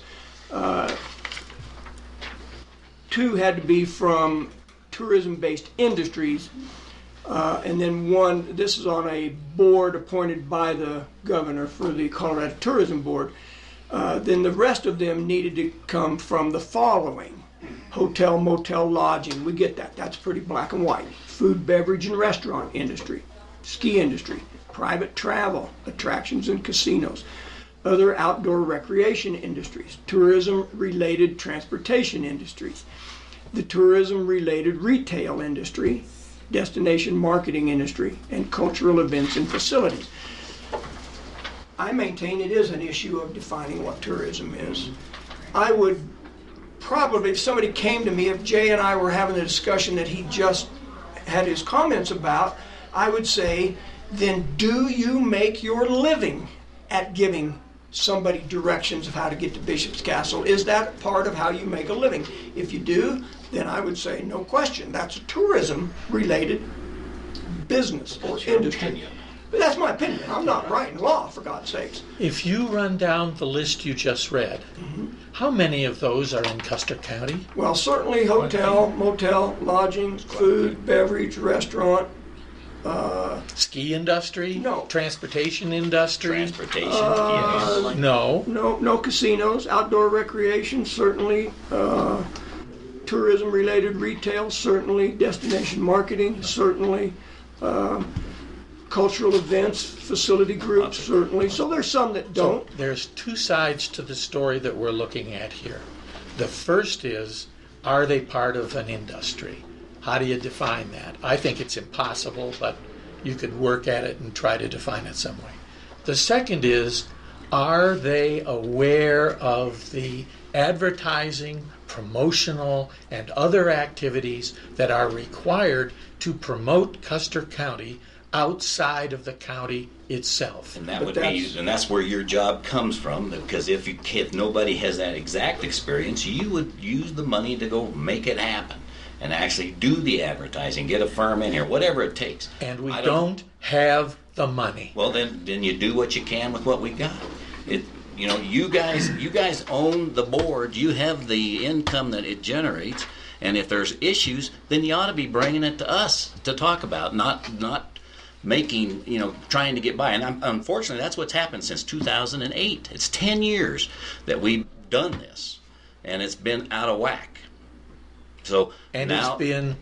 2 had to be from tourism-based industries, and then 1, this is on a board appointed by the governor for the Colorado Tourism Board. Then the rest of them needed to come from the following: hotel, motel, lodging. We get that. That's pretty black and white. Food, beverage, and restaurant industry, ski industry, private travel, attractions and casinos, other outdoor recreation industries, tourism-related transportation industries, the tourism-related retail industry, destination marketing industry, and cultural events and facilities. I maintain it is an issue of defining what tourism is. I would probably, if somebody came to me, if Jay and I were having a discussion that he just had his comments about, I would say, then do you make your living at giving somebody directions of how to get to Bishop's Castle? Is that part of how you make a living? If you do, then I would say no question. That's a tourism-related business or industry. But that's my opinion. I'm not writing law, for God's sakes. If you run down the list you just read, how many of those are in Custer County? Well, certainly hotel, motel, lodging, food, beverage, restaurant. Ski industry? No. Transportation industry? Transportation, yes. No. No casinos. Outdoor recreation, certainly. tourism-related retail, certainly. Destination marketing, certainly. Cultural events, facility groups, certainly. So there's some that don't. So there's two sides to the story that we're looking at here. The first is, are they part of an industry? How do you define that? I think it's impossible, but you could work at it and try to define it some way. The second is, are they aware of the advertising, promotional, and other activities that are required to promote Custer County outside of the county itself? And that would be, and that's where your job comes from, because if nobody has that exact experience, you would use the money to go make it happen and actually do the advertising, get a firm in here, whatever it takes. And we don't have the money. Well, then you do what you can with what we got. You guys own the board. You have the income that it generates, and if there's issues, then you ought to be bringing it to us to talk about, not making, trying to get by. And unfortunately, that's what's happened since 2008. It's 10 years that we've done this, and it's been out of whack. So and now, it's been,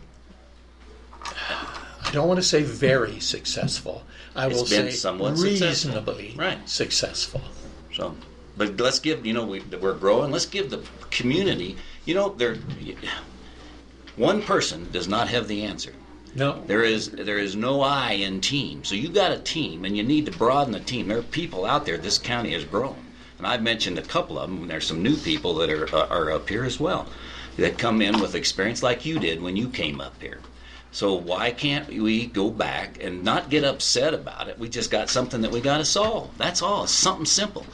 I don't want to say very successful. I will say reasonably successful. So, but let's give, we're growing. Let's give the community, one person does not have the answer. No. There is no I in team. So you got a team, and you need to broaden the team. There are people out there. This county has grown, and I've mentioned a couple of them. There's some new people that are up here as well, that come in with experience like you did when you came up here. So why can't we go back and not get upset about it? We just got something that we got to solve. That's all. It's something simple.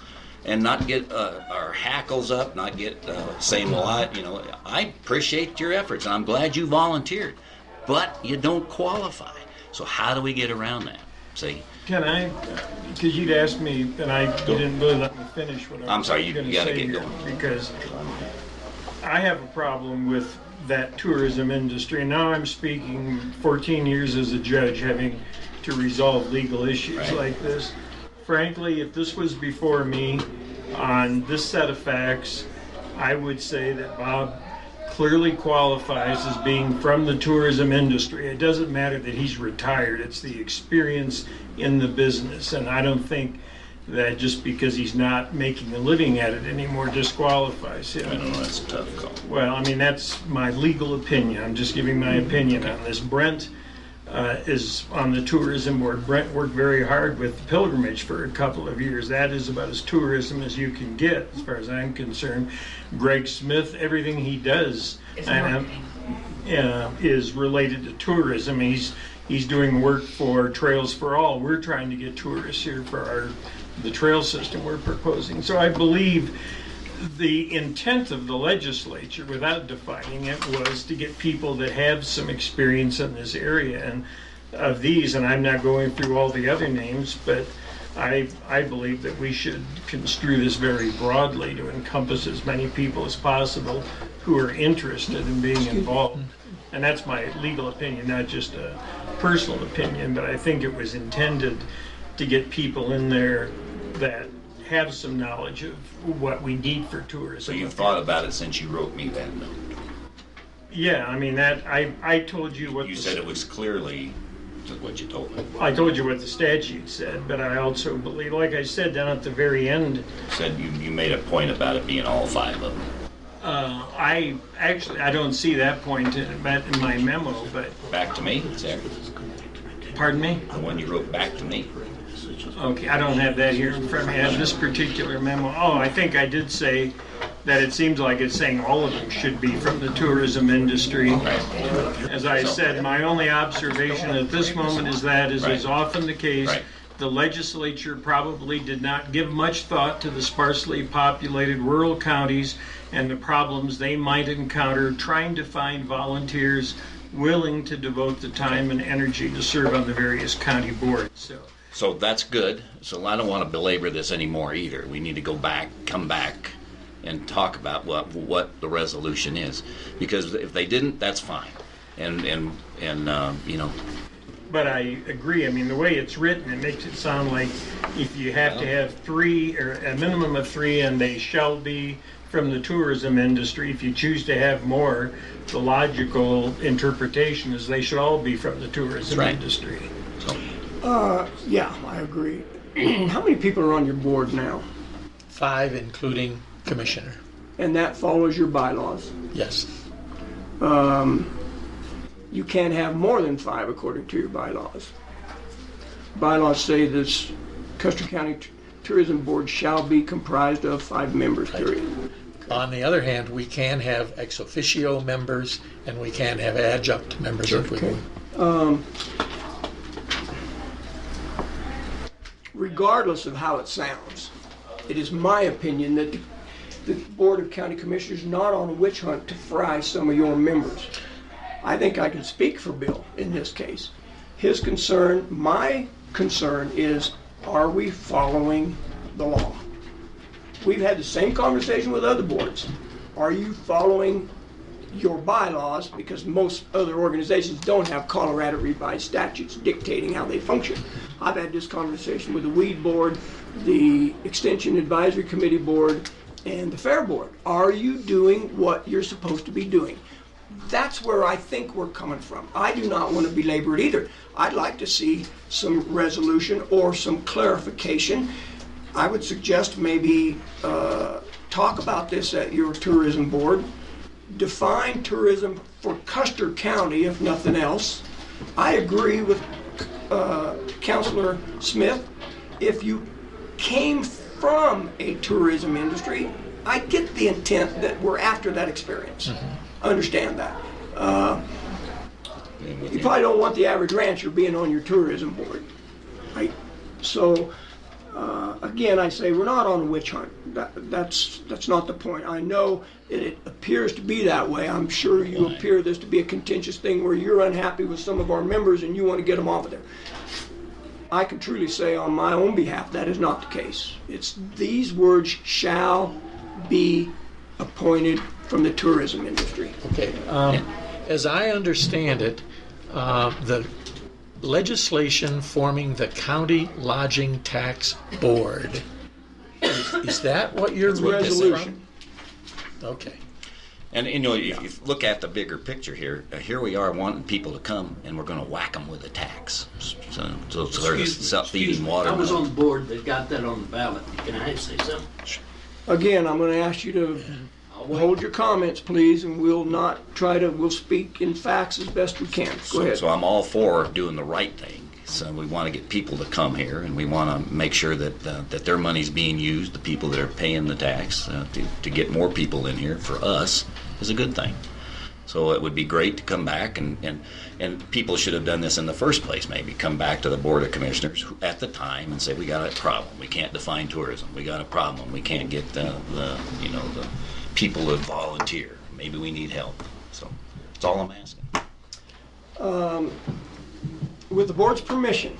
And not get our hackles up, not get saying, well, I appreciate your efforts, and I'm glad you volunteered, but you don't qualify. So how do we get around that? See? Can I, because you'd asked me, and you didn't really let me finish what I was going to say. I'm sorry, you got to get here, going. because I have a problem with that tourism industry. And now I'm speaking 14 years as a judge, having to resolve legal issues like this. Frankly, if this was before me on this set of facts, I would say that Bob clearly qualifies as being from the tourism industry. It doesn't matter that he's retired. It's the experience in the business. And I don't think that just because he's not making a living at it anymore disqualifies him. I don't know, that's a tough call. Well, I mean, that's my legal opinion. I'm just giving my opinion on this. Brent is on the tourism board. Brent worked very hard with the pilgrimage for a couple of years. That is about as tourism as you can get, as far as I'm concerned. Greg Smith, everything he does is related to tourism. He's doing work for Trails for All. We're trying to get tourists here for the trail system we're proposing. So I believe the intent of the legislature, without defining it, was to get people that have some experience in this area. And of these, and I'm not going through all the other names, but I believe that we should construe this very broadly to encompass as many people as possible who are interested in being involved. And that's my legal opinion, not just a personal opinion, but I think it was intended to get people in there that have some knowledge of what we need for tourism. So you've thought about it since you wrote me that note? Yeah, I mean, that I told you what you said. It was clearly what you told me. I told you what the statute said, but I also believe, like I said down at the very end, you said you made a point about it being all five of them. I don't see that point in my memo, but back to me, is there? Pardon me? The one you wrote back to me. Okay, I don't have that here in front of me. I have this particular memo. Oh, I think I did say that it seems like it's saying all of them should be from the tourism industry. As I said, my only observation at this moment is that, as is often the case, the legislature probably did not give much thought to the sparsely populated rural counties and the problems they might encounter trying to find volunteers willing to devote the time and energy to serve on the various county boards. So that's good. So I don't want to belabor this anymore either. We need to come back, and talk about what the resolution is. Because if they didn't, that's fine. And But I agree, I mean, the way it's written, it makes it sound like if you have to have 3, or a minimum of 3, and they shall be from the tourism industry. If you choose to have more, the logical interpretation is they should all be from the tourism industry. Yeah, I agree. How many people are on your board now? 5, including commissioner. And that follows your bylaws? Yes. You can't have more than 5 according to your bylaws. Bylaws say this Custer County Tourism Board shall be comprised of 5 members, period. On the other hand, we can have ex officio members and we can have adjunct members if we want. Regardless of how it sounds, it is my opinion that the Board of County Commissioners is not on a witch hunt to fry some of your members. I think I can speak for Bill in this case. His concern, my concern is, are we following the law? We've had the same conversation with other boards. Are you following your bylaws? Because most other organizations don't have Colorado revised statutes dictating how they function. I've had this conversation with the Weed Board, the Extension Advisory Committee Board, and the Fair Board. Are you doing what you're supposed to be doing? That's where I think we're coming from. I do not want to belabor it either. I'd like to see some resolution or some clarification. I would suggest maybe talk about this at your tourism board. Define tourism for Custer County, if nothing else. I agree with Councilor Smith. If you came from a tourism industry, I get the intent that we're after that experience. I understand that. You probably don't want the average rancher being on your tourism board, right? So, again, I say we're not on a witch hunt. That's not the point. I know it appears to be that way. I'm sure you appear this to be a contentious thing where you're unhappy with some of our members and you want to get them off of there. I can truly say on my own behalf that is not the case. It's these words shall be appointed from the tourism industry. Okay. As I understand it, the legislation forming the County Lodging Tax Board, is that what you're reading from? Okay. And you know, if you look at the bigger picture here, here we are wanting people to come, and we're going to whack them with a tax. So there's self-feeding water. I was on the board that got that on the ballot. Can I say something? Again, I'm going to ask you to hold your comments, please, and we'll speak in facts as best we can. Go ahead. So I'm all for doing the right thing. So we want to get people to come here, and we want to make sure that that their money's being used, the people that are paying the tax, to get more people in here for us is a good thing. So it would be great to come back, and people should have done this in the first place, maybe come back to the Board of Commissioners at the time and say, we got a problem, we can't define tourism, we got a problem, we can't get the people to volunteer, maybe we need help. So that's all I'm asking. With the board's permission,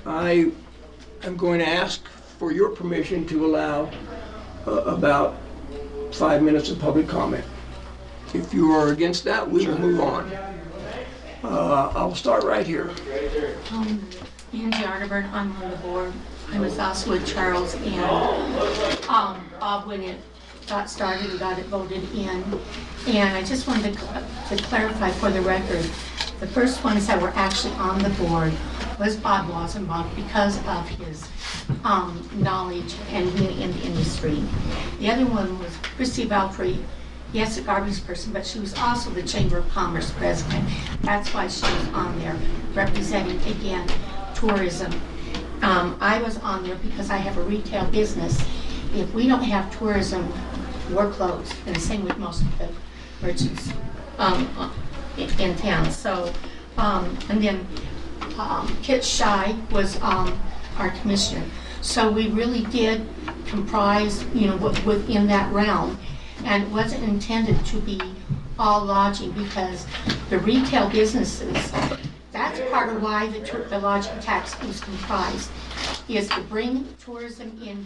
I am going to ask for your permission to allow about 5 minutes of public comment. If you are against that, we will move on. I'll start right here. Angie Arterburn, I'm on the board. I was also with Charles and Bob when it got started and got it voted in. And I just wanted to clarify for the record, the first ones that were actually on the board was Bob Wassenbach because of his knowledge and being in the industry. The other one was Christy Valkyrie. Yes, a garbage person, but she was also the Chamber of Commerce president. That's why she was on there, representing, again, tourism. I was on there because I have a retail business. If we don't have tourism, we're closed, and the same with most of the merchants in town. So, and then Kit Shy was our commissioner. So we really did comprise, within that realm. And it wasn't intended to be all lodging because the retail businesses, that's part of why the lodging tax is comprised, is to bring tourism in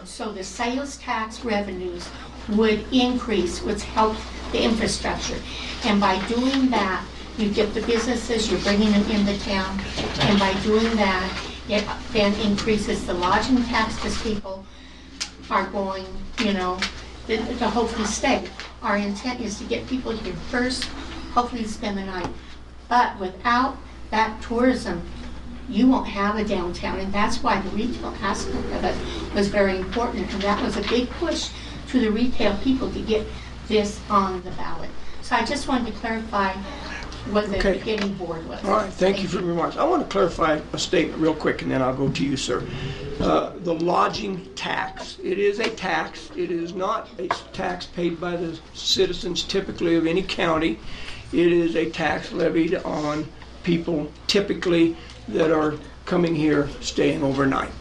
so the sales tax revenues would increase, which helped the infrastructure. And by doing that, You get the businesses, you're bringing them into town, and by doing that, it then increases the lodging tax because people are going, to hopefully stay. Our intent is to get people here first, hopefully spend the night. But without that tourism, you won't have a downtown, and that's why the retail aspect of it was very important, and that was a big push to the retail people to get this on the ballot. So I just wanted to clarify what the Okay. beginning board was. All right, thank you for the remarks. I want to clarify a statement real quick, and then I'll go to you, sir. The lodging tax, it is a tax. It is not a tax paid by the citizens typically of any county. It is a tax levied on people typically that are coming here staying overnight.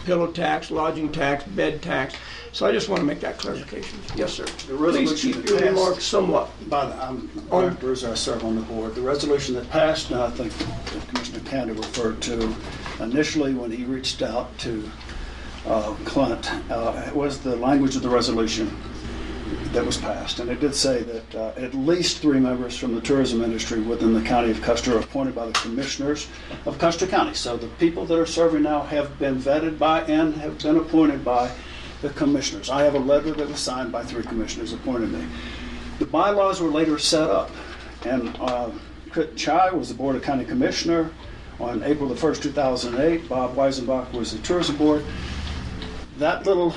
Pillow tax, lodging tax, bed tax. So I just want to make that clarification. Yes, sir. The resolution Please keep that your passed- remarks somewhat. I'm directors, I serve on the board. The resolution that passed, and I think that Commissioner Canada referred to initially when he reached out to Clint, it was the language of the resolution that was passed. And it did say that at least 3 members from the tourism industry within the county of Custer are appointed by the commissioners of Custer County. So the people that are serving now have been vetted by and have been appointed by the commissioners. I have a letter that was signed by 3 commissioners appointed me. The bylaws were later set up, and Kurt Chai was the Board of County Commissioner on April the 1st, 2008. Bob Weisenbach was the Tourism Board. That little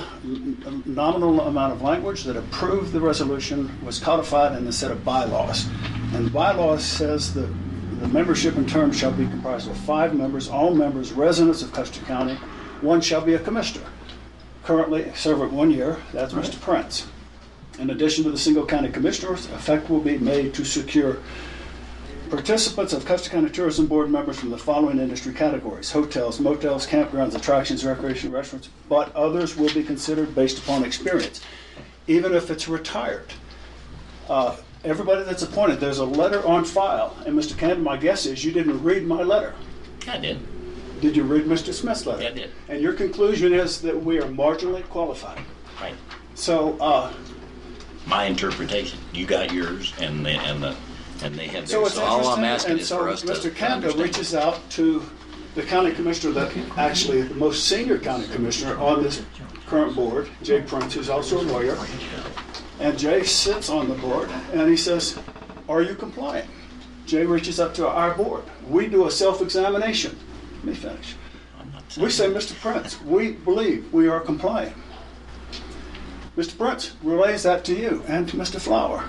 nominal amount of language that approved the resolution was codified in a set of bylaws. And the bylaws says that the membership in terms shall be comprised of 5 members, all members residents of Custer County. 1 shall be a commissioner. Currently serve at 1 year, that's Mr. Prince. In addition to the single county commissioners, effect will be made to secure participants of Custer County Tourism Board members from the following industry categories: hotels, motels, campgrounds, attractions, recreation, restaurants, but others will be considered based upon experience, even if it's retired. Everybody that's appointed, there's a letter on file, and Mr. Cannon, my guess is you didn't read my letter. I did. Did you read Mr. Smith's letter? Yeah, I did. And your conclusion is that we are marginally qualified. Right. So, My interpretation. You got yours, and they had theirs. so it's So all I'm interesting, asking and is so for us to Mr. Kanda understand. reaches out to the county commissioner, that actually the most senior county commissioner on this current board, Jay Prince, who's also a lawyer. And Jay sits on the board, and he says, "Are you compliant?" Jay reaches up to our board. We do a self-examination. Let me finish. We say, "Mr. Prince, we believe we are compliant." Mr. Prince relays that to you and to Mr. Flower.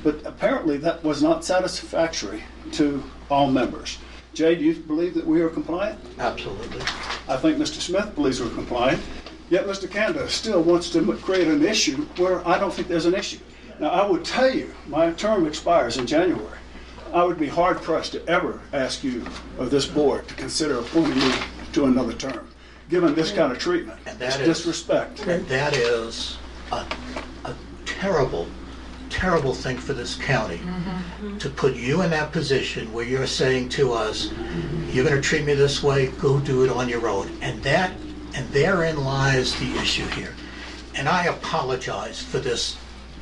But apparently that was not satisfactory to all members. Jay, do you believe that we are compliant? Absolutely. I think Mr. Smith believes we're compliant. Yet Mr. Kanda still wants to create an issue where I don't think there's an issue. Now, I would tell you, my term expires in January. I would be hard pressed to ever ask you of this board to consider appointing me to another term, given this kind of treatment. It's disrespect. And that is a terrible, terrible thing for this county, to put you in that position where you're saying to us, "You're going to treat me this way, go do it on your own." And therein lies the issue here. And I apologize for this,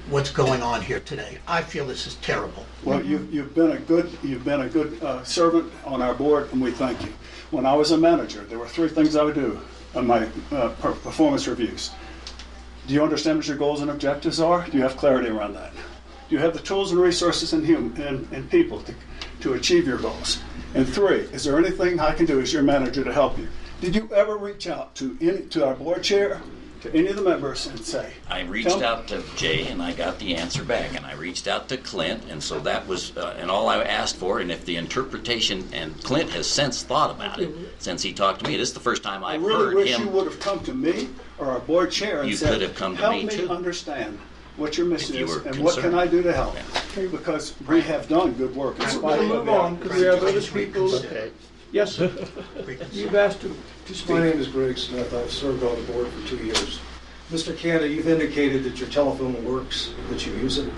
what's going on here today. I feel this is terrible. Well, you've been a good servant on our board, and we thank you. When I was a manager, there were 3 things I would do on my performance reviews. Do you understand what your goals and objectives are? Do you have clarity around that? Do you have the tools and resources and people to achieve your goals? And 3, is there anything I can do as your manager to help you? Did you ever reach out to our board chair, to any of the members, and say? I reached out to Jay, and I got the answer back. And I reached out to Clint, and so that was, and all I asked for, and if the interpretation, and Clint has since thought about it, since he talked to me. This is the first time I've I really heard wish him. you would have come to me or our board chair and You said, could have come to help me, too. understand what your mission If you is were and what can concerned. I do to help. Because we have done good work in spite We'll of move on, because we have other people. Okay. Yes, sir. You've asked to speak. My name is Greg Smith. I've served on the board for 2 years. Mr. Canada, you've indicated that your telephone works, that you use it.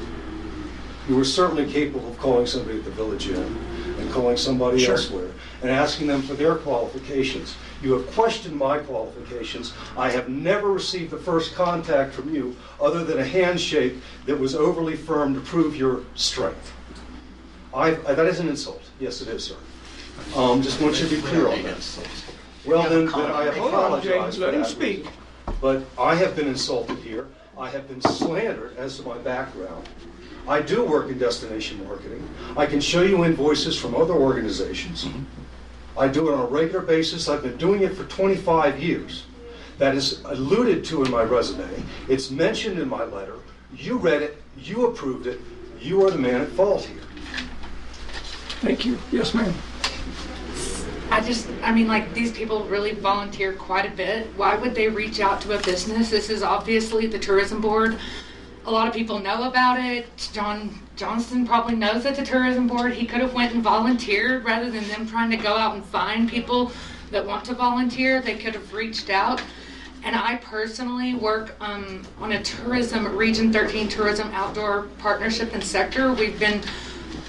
You were certainly capable of calling somebody at the Village Inn and calling somebody elsewhere and asking them for their qualifications. You have questioned my qualifications. I have never received the first contact from you other than a handshake that was overly firm to prove your strength. That is an insult. Yes, it is, sir. Just want you to be clear on that. Well, then I Hold on, apologize James, for let him that. speak. But I have been insulted here. I have been slandered as to my background. I do work in destination marketing. I can show you invoices from other organizations. I do it on a regular basis. I've been doing it for 25 years. That is alluded to in my resume. It's mentioned in my letter. You read it. You approved it. You are the man at fault here. Thank you. Yes, ma'am. I mean, like, these people really volunteer quite a bit. Why would they reach out to a business? This is obviously the tourism board. A lot of people know about it. John Johnston probably knows at the tourism board. He could have went and volunteered rather than them trying to go out and find people that want to volunteer. They could have reached out. And I personally work on a tourism, Region 13 tourism outdoor partnership and sector. We've been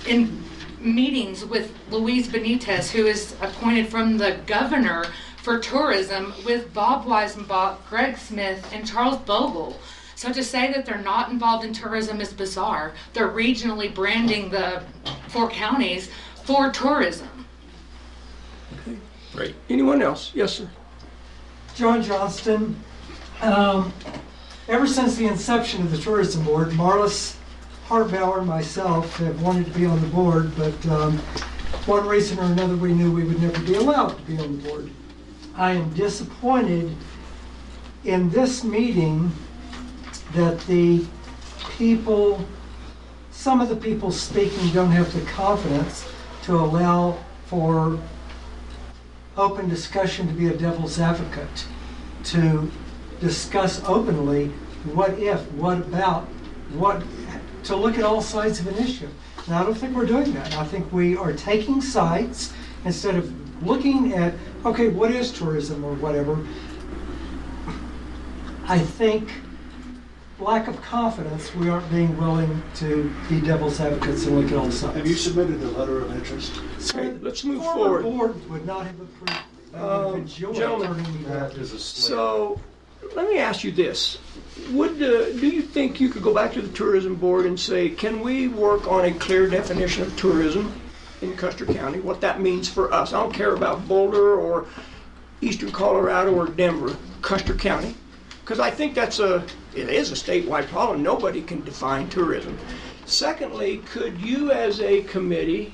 in meetings with Luis Benitez, who is appointed from the governor for tourism, with Bob Weisenbach, Greg Smith, and Charles Bogle. So to say that they're not involved in tourism is bizarre. They're regionally branding the 4 counties for tourism. Okay. Right. Anyone else? Yes, sir. John Johnston. Ever since the inception of the tourism board, Marlis Hartbauer and myself have wanted to be on the board, but one reason or another we knew we would never be allowed to be on the board. I am disappointed in this meeting that the people, some of the people speaking don't have the confidence to allow for open discussion, to be a devil's advocate, to discuss openly what if, what about, what, to look at all sides of an issue. Now, I don't think we're doing that. I think we are taking sides instead of looking at, okay, what is tourism or whatever. I think lack of confidence, we aren't being willing to be devil's advocates and look at all sides. Have you submitted a letter of interest? Okay, let's move Former forward. board would not have approved. They would have enjoyed Gentlemen, turning me back. That is a So, let me ask you this. Do you think you could go back to the tourism board and say, can we work on a clear definition of tourism in Custer County, what that means for us? I don't care about Boulder or Eastern Colorado or Denver, Custer County. Because I think it is a statewide problem. Nobody can define tourism. Secondly, could you as a committee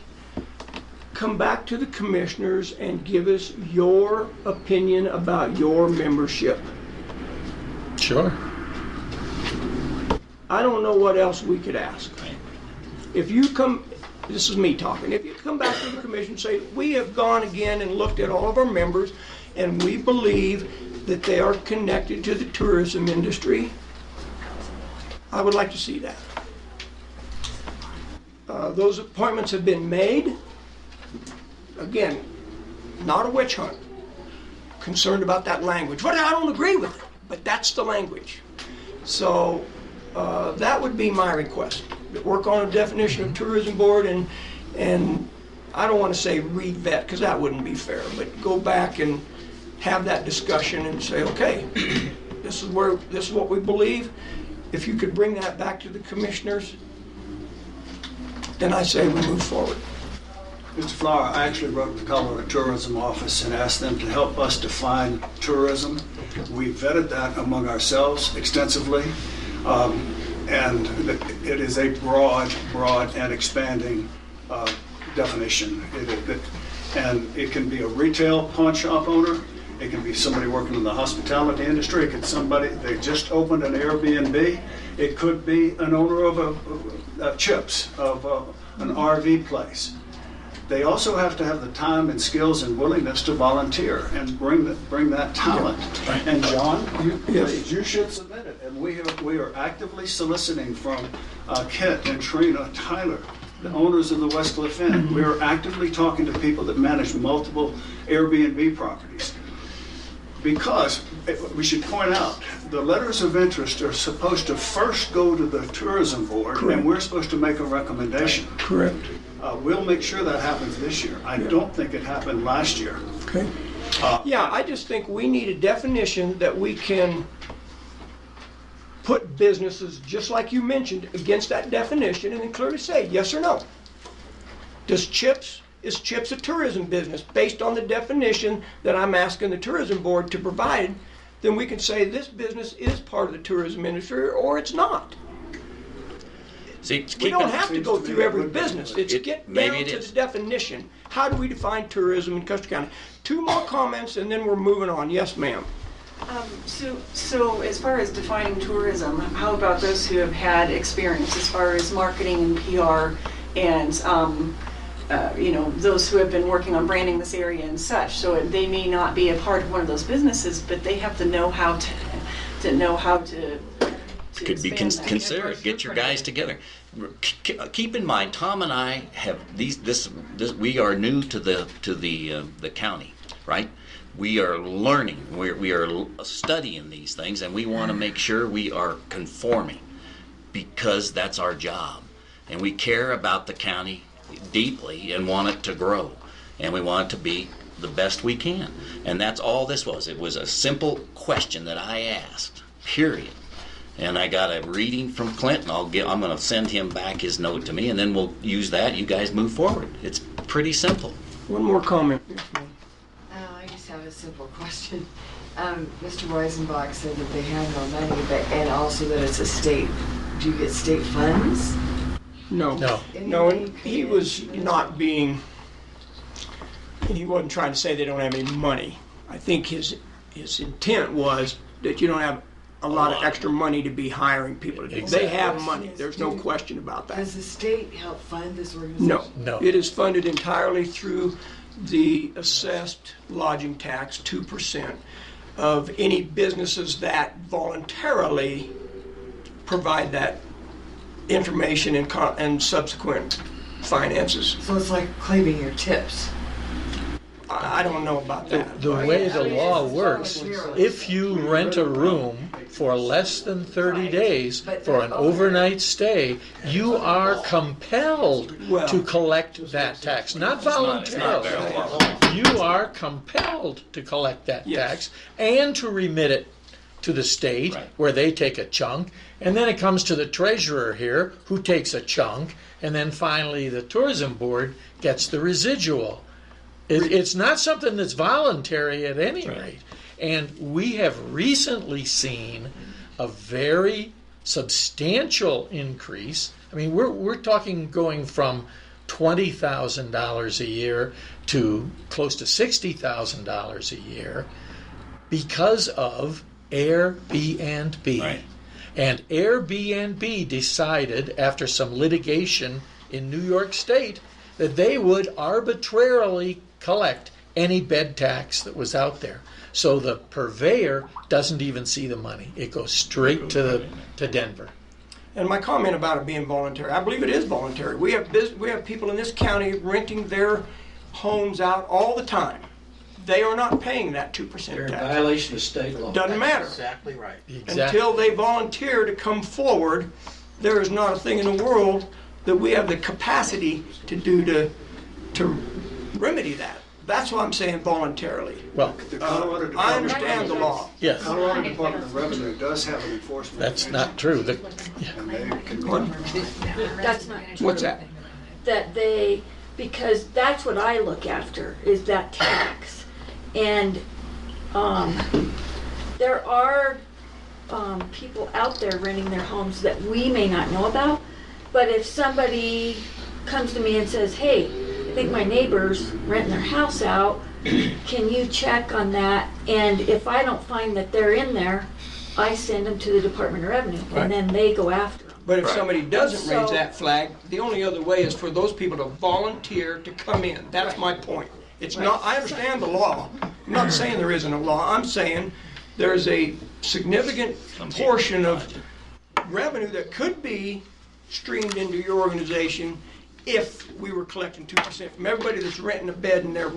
come back to the commissioners and give us your opinion about your membership? Sure. I don't know what else we could ask. If you come, this is me talking, if you come back to the commission and say, we have gone again and looked at all of our members and we believe that they are connected to the tourism industry, I would like to see that. Those appointments have been made. Again, not a witch hunt. Concerned about that language. Well, I don't agree with it, but that's the language. So that would be my request. Work on a definition of tourism board and I don't want to say re-vet because that wouldn't be fair, but go back and have that discussion and say, okay, this is what we believe. If you could bring that back to the commissioners, then I say we move forward. Mr. Flower, I actually wrote the Colorado Tourism Office and asked them to help us define tourism. We vetted that among ourselves extensively, and it is a broad and expanding definition. And it can be a retail pawn shop owner, it can be somebody working in the hospitality industry, it could be somebody, they just opened an Airbnb, it could be an owner of chips, of an RV place. They also have to have the time and skills and willingness to volunteer and bring that talent. And John, you should submit it. And we are actively soliciting from Kit and Trina, Tyler, the owners of the Westcliff Inn. We are actively talking to people that manage multiple Airbnb properties. Because, we should point out, the letters of interest are supposed to first go to the tourism board, correct, and we're supposed to make a recommendation. Correct. We'll make sure that happens this year. I don't think it happened last year. Okay. Yeah, I just think we need a definition that we can put businesses, just like you mentioned, against that definition and then clearly say yes or no. Is Chips a tourism business? Based on the definition that I'm asking the tourism board to provide, then we can say this business is part of the tourism industry or it's not. See, We don't have to go through every business. It's get maybe down it to is. the definition. How do we define tourism in Custer County? 2 more comments and then we're moving on. Yes, ma'am. So as far as defining tourism, how about those who have had experience as far as marketing and PR and, those who have been working on branding this area and such? So they may not be a part of one of those businesses, but they have to know how to know how to Could be considered. Get your guys together. Keep in mind, Tom and I have this. We are new to the county, right? We are learning. We are studying these things, and we want to make sure we are conforming because that's our job, and we care about the county deeply and want it to grow, and we want it to be the best we can. And that's all this was. It was a simple question that I asked. Period. And I got a reading from Clinton. I'm going to send him back his note to me, and then we'll use that. You guys move forward. It's pretty simple. One more comment. I just have a simple question. Mr. Weisenbach said that they have no money, and also that it's a state. Do you get state funds? No. No, and he was not being, he wasn't trying to say they don't have any money. I think his intent was that you don't have a lot of extra money to be hiring people to do. They have money. There's no question about that. Does the state help fund this organization? No. It is funded entirely through the assessed lodging tax, 2%, of any businesses that voluntarily provide that information and subsequent finances. So it's like claiming your tips. I don't know about that. The way the law works, if you rent a room for less than 30 days for an overnight stay, you are compelled to collect that tax. Not voluntarily. You are compelled to collect that tax and to remit it to the state, where they take a chunk, and then it comes to the treasurer here, who takes a chunk, and then finally the tourism board gets the residual. It's not something that's voluntary at any rate. And we have recently seen a very substantial increase. I mean, we're talking going from $20,000 a year to close to $60,000 a year because of Airbnb. Right. And Airbnb decided, after some litigation in New York State, that they would arbitrarily collect any bed tax that was out there. So the purveyor doesn't even see the money. It goes straight to Denver. And my comment about it being voluntary, I believe it is voluntary. We have people in this county renting their homes out all the time. They are not paying that 2% tax. They're in violation of state law. Doesn't matter. Exactly right. Until they volunteer to come forward, there is not a thing in the world that we have the capacity to do to remedy that. That's why I'm saying voluntarily. Well, I understand the law. Yes. The Colorado Department of Revenue does have an enforcement. That's not true. And they can That's not true. What's that? That they, because that's what I look after, is that tax. And there are people out there renting their homes that we may not know about. But if somebody comes to me and says, hey, I think my neighbor's renting their house out, can you check on that? And if I don't find that they're in there, I send them to the Department of Revenue, Right. and then they go after them. But if somebody doesn't raise So- that flag, the only other way is for those people to volunteer to come in. That's my point. It's not, I understand the law. I'm not saying there isn't a law. I'm saying there's a significant portion of revenue that could be streamed into your organization if we were collecting 2% from everybody that's renting a bed in their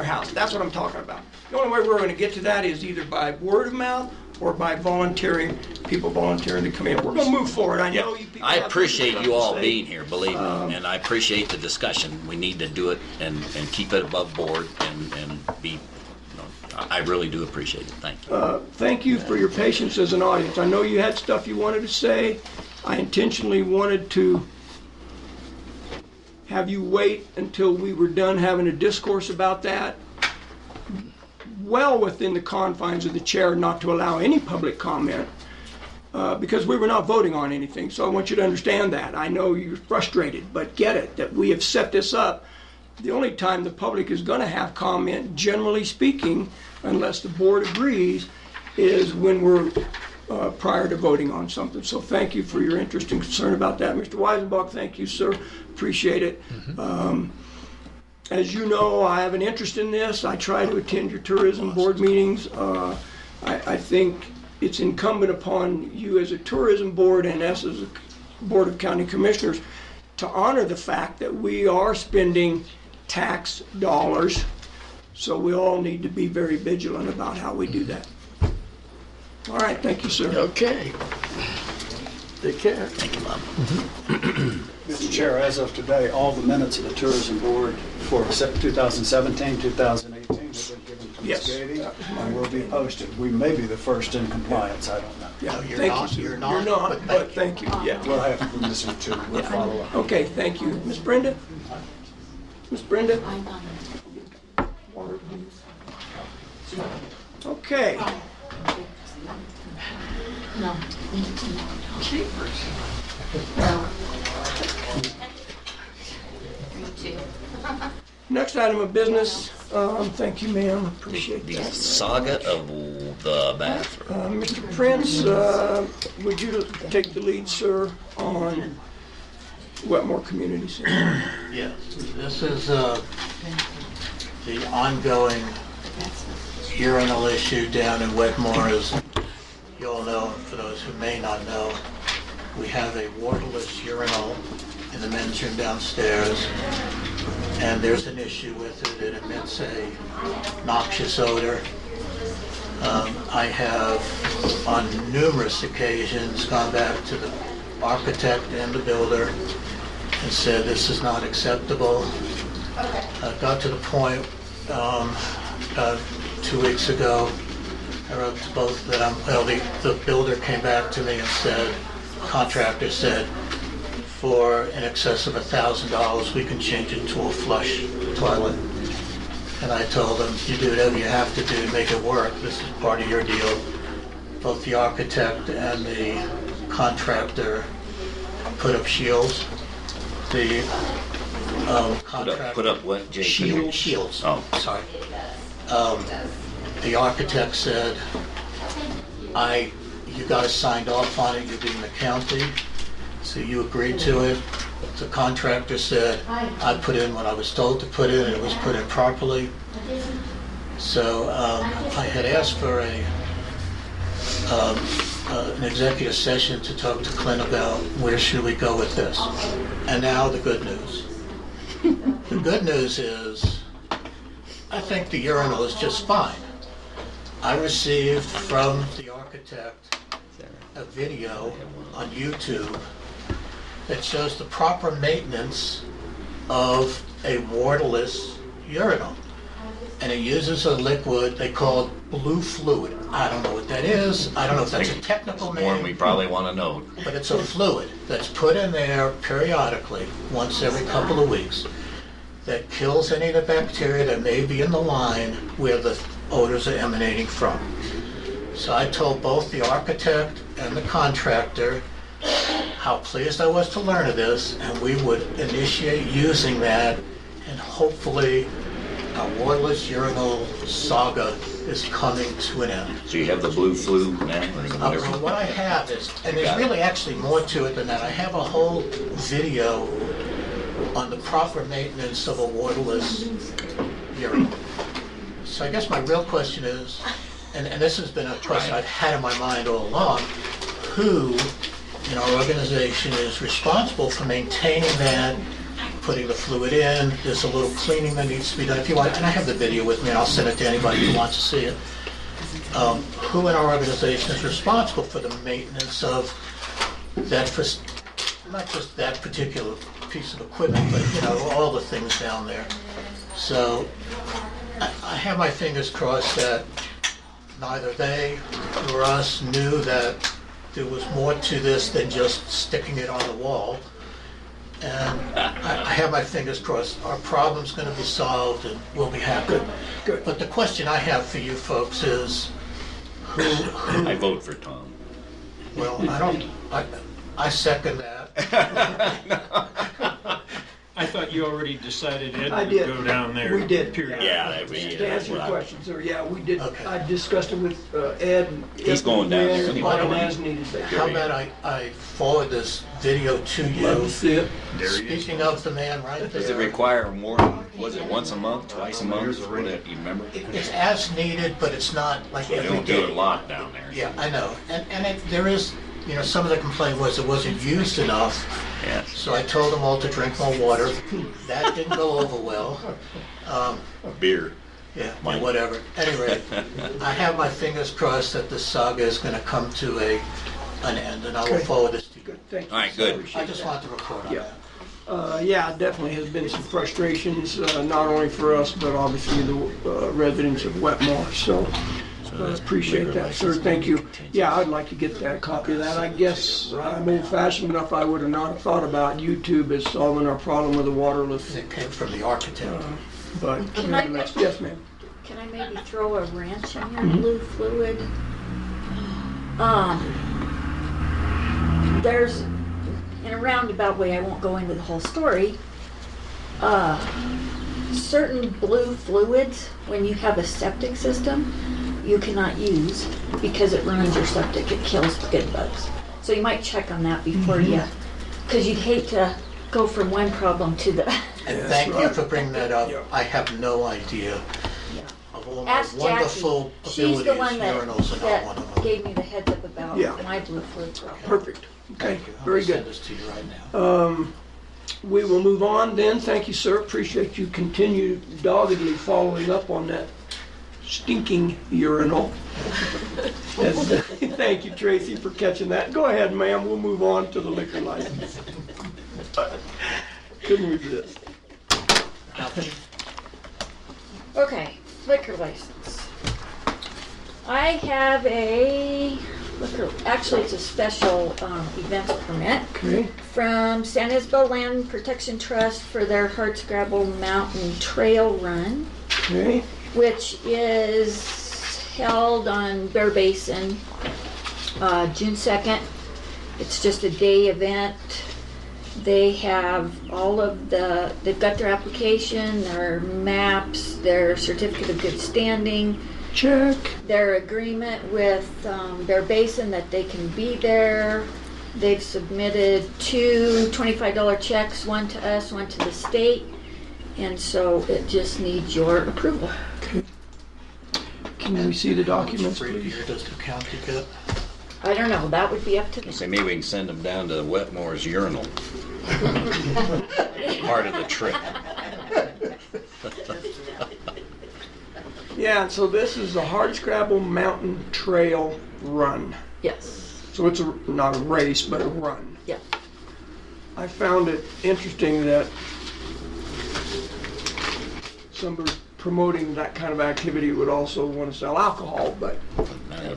house. That's what I'm talking about. The only way we're going to get to that is either by word of mouth or by people volunteering to come in. We're going to move forward. I know you people I have appreciate stuff you to all say. being here, believe me, and I appreciate the discussion. We need to do it and keep it above board and be. I really do appreciate it. Thank you. Thank you for your patience as an audience. I know you had stuff you wanted to say. I intentionally wanted to have you wait until we were done having a discourse about that, well within the confines of the chair, not to allow any public comment, because we were not voting on anything. So I want you to understand that. I know you're frustrated, but get it, that we have set this up. The only time the public is going to have comment, generally speaking, unless the board agrees, is when we're prior to voting on something. So thank you for your interest and concern about that. Mr. Weisenbach, thank you, sir. Appreciate it. As you know, I have an interest in this. I try to attend your tourism board meetings. I think it's incumbent upon you as a tourism board and us as a board of county commissioners to honor the fact that we are spending tax dollars. So we all need to be very vigilant about how we do that. All right, thank you, sir. Okay. Take care. Thank you, Bob. Mr. Chair, as of today, all the minutes of the tourism board for 2017, 2018 have been given to Ms. Gady and will be posted. We may be the first in compliance, I don't know. Yeah, you're thank not, you, sir. you're not, You're not, but thank you. Yeah. We'll have to listen to, we'll follow up. Okay, thank you. Miss Brenda? Miss Brenda? Water, please. Okay. No. Next item of business, thank you, ma'am, appreciate The that. saga of the bathroom. Mr. Prince, would you take the lead, sir, on Wetmore Community Center? Yes, this is the ongoing urinal issue down in Wetmore. As you all know, for those who may not know, we have a waterless urinal in the men's room downstairs, and there's an issue with it. It emits a noxious odor. I have on numerous occasions gone back to the architect and the builder and said this is not acceptable. Got to the point 2 weeks ago, I wrote to both of them. Well, the builder came back to me and said, contractor said, for in excess of $1,000, we can change it to a flush toilet. And I told them, you do whatever you have to do to make it work. This is part of your deal. Both the architect and the contractor put up shields. The contractor... Put up what, Jay? Shields. Oh. Sorry. The architect said, you guys signed off on it, you being the county, so you agreed to it. The contractor said, I put in what I was told to put in, and it was put in properly. So I had asked for an executive session to talk to Clint about where should we go with this. And now the good news. The good news is, I think the urinal is just fine. I received from the architect a video on YouTube that shows the proper maintenance of a waterless urinal. And it uses a liquid they call blue fluid. I don't know what that is. I don't know if that's a technical name. More than we probably want to know. But it's a fluid that's put in there periodically, once every couple of weeks, that kills any of the bacteria that may be in the line where the odors are emanating from. So I told both the architect and the contractor how pleased I was to learn of this, and we would initiate using that, and hopefully our waterless urinal saga is coming to an end. So you have the blue flu now? Or So what I have is, and there's really actually more to it than that, I have a whole video on the proper maintenance of a waterless urinal. So I guess my real question is, and this has been a question I've had in my mind all along, who in our organization is responsible for maintaining that, putting the fluid in, there's a little cleaning that needs to be done. If you want, and I have the video with me, and I'll send it to anybody who wants to see it. Who in our organization is responsible for the maintenance of that, not just that particular piece of equipment, but all the things down there. So I have my fingers crossed that neither they nor us knew that there was more to this than just sticking it on the wall. And I have my fingers crossed. Our problem's going to be solved and we'll be happy. Good. But the question I have for you folks is, who I vote for Tom. well, I second that. I thought you already decided Ed I would did. go down there. We did. Period. Yeah, that'd be, To answer your what I- question, sir, yeah, we did, Okay. I discussed it with Ed. And He's going down there if anyway. as needed, they How could. about I forward this video to Love you? to see it. Speaking of the man right Does it there, require more than, was it once a month, twice a month, or what, you remember? it's as needed, but it's not like They every don't do it a day. lot down there. Yeah, I know. And there is, some of the complaint was it wasn't used enough. Yes. So I told them all to drink more water. That didn't go over well. Beer. Yeah, whatever. Anyway, I have my fingers crossed that this saga is going to come to an end, and I will Okay. forward this to you. Good, thank you. All right, good. I just want to report on Yeah. that. Yeah, definitely has been some frustrations, not only for us, but obviously the residents of Wetmore, so appreciate that, sir, thank you. Yeah, I'd like to get that copy of that. I guess I'm old-fashioned enough, I would have not thought about YouTube as solving our problem with the waterless, It came from the architect. but Can I nevertheless, yes, ma'am. Can I maybe throw a wrench in your blue fluid? There's, in a roundabout way, I won't go into the whole story, certain blue fluids, when you have a septic system, you cannot use because it ruins your septic, it kills bed bugs. So you might check on that before you, because you'd hate to go from one problem to the. And thank you for bringing that up. I have no idea of all my Ask wonderful Jackie. She's the abilities. one Urinals are not one of that them. gave me the heads up about Yeah. my blue fluid problem. Perfect, okay, Thank you. I'm very gonna good. send this to you right now. We will move on then. Thank you, sir. Appreciate you continue doggedly following up on that stinking urinal. Thank you, Tracy, for catching that. Go ahead, ma'am. We'll move on to the liquor license. Couldn't resist. Okay, liquor license. I have a liquor, actually it's a special events permit Okay. from San Isabel Land Protection Trust for their Hardscrabble Mountain Trail Run, Okay. which is held on Bear Basin, June 2nd. It's just a day event. They have all of they've got their application, their maps, their certificate of good standing, Check. their agreement with Bear Basin that they can be there. They've submitted 2 $25 checks, one to us, one to the state, and so it just needs your approval. Can we see the documents, Free please? beer does the county get? I don't know, that would be up to them. Say maybe we can send them down to Wetmore's urinal. Part of the trip. Yeah, so this is the Hardscrabble Mountain Trail Run. Yes. So it's not a race, but a run. Yeah. I found it interesting that somebody promoting that kind of activity would also want to sell alcohol, but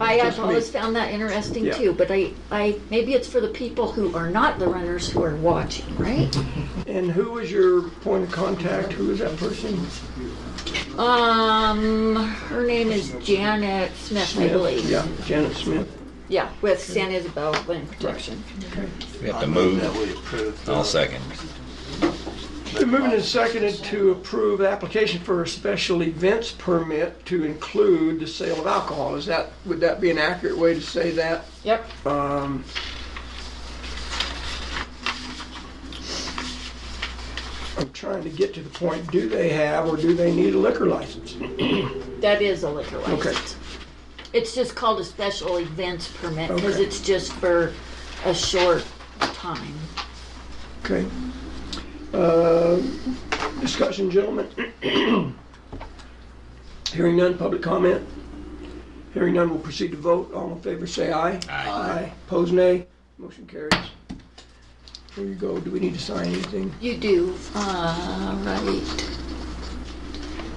I have just me. always found that interesting Yeah. too, but I maybe it's for the people who are not the runners who are watching, right? And who was your point of contact? Who is that person? Her name is Janet Smith, I believe. Yeah, Janet Smith. Yeah, with San Isabel Land Protection. We have I to move move. that we approve. I'll second. Been moving and seconded to approve application for a special events permit to include the sale of alcohol. Would that be an accurate way to say that? Yep. I'm trying to get to the point, do they have or do they need a liquor license? That is a liquor license. Okay. It's just called a special events permit because Okay. it's just for a short time. Okay. Discussion, gentlemen. Hearing none, public comment. Hearing none, we'll proceed to vote. All in favor, say aye. Aye. Pose nay. Motion carries. There you go. Do we need to sign anything? You do, right.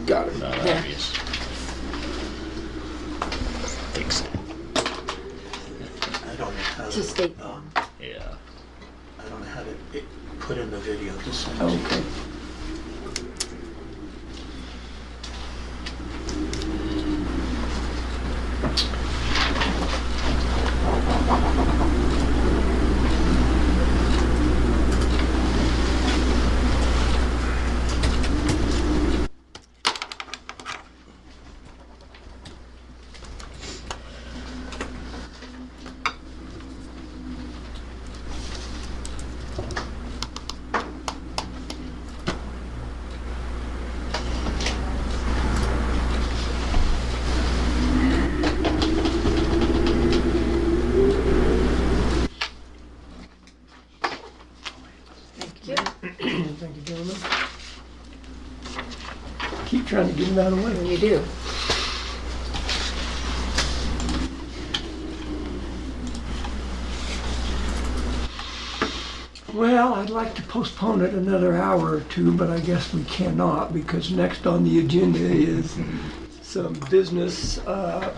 Got it. Not There. obvious. Think so. I don't know how It's a to, state law. Yeah. I don't know how to put in the video to send. Okay. Thank you, gentlemen. Keep trying to get them out of the way. You do. Well, I'd like to postpone it another hour or two, but I guess we cannot because next on the agenda is some business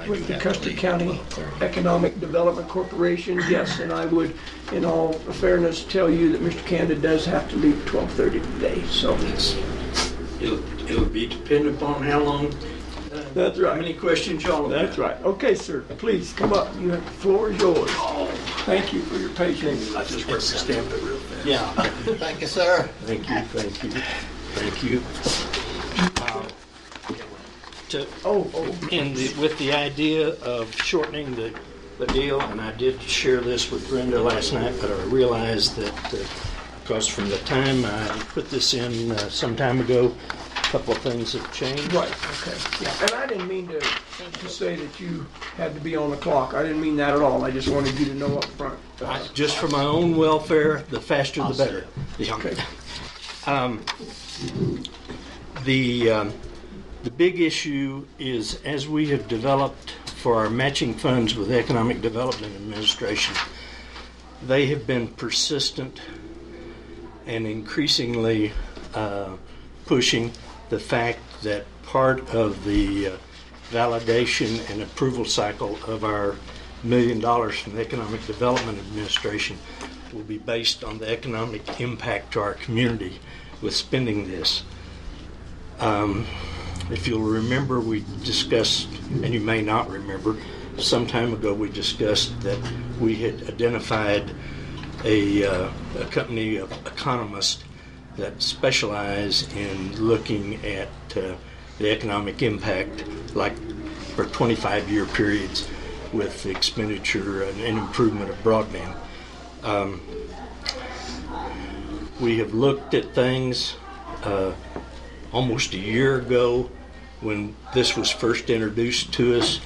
with the Custer County Economic Development Corporation. Yes, and I would, in all fairness, tell you that Mr. Candid does have to leave at 12:30 today, so. It'll be dependent upon how long, That's right. how many questions y'all have. That's right. Okay, sir, please come up. The floor is yours. Thank you for your patience. I just press the stamp it real fast. Yeah. Thank you, sir. Thank you, thank you, thank you. With the idea of shortening the deal, and I did share this with Brenda last night, but I realized that because from the time I put this in some time ago, a couple of things have changed. Right, okay, yeah. And I didn't mean to say that you had to be on the clock. I didn't mean that at all. I just wanted you to know up front. Just for my own welfare, the faster the better. Okay. The big issue is, as we have developed for our matching funds with Economic Development Administration, they have been persistent and increasingly pushing the fact that part of the validation and approval cycle of our $1 million from the Economic Development Administration will be based on the economic impact to our community with spending this. If you'll remember, we discussed, and you may not remember, some time ago we discussed that we had identified a company of economists that specialize in looking at the economic impact, like for 25-year periods, with the expenditure and improvement of broadband. We have looked at things almost a year ago when this was first introduced to us.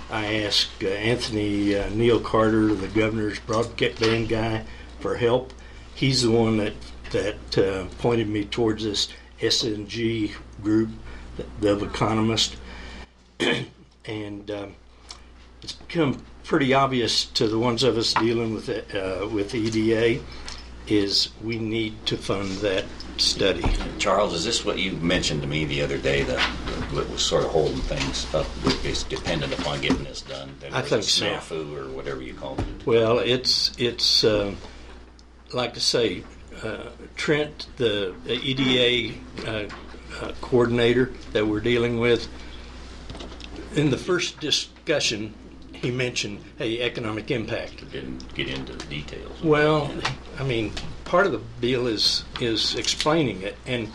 I asked Anthony Neil Carter, the governor's broadband guy, for help. He's the one that pointed me towards this SNG group of economists. And it's become pretty obvious to the ones of us dealing with EDA is we need to fund that study. Charles, is this what you mentioned to me the other day that was sort of holding things up? It's dependent upon getting this done. I think so. Snafu or whatever you call it. Well, it's like I say, Trent, the EDA coordinator that we're dealing with, in the first discussion, he mentioned, hey, economic impact. Didn't get into the details. Well, I mean, part of the deal is explaining it, and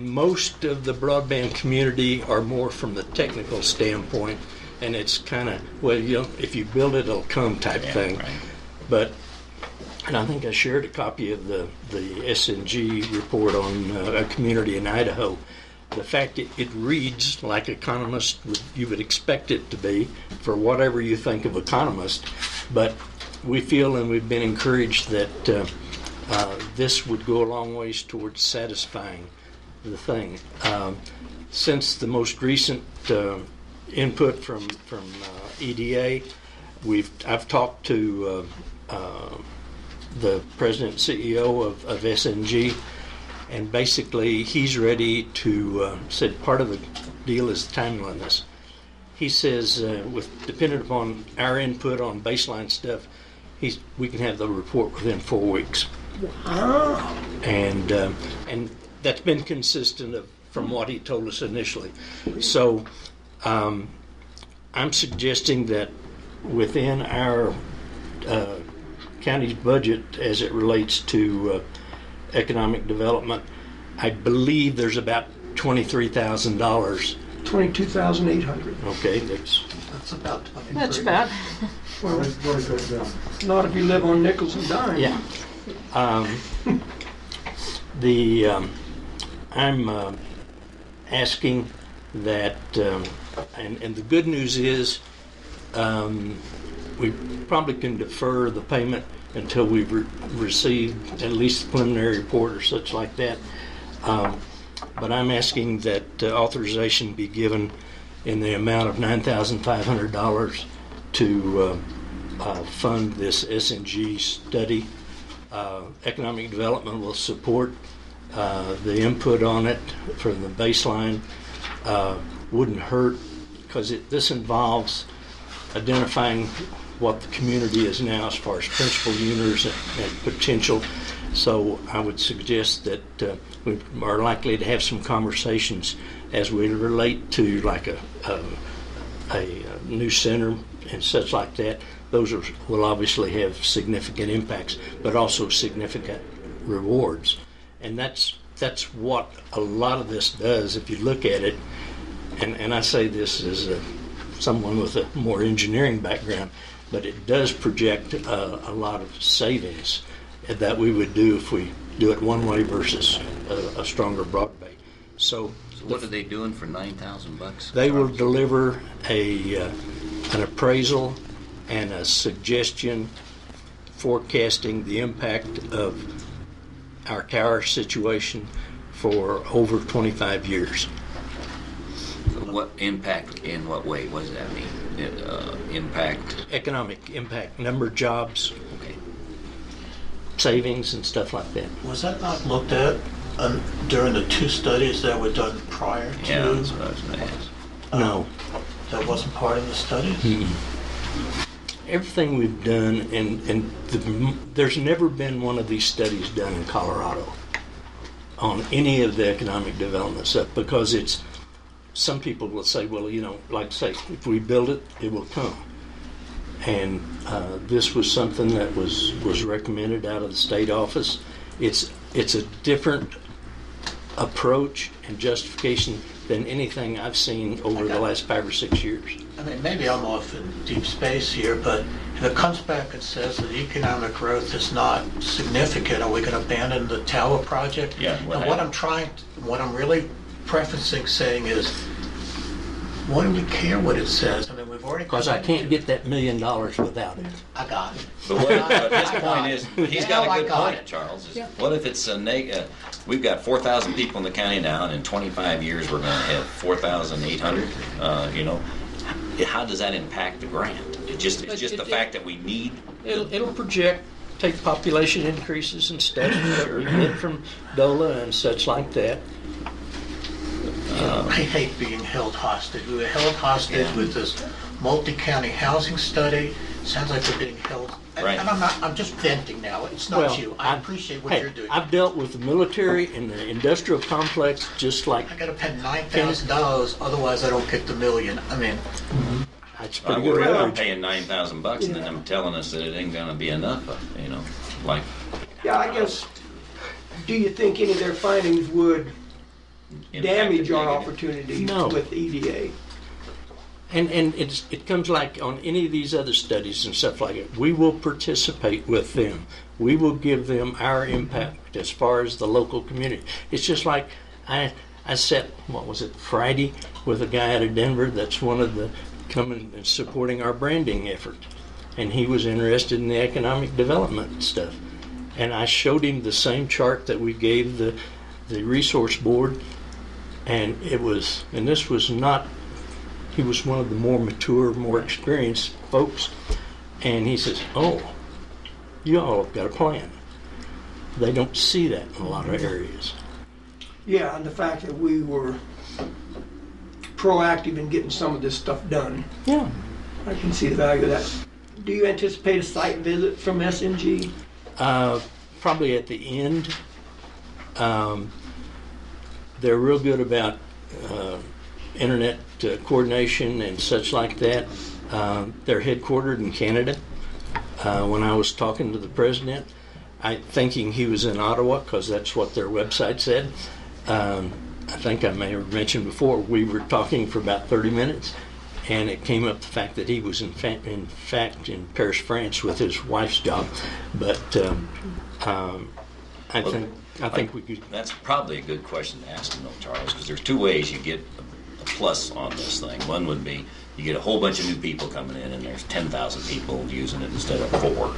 most of the broadband community are more from the technical standpoint, and it's kind of, well, you know, if you build it, it'll come type thing. Right. But, and I think I shared a copy of the SNG report on a community in Idaho. The fact it reads like economist, you would expect it to be for whatever you think of economist, but we feel and we've been encouraged that this would go a long ways towards satisfying the thing. Since the most recent input from EDA, I've talked to the president and CEO of SNG, and basically he's ready to said part of the deal is timeliness. He says dependent upon our input on baseline stuff, we can have the report within 4 weeks. Wow. And that's been consistent from what he told us initially. So I'm suggesting that within our county's budget as it relates to economic development, I believe there's about $23,000. 22,800. Okay, That's about 23. That's about. Well, not if you live on nickels and dimes. Yeah. I'm asking that, and the good news is we probably can defer the payment until we've received at least the preliminary report or such like that. But I'm asking that authorization be given in the amount of $9,500 to fund this SNG study. Economic development will support the input on it from the baseline. Wouldn't hurt because this involves identifying what the community is now as far as principal owners and potential. So I would suggest that we are likely to have some conversations as we relate to like a new center and such like that. Those will obviously have significant impacts, but also significant rewards. And that's what a lot of this does if you look at it. And I say this as someone with a more engineering background, but it does project a lot of savings that we would do if we do it one way versus a stronger broadband. So what are they doing for $9,000? They will deliver an appraisal and a suggestion forecasting the impact of our tower situation for over 25 years. So what impact in what way? What does that mean? Impact? Economic impact, number of jobs, okay, savings and stuff like that. Was that not looked at during the two studies that were done prior to? Yeah, that's what I was going to ask. No. That wasn't part of the studies? Mm-mm. Everything we've done, and there's never been one of these studies done in Colorado on any of the economic development stuff, because it's, some people will say, well, you know, like say, if we build it, it will come. And this was something that was recommended out of the state office. It's a different approach and justification than anything I've seen over the last 5 or 6 years. I mean, maybe I'm off in deep space here, but if it comes back and says that economic growth is not significant, are we going to abandon the tower project? Yeah. And what I'm really prefacing saying is, why do we care what it says? I mean, we've already... Because I can't get that $1 million without it. I got it. But his point is, he's got a good point, it. Charles. What if it's we've got 4,000 people in the county now, and in 25 years we're going to have 4,800, you know? How does that impact the grant? It's just the fact that we need... It'll project, take population increases and stuff that we get from DOLA and such like that. I hate being held hostage. We were held hostage with this multi-county housing study. Sounds like we're being held. Right. And I'm just venting now. It's not you. I appreciate what you're doing. I've dealt with the military and the industrial complex just like... I got to pay $9,000, otherwise I don't get the $1 million. I mean... Mm-hmm. That's pretty good. We're paying $9,000 and then them telling us that it ain't going to be enough, you know, like... Yeah, I guess, do you think any of their findings would damage our opportunity with EDA? And it comes like on any of these other studies and stuff like it. We will participate with them. We will give them our impact as far as the local community. It's just like I sat, what was it, Friday, with a guy out of Denver that's one of the coming and supporting our branding effort. And he was interested in the economic development stuff. And I showed him the same chart that we gave the resource board. And this was not, he was one of the more mature, more experienced folks. And he says, oh, you all have got a plan. They don't see that in a lot of areas. Yeah, and the fact that we were proactive in getting some of this stuff done. Yeah. I can see the value of that. Do you anticipate a site visit from SNG? probably at the end. They're real good about internet coordination and such like that. They're headquartered in Canada. When I was talking to the president, thinking he was in Ottawa because that's what their website said. I think I may have mentioned before, we were talking for about 30 minutes, and it came up the fact that he was in fact in Paris, France with his wife's job. But I think we could. That's probably a good question to ask him, though, Charles, because there's two ways you get a plus on this thing. One would be you get a whole bunch of new people coming in, and there's 10,000 people using it instead of 4.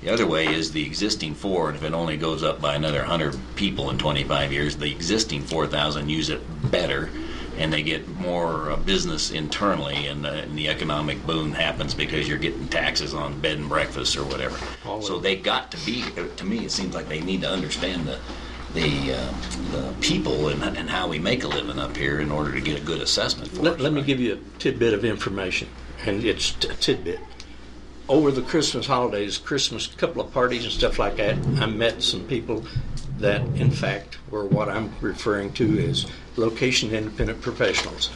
The other way is the existing 4, and if it only goes up by another 100 people in 25 years, the existing 4,000 use it better, and they get more business internally, and the economic boom happens because you're getting taxes on bed and breakfast or whatever. So they got to be, to me, it seems like they need to understand the people and how we make a living up here in order to get a good assessment for Let me give you a tidbit of information, and it's a tidbit. Over the Christmas holidays, couple of parties and stuff like that, I met some people that, in fact, were what I'm referring to as location independent professionals.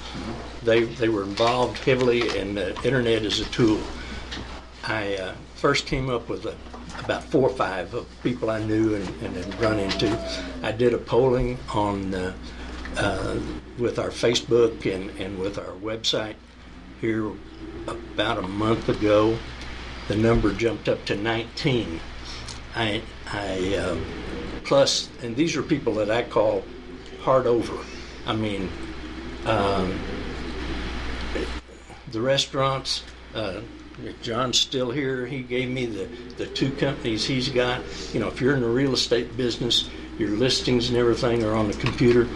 They were involved heavily in the internet as a tool. I first came up with about 4 or 5 of people I knew and had run into. I did a polling on with our Facebook and with our website here about a month ago. The number jumped up to 19. Plus, and these are people that I call hard over. I mean, the restaurants, John's still here. He gave me the 2 companies he's got. You know, if you're in the real estate business, your listings and everything are on the computer.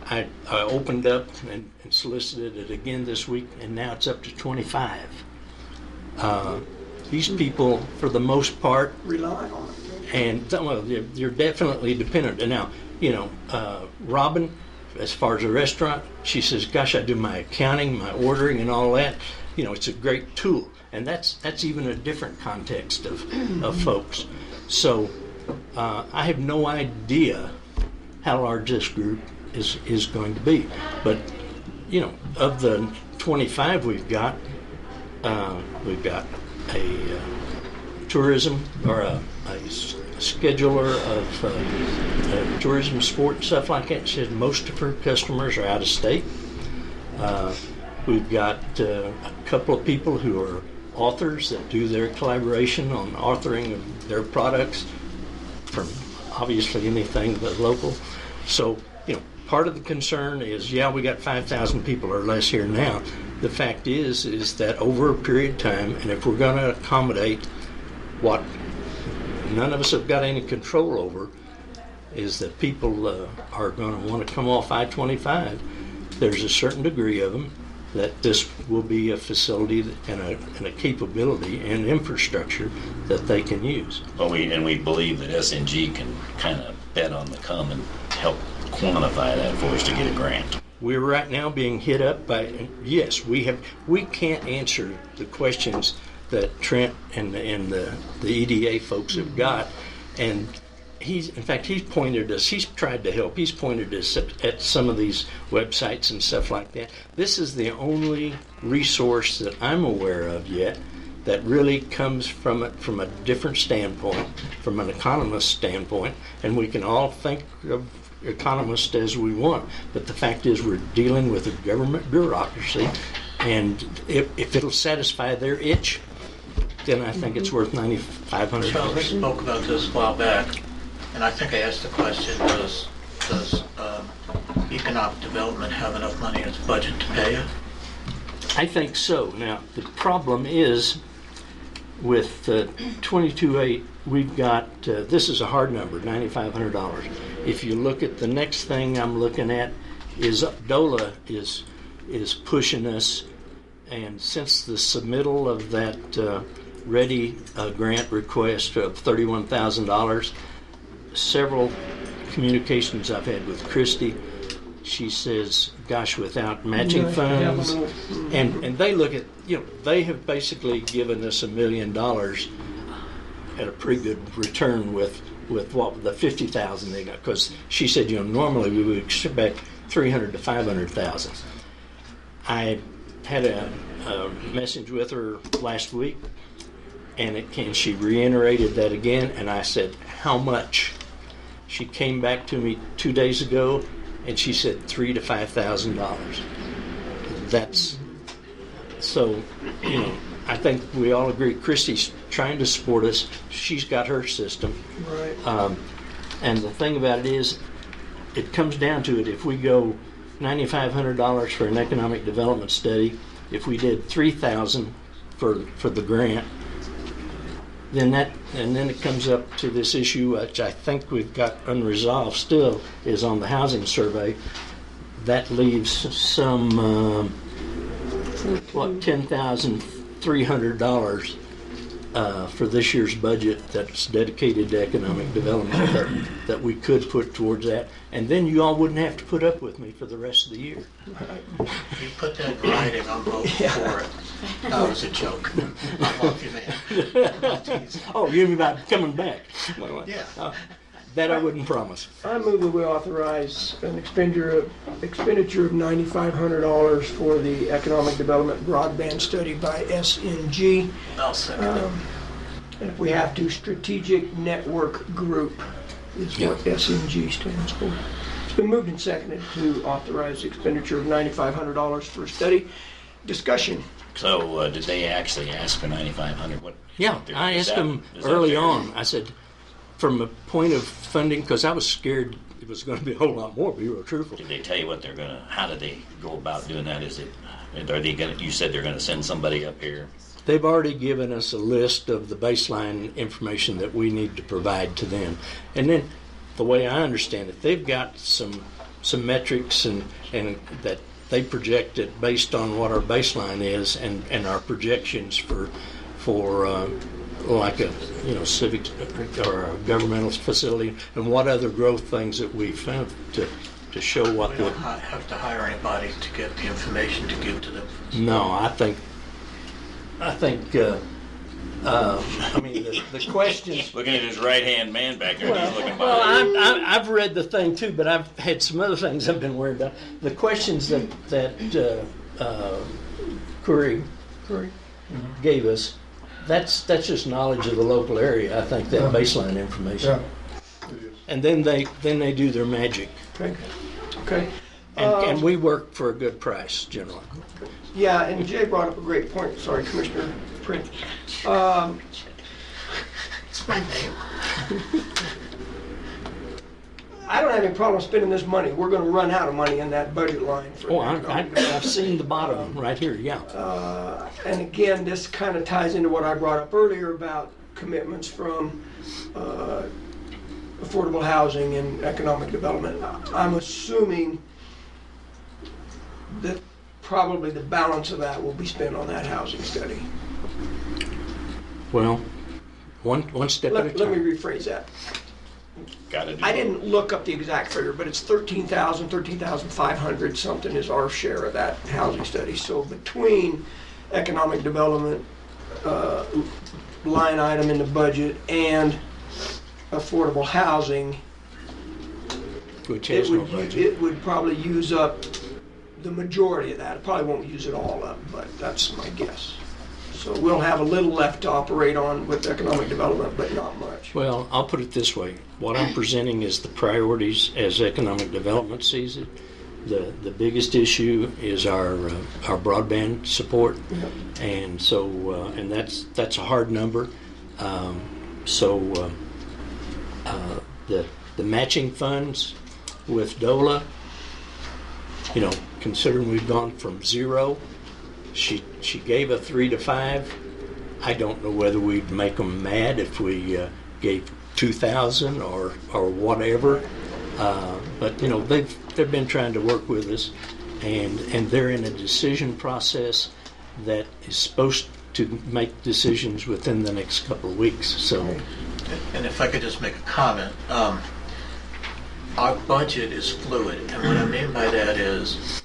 I opened up and solicited it again this week, and now it's up to 25. These people, for the most part, rely on it. And well, you're definitely dependent. And now, you know, Robin, as far as a restaurant, she says, "Gosh, I do my accounting, my ordering, and all that." You know, it's a great tool, and that's even a different context of folks. So I have no idea how large this group is going to be, but you know, of the 25 we've got a tourism or a scheduler of tourism, sport, stuff like that. She said most of her customers are out of state. We've got a couple of people who are authors that do their collaboration on authoring of their products from obviously anything but local. So, you know, part of the concern is, yeah, we got 5,000 people or less here now. The fact is that over a period of time, and if we're going to accommodate what none of us have got any control over, is that people are going to want to come off I-25. There's a certain degree of them that this will be a facility and a capability and infrastructure that they can use. Well, we believe that SNG can kind of bet on the come and help quantify that for us to get a grant. We're right now being hit up by, yes, we can't answer the questions that Trent and the EDA folks have got, and he's pointed us, he's tried to help, he's pointed us at some of these websites and stuff like that. This is the only resource that I'm aware of yet that really comes from it from a different standpoint, from an economist standpoint, and we can all think of economists as we want, but the fact is we're dealing with a government bureaucracy, and if it'll satisfy their itch, then I think it's worth $9,500. Charles, we spoke about this a while back, and I think I asked the question, does economic development have enough money in its budget to pay it? I think so. Now, the problem is with 22.8, we've got, this is a hard number, $9,500. If you look at the next thing I'm looking at, is DOLA is pushing us, and since the submittal of that READY grant request of $31,000, several communications I've had with Christy, she says, gosh, without matching funds, and they look at, you know, they have basically given us $1 million at a pretty good return with with what the 50,000 they got, because she said, normally we would expect 300 to 500,000. I had a message with her last week, and she reiterated that again, and I said, how much? She came back to me 2 days ago, and she said $3,000 to $5,000. That's so. I think we all agree. Christy's trying to support us. She's got her system, Right. and the thing about it is, it comes down to it. If we go $9,500 for an economic development study, if we did $3,000 for the grant, then it comes up to this issue, which I think we've got unresolved still, is on the housing survey. That leaves some $10,300 for this year's budget that's dedicated to economic development that we could put towards that, and then you all wouldn't have to put up with me for the rest of the year. You put that in writing, I'm voting for it. That was a joke. I love you, man. Oh, you mean about coming back? Yeah. That I wouldn't promise. I move that we authorize an expenditure of $9,500 for the economic development broadband study by SNG. I'll second it. And if we have to, Strategic Network Group is what SNG stands for. It's been moved and seconded to authorize the expenditure of $9,500 for a study. Discussion. So did they actually ask for $9,500? What? Yeah, I asked them early on. I said, from a point of funding, because I was scared it was going to be a whole lot more, to be real truthful. Did they tell you what they're going to, how did they go about doing that? Are they going to, you said they're going to send somebody up here? They've already given us a list of the baseline information that we need to provide to them. And then, the way I understand it, they've got some metrics and that they project it based on what our baseline is and our projections for like a civic or a governmental facility, and what other growth things that we found to show what we don't have to hire anybody to get the information to give to them. No, I think the questions. Looking at his right-hand man back there, he's looking by. Well, I've read the thing too, but I've had some other things I've been worried about. The questions that Curry gave us, that's just knowledge of the local area. I think that baseline information. Yeah. And then they do their magic. Okay. And we work for a good price generally. Yeah, and Jay brought up a great point. Sorry, Commissioner Prince. It's my name. I don't have any problem spending this money. We're going to run out of money in that budget line. I've seen the bottom right here, yeah. And again, this kind of ties into what I brought up earlier about commitments from affordable housing and economic development. I'm assuming that probably the balance of that will be spent on that housing study. Well, one step at a time. Let me rephrase that. I didn't look up the exact figure, but it's 13,500 something is our share of that housing study. So between economic development line item in the budget and affordable housing, which has no budget, it would probably use up the majority of that. It probably won't use it all up, but that's my guess. So we'll have a little left to operate on with economic development, but not much. Well, I'll put it this way. What I'm presenting is the priorities as economic development sees it. The biggest issue is our broadband support, and so and that's a hard number. The matching funds with DOLA, considering we've gone from 0. She gave a 3 to 5. I don't know whether we'd make them mad if we gave 2,000 or whatever. But they've been trying to work with us, and they're in a decision process that is supposed to make decisions within the next couple of weeks. So, and if I could just make a comment, our budget is fluid, and what I mean by that is,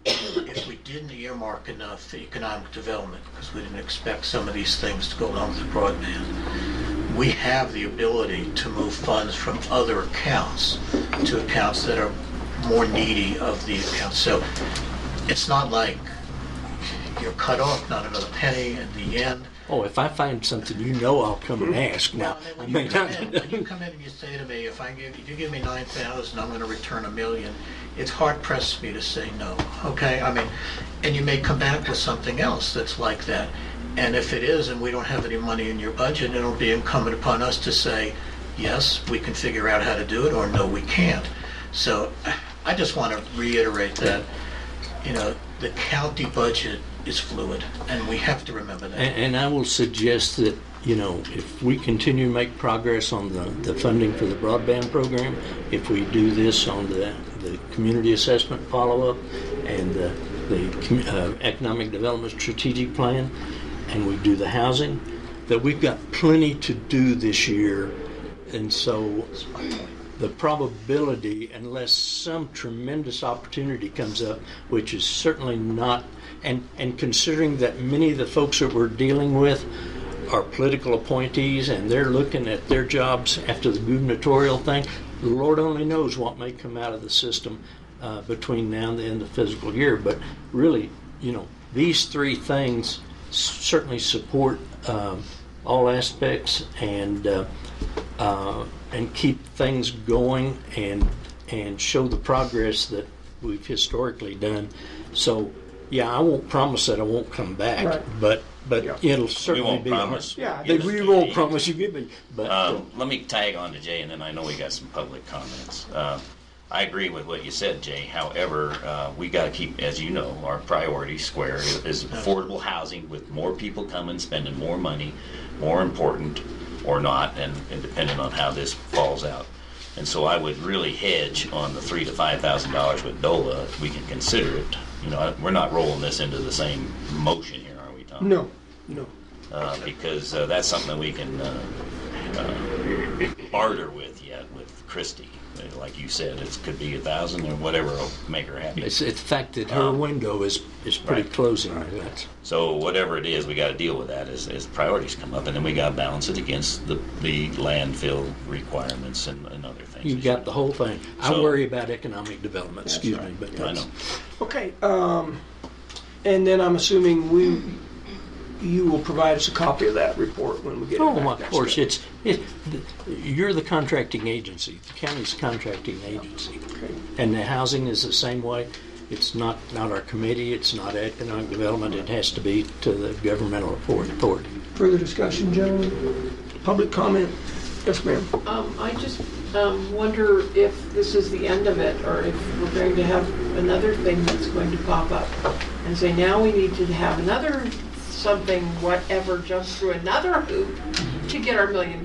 if we didn't earmark enough for economic development, because we didn't expect some of these things to go along with the broadband, we have the ability to move funds from other accounts to accounts that are more needy of the accounts. So it's not like you're cut off, not another penny in the end. Oh, if I find something, I'll come and ask. Now, When you come in and you say to me, if you give me 9,000, I'm going to return $1 million, it's hard pressed for me to say no. Okay, I mean, and you may come back with something else that's like that. And if it is, and we don't have any money in your budget, it'll be incumbent upon us to say, yes, we can figure out how to do it, or no, we can't. So I just want to reiterate that, the county budget is fluid, and we have to remember that. And I will suggest that, if we continue to make progress on the funding for the broadband program, if we do this on the community assessment follow-up and the economic development strategic plan, and we do the housing, that we've got plenty to do this year. And so the probability, unless some tremendous opportunity comes up, which is certainly not, and considering that many of the folks that we're dealing with are political appointees and they're looking at their jobs after the gubernatorial thing, the Lord only knows what may come out of the system between now and the end of the fiscal year. But really, these three things certainly support all aspects and keep things going and show the progress that we've historically done. So, yeah, I won't promise that I won't come back, Right. but it'll certainly be. Promise. Yeah, We won't promise you give me. But Let me tag on to Jay, and then I know we got some public comments. I agree with what you said, Jay. However, we got to keep, as you know, our priority square is affordable housing, with more people coming, spending more money, more important or not, and depending on how this falls out. And so I would really hedge on the $3,000 to $5,000 with DOLA if we can consider it. We're not rolling this into the same motion here, are we, Tom? No. Because that's something that we can barter with yet with Christie. Like you said, it could be 1,000 or whatever will make her happy. it's the fact that her window is pretty Right. closing. Right. So whatever it is, we got to deal with that as priorities come up, and then we got to balance it against the landfill requirements and other things. You got the whole thing. I So- worry about economic development. That's Excuse right. me, but I know. Okay, and then I'm assuming you will provide us a copy of that report when we get it back. Oh, of That's course. good. You're the contracting agency. The county's contracting agency. And the housing is the same way. It's not our committee. It's not economic development. It has to be to the governmental authority. Further discussion, gentlemen? Public comment? Yes, ma'am. I just wonder if this is the end of it, or if we're going to have another thing that's going to pop up and say, now we need to have another something, whatever, jump through another hoop to get our $1 million.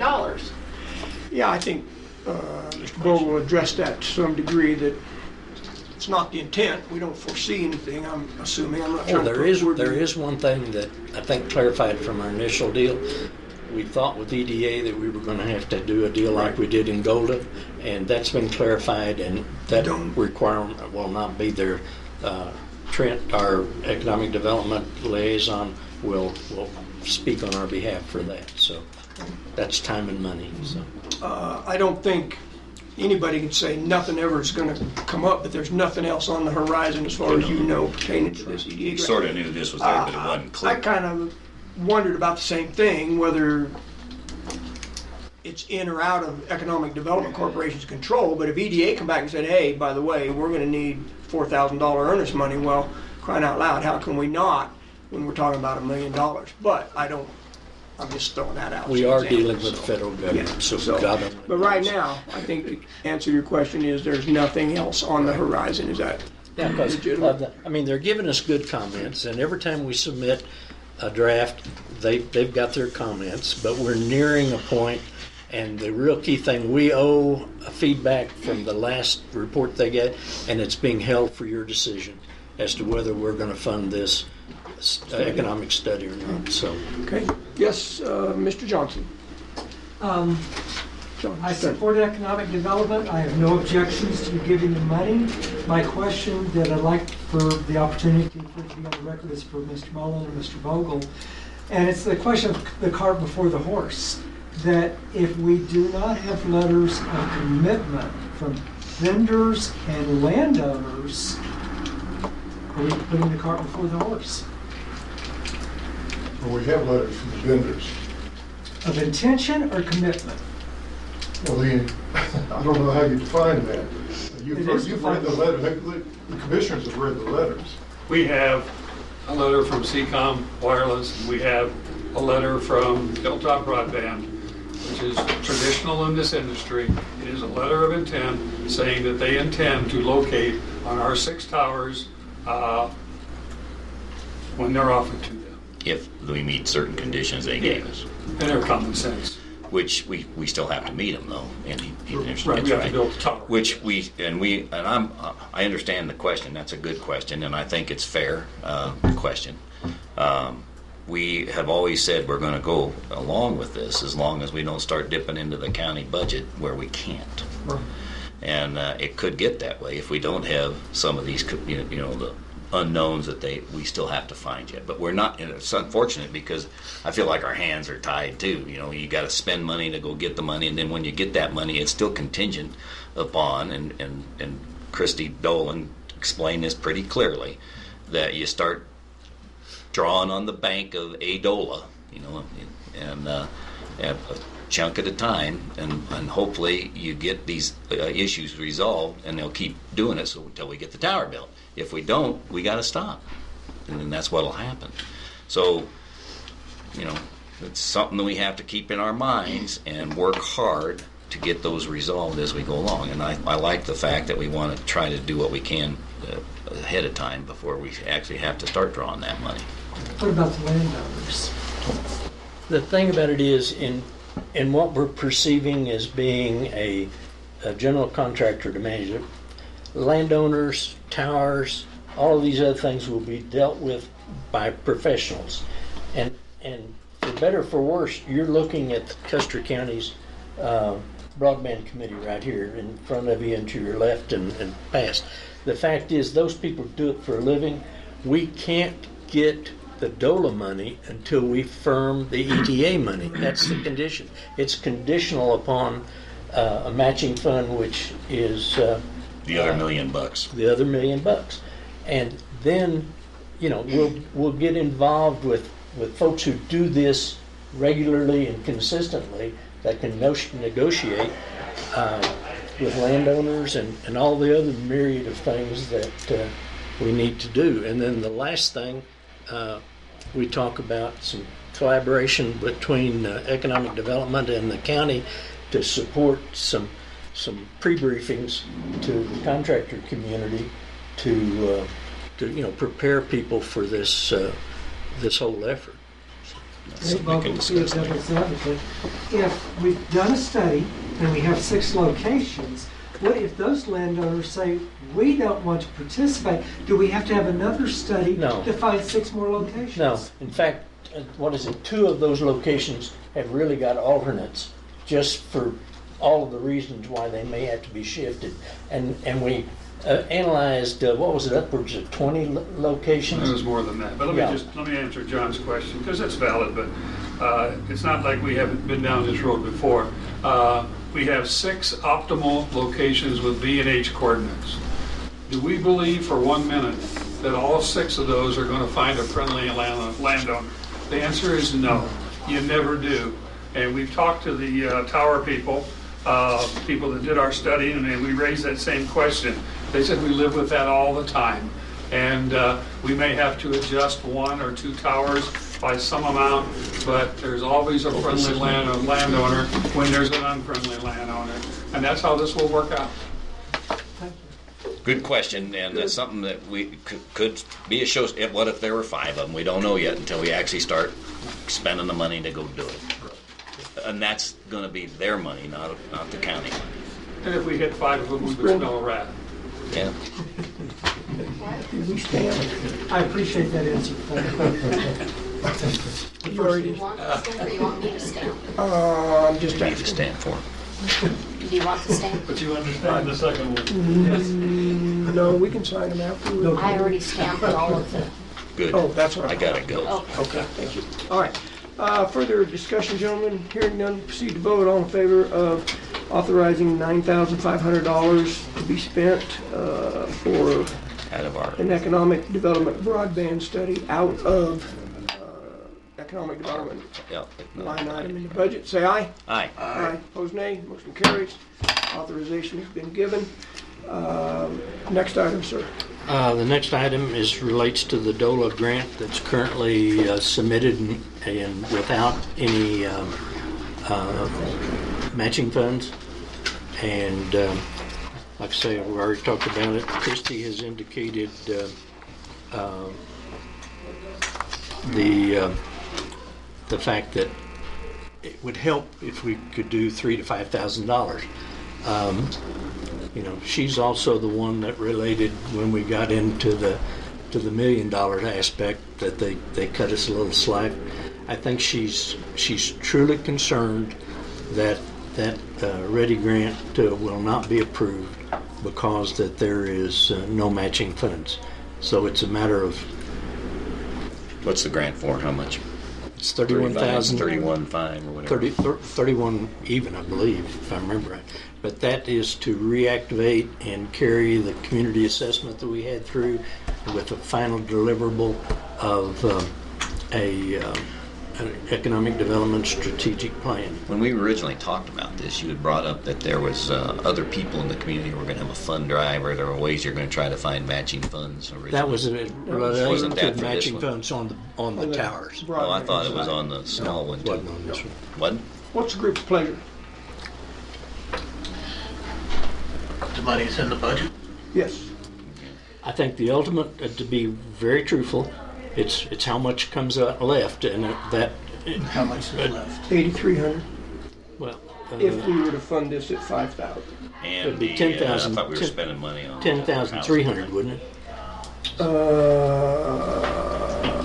Yeah, I think Mr. Vogel addressed that to some degree, that it's not the intent. We don't foresee anything, I'm assuming. I'm not Oh, trying to there is one thing that I think clarified from our initial deal. We thought with EDA that we were going to have to do a deal like we did in Golden, and that's been clarified, and that requirement will not be there. Trent, our economic development liaison, will speak on our behalf for that. So that's time and money. So I don't think anybody can say nothing ever is going to come up, but there's nothing else on the horizon as far as you know pertaining to this EDA We grant. sort of knew this was there, but it wasn't clear. I kind of wondered about the same thing, whether it's in or out of Economic Development Corporation's control. But if EDA come back and said, hey, by the way, we're going to need $4,000 earnest money, well, crying out loud, how can we not when we're talking about $1 million? But I'm just throwing that out. we as an are example. dealing with the federal government. Yeah, So God only but right now, I think the answer to your question is there's nothing else on the horizon. Is that Yeah, because legitimate? they're giving us good comments, and every time we submit a draft, they've got their comments, but we're nearing a point, and the real key thing, we owe a feedback from the last report they get, and it's being held for your decision as to whether we're going to fund this economic study or not. So, Okay. Yes, Mr. Johnson. I support economic development. I have no objections to giving them money. My question that I'd like for the opportunity for it to be on the record is for Mr. Mullen and Mr. Vogel. And it's the question of the cart before the horse. that if we do not have letters of commitment from vendors and landowners, are we putting the cart before the horse? Well, we have letters from the vendors. Of intention or commitment? Well, I don't know how you define that. You've read defined. the letter, the commissioners have read the letters. We have a letter from Seacom Wireless, and we have a letter from Hilltop Broadband, which is traditional in this industry. It is a letter of intent saying that they intend to locate on our 6 towers when they're offered to them. If we meet certain conditions they gave us. And they're common sense. Which we still have to meet them though, and Right, we have to build the tower. Which I understand the question. That's a good question, and I think it's fair question. We have always said we're going to go along with this as long as we don't start dipping into the county budget where we can't. Right. And it could get that way if we don't have some of these, the unknowns that we still have to find yet. But we're not. It's unfortunate because I feel like our hands are tied too. You got to spend money to go get the money, and then when you get that money, it's still contingent upon. And Christy Dolan explained this pretty clearly, that you start drawing on the bank of ADOLA, and a chunk at a time, and hopefully you get these issues resolved, and they'll keep doing it until we get the tower built. If we don't, we got to stop, and then that's what'll happen. So, it's something that we have to keep in our minds and work hard to get those resolved as we go along. And I like the fact that we want to try to do what we can ahead of time before we actually have to start drawing that money. What about the landowners? The thing about it is, in what we're perceiving as being a general contractor to manage it, landowners, towers, all of these other things will be dealt with by professionals. And for better or for worse, you're looking at Custer County's broadband committee right here in front of you and to your left and past. The fact is, those people do it for a living. We can't get the DOLA money until we firm the ETA money. That's the condition. It's conditional upon a matching fund, which is the other $1 million. The other $1 million, and then we'll get involved with folks who do this regularly and consistently that can negotiate with landowners and all the other myriad of things that we need to do. And then the last thing, we talk about some collaboration between economic development and the county to support some pre-briefings to the contractor community to prepare people for this whole effort. Bob, to be a devil's advocate, if we've done a study and we have 6 locations, what if those landowners say, we don't want to participate? Do we have to have another study to find 6 more locations? No. In fact, 2 of those locations have really got alternates just for all of the reasons why they may have to be shifted. And we analyzed, upwards of 20 locations? It was more than that. But let me answer John's question, because it's valid, but it's not like we haven't been down this road before. We have 6 optimal locations with B&H coordinates. Do we believe for 1 minute that all 6 of those are going to find a friendly landowner? The answer is no. You never do. And we've talked to the tower people that did our study, and we raised that same question. They said we live with that all the time. And we may have to adjust 1 or 2 towers by some amount, but there's always a friendly landowner when there's an unfriendly landowner. And that's how this will work out. Good question, and that's something that we could be a show. What if there were 5 of them? We don't know yet until we actually start spending the money to go do it. And that's going to be their money, not the county money. And if we hit 5 of them, we would smell a rat. Yeah. I appreciate that answer. You already. Do you want to stand or you want me to stand? I'm just need to stand for it. Do you want to stand? But you understand the second one? Yes. No, we can sign them afterwards. I already stamped all of them. Good. Oh, that's right. I gotta go. Okay. Okay, thank you. All right. Further discussion, gentlemen? Hearing none, proceed to vote. All in favor of authorizing $9,500 to be spent for Out of our, an economic development broadband study out of economic development yeah. line item in the budget. Say aye. Aye. Aye. Opposed, nay. Motion carries. Authorization has been given. Next item, sir. The next item relates to the DOLA grant that's currently submitted and without any matching funds. And like I say, we already talked about it. Christie has indicated the fact that it would help if we could do $3,000 to $5,000. She's also the one that related when we got into the $1 million aspect that they cut us a little slack. I think she's truly concerned that Ready grant will not be approved because that there is no matching funds. So it's a matter of What's the grant for? How much? it's 31,000. 31.5 or whatever. 31 even, I believe, if I remember right. But that is to reactivate and carry the community assessment that we had through with a final deliverable of an economic development strategic plan. When we originally talked about this, you had brought up that there was other people in the community who were going to have a fund drive, or there were ways you're going to try to find matching funds originally. That was Wasn't that for this matching one? funds on the towers. Oh, I thought it was on the small one too. Wasn't on this one. What? What's the group's pleasure? The money's in the budget? Yes. I think the ultimate, to be very truthful, it's how much comes out left, and that. How much is left? 8,300. Well, If we were to fund this at 5,000. And it'd be the, 10,000. I thought we were spending money on 10,300, wouldn't it?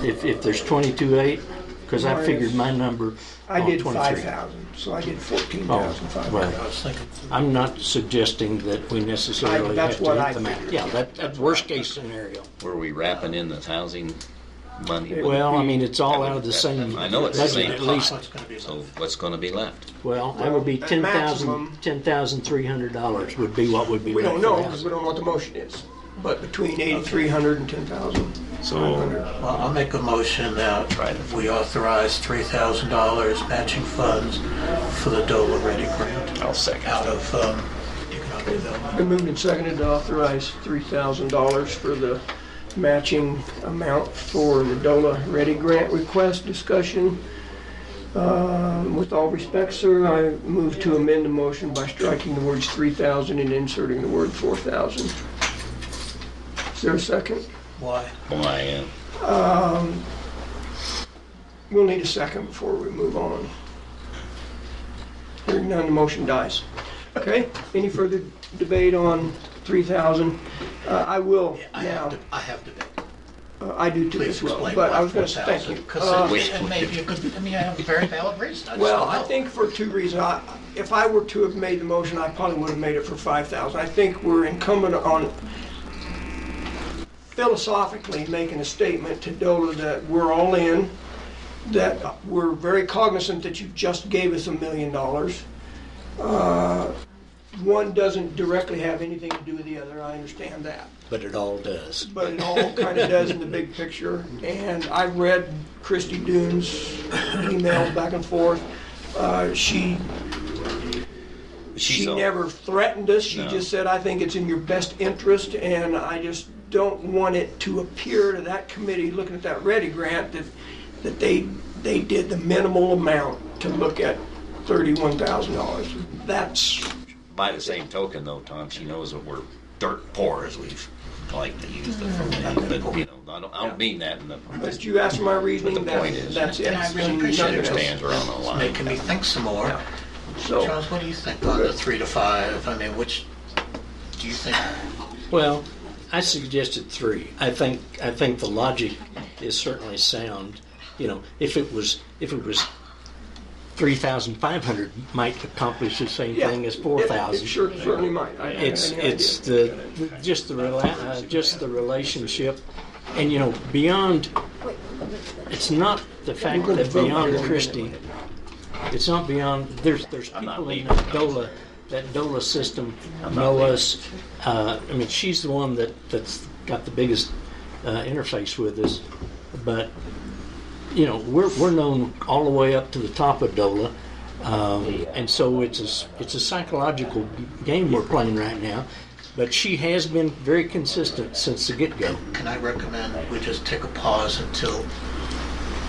If there's 22.8, because I figured my number. I on did 23. 5,000, so I did Oh, 14,500. well, I'm not suggesting that we necessarily that's have to what hit I the match. figured. Yeah, that's worst case scenario. Were we wrapping in the housing money? Well, I mean, it's all out of the same. I know it's the budget, same at least. So what's going to be left? Well, that would be At $10,300 would be what would be We left don't for know, the because house. we don't know what the motion is. But between 8,300 and 10,000. So Well, I'll make a motion that we authorize $3,000 matching funds for the DOLA Ready grant I'll second. out of economic development. Been moved and seconded to authorize $3,000 for the matching amount for the DOLA Ready grant request. Discussion. With all respect, sir, I move to amend the motion by striking the words 3,000 and inserting the word 4,000. Is there a second? Why? Why? We'll need a second before we move on. Hearing none, the motion dies. Okay, any further debate on 3,000? I will now. I have debate. I do too Please as well, explain but why I was going to say, thank you. 4,000, 'cause and maybe you could, I have a very valid reason. Well, I think for two reasons. If I were to have made the motion, I probably would have made it for 5,000. I think we're incumbent on philosophically making a statement to DOLA that we're all in, that we're very cognizant that you just gave us $1 million. One doesn't directly have anything to do with the other, I understand that. But it all does. But it all kind of does in the big picture. And I read Christy Doone's emails back and forth. She never threatened us. She just said, I think it's in your best interest, and I just don't want it to appear to that committee looking at that Ready grant that they did the minimal amount to look at $31,000. That's... By the same token, though, Tom, she knows that we're dirt poor, as we like to use the phrase. But I don't mean that. But you asked my reasoning. But the point is, that's it. And I really appreciate She it. understands we're on the line. Making me think some more. Yeah. So, Charles, what do you think on the 3 to 5? I mean, which do you think? Well, I suggested 3. I think the logic is certainly sound. If it was 3,500 might accomplish the same thing as 4,000. It certainly might. It's just the relationship, and beyond it's not the fact that beyond Christie, it's not beyond, there's people in that DOLA system know us. I mean, she's the one that's got the biggest interface with us, but you know, we're known all the way up to the top of DOLA, and so it's a psychological game we're playing right now. But she has been very consistent since the get-go. Can I recommend we just take a pause until...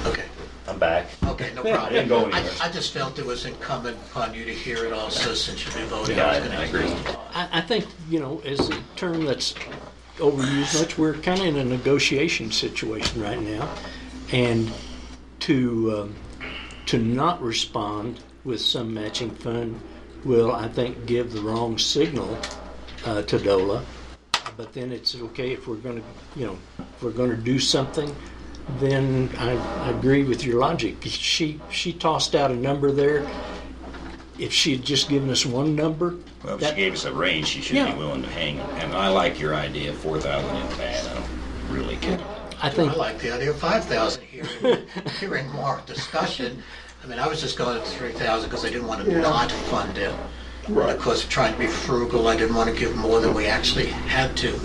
Okay. I'm back. Okay, no problem. I didn't go anywhere. I just felt it was incumbent upon you to hear it also since you've been voting. Yeah, I was I agree. I think, you know, as a term that's overused much, we're kind of in a negotiation situation right now. And to not respond with some matching fund will, I think, give the wrong signal to DOLA, but then it's okay if we're going to, you know, if we're going to do something. Then I agree with your logic. She tossed out a number there. If she had just given us one number, well, if she gave us a range, she should be willing to hang. And I like your idea. 4,000 is bad. I don't really care. I like the idea of 5,000 hearing more discussion. I mean, I was just going to 3,000 because I didn't want to not fund it. Right. Of course, trying to be frugal, I didn't want to give more than we actually had to.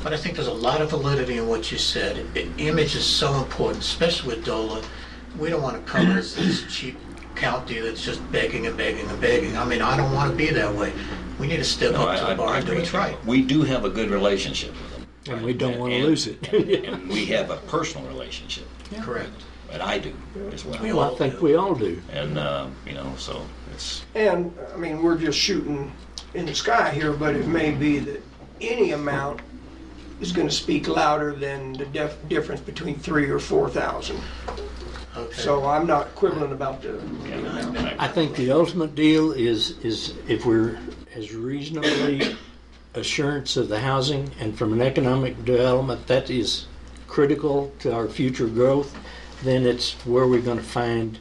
But I think there's a lot of validity in what you said. Image is so important, especially with DOLA. We don't want to come as this cheap county that's just begging and begging and begging. I mean, I don't want to be that way. We need to step up to the bar and do what's right. We do have a good relationship with them. And we don't want to lose it. And we have a personal relationship. Yeah. Correct. And I do as well. Well, I think we all do. And, you know, so it's... And, I mean, we're just shooting in the sky here, but it may be that any amount is going to speak louder than the difference between 3,000 or 4,000. Okay. So I'm not equivalent about the amount. I think the ultimate deal is if we're as reasonably assurance of the housing and from an economic development that is critical to our future growth, then it's where we're going to find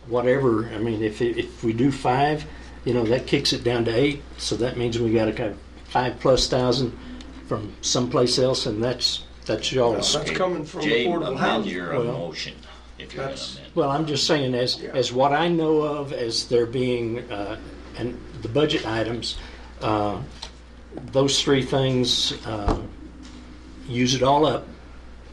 whatever. I mean, if we do 5, you know, that kicks it down to 8. So that means we got to cut 5,000+ from someplace else, and that's y'all's. That's coming from Jay, affordable housing. Your motion, if you're going to amend. Well, I'm just saying as what I know of as there being and the budget items, those 3 things use it all up,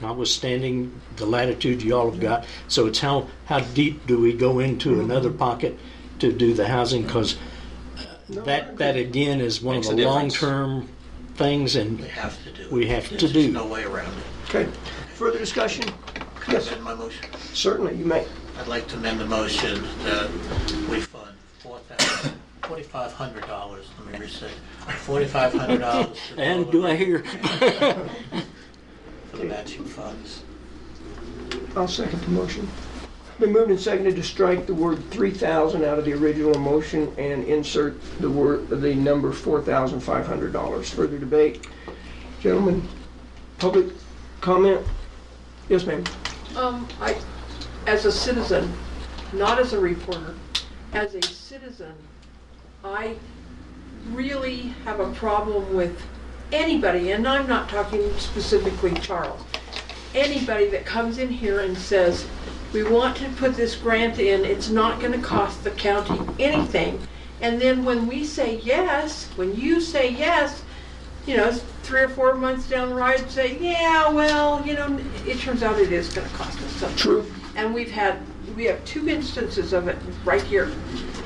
notwithstanding the latitude you all have got. So it's how deep do we go into another pocket to do the housing, because that again is one of the long-term things, and we have to do. There's no way around it. Okay. Further discussion? Can I amend my motion? Certainly, you may. I'd like to amend the motion that we fund $4,500. Let me restate. $4,500. And do I hear? For the matching funds. I'll second the motion. Been moved and seconded to strike the word 3,000 out of the original motion and insert the number $4,500. Further debate? Gentlemen, public comment? Yes, ma'am. As a citizen, not as a reporter, as a citizen, I really have a problem with anybody, and I'm not talking specifically Charles, anybody that comes in here and says, we want to put this grant in, it's not going to cost the county anything. And then when we say yes, when you say yes, you know, 3 or 4 months down the road, say, yeah, well, you know, it turns out it is going to cost us something. True. And we have 2 instances of it right here.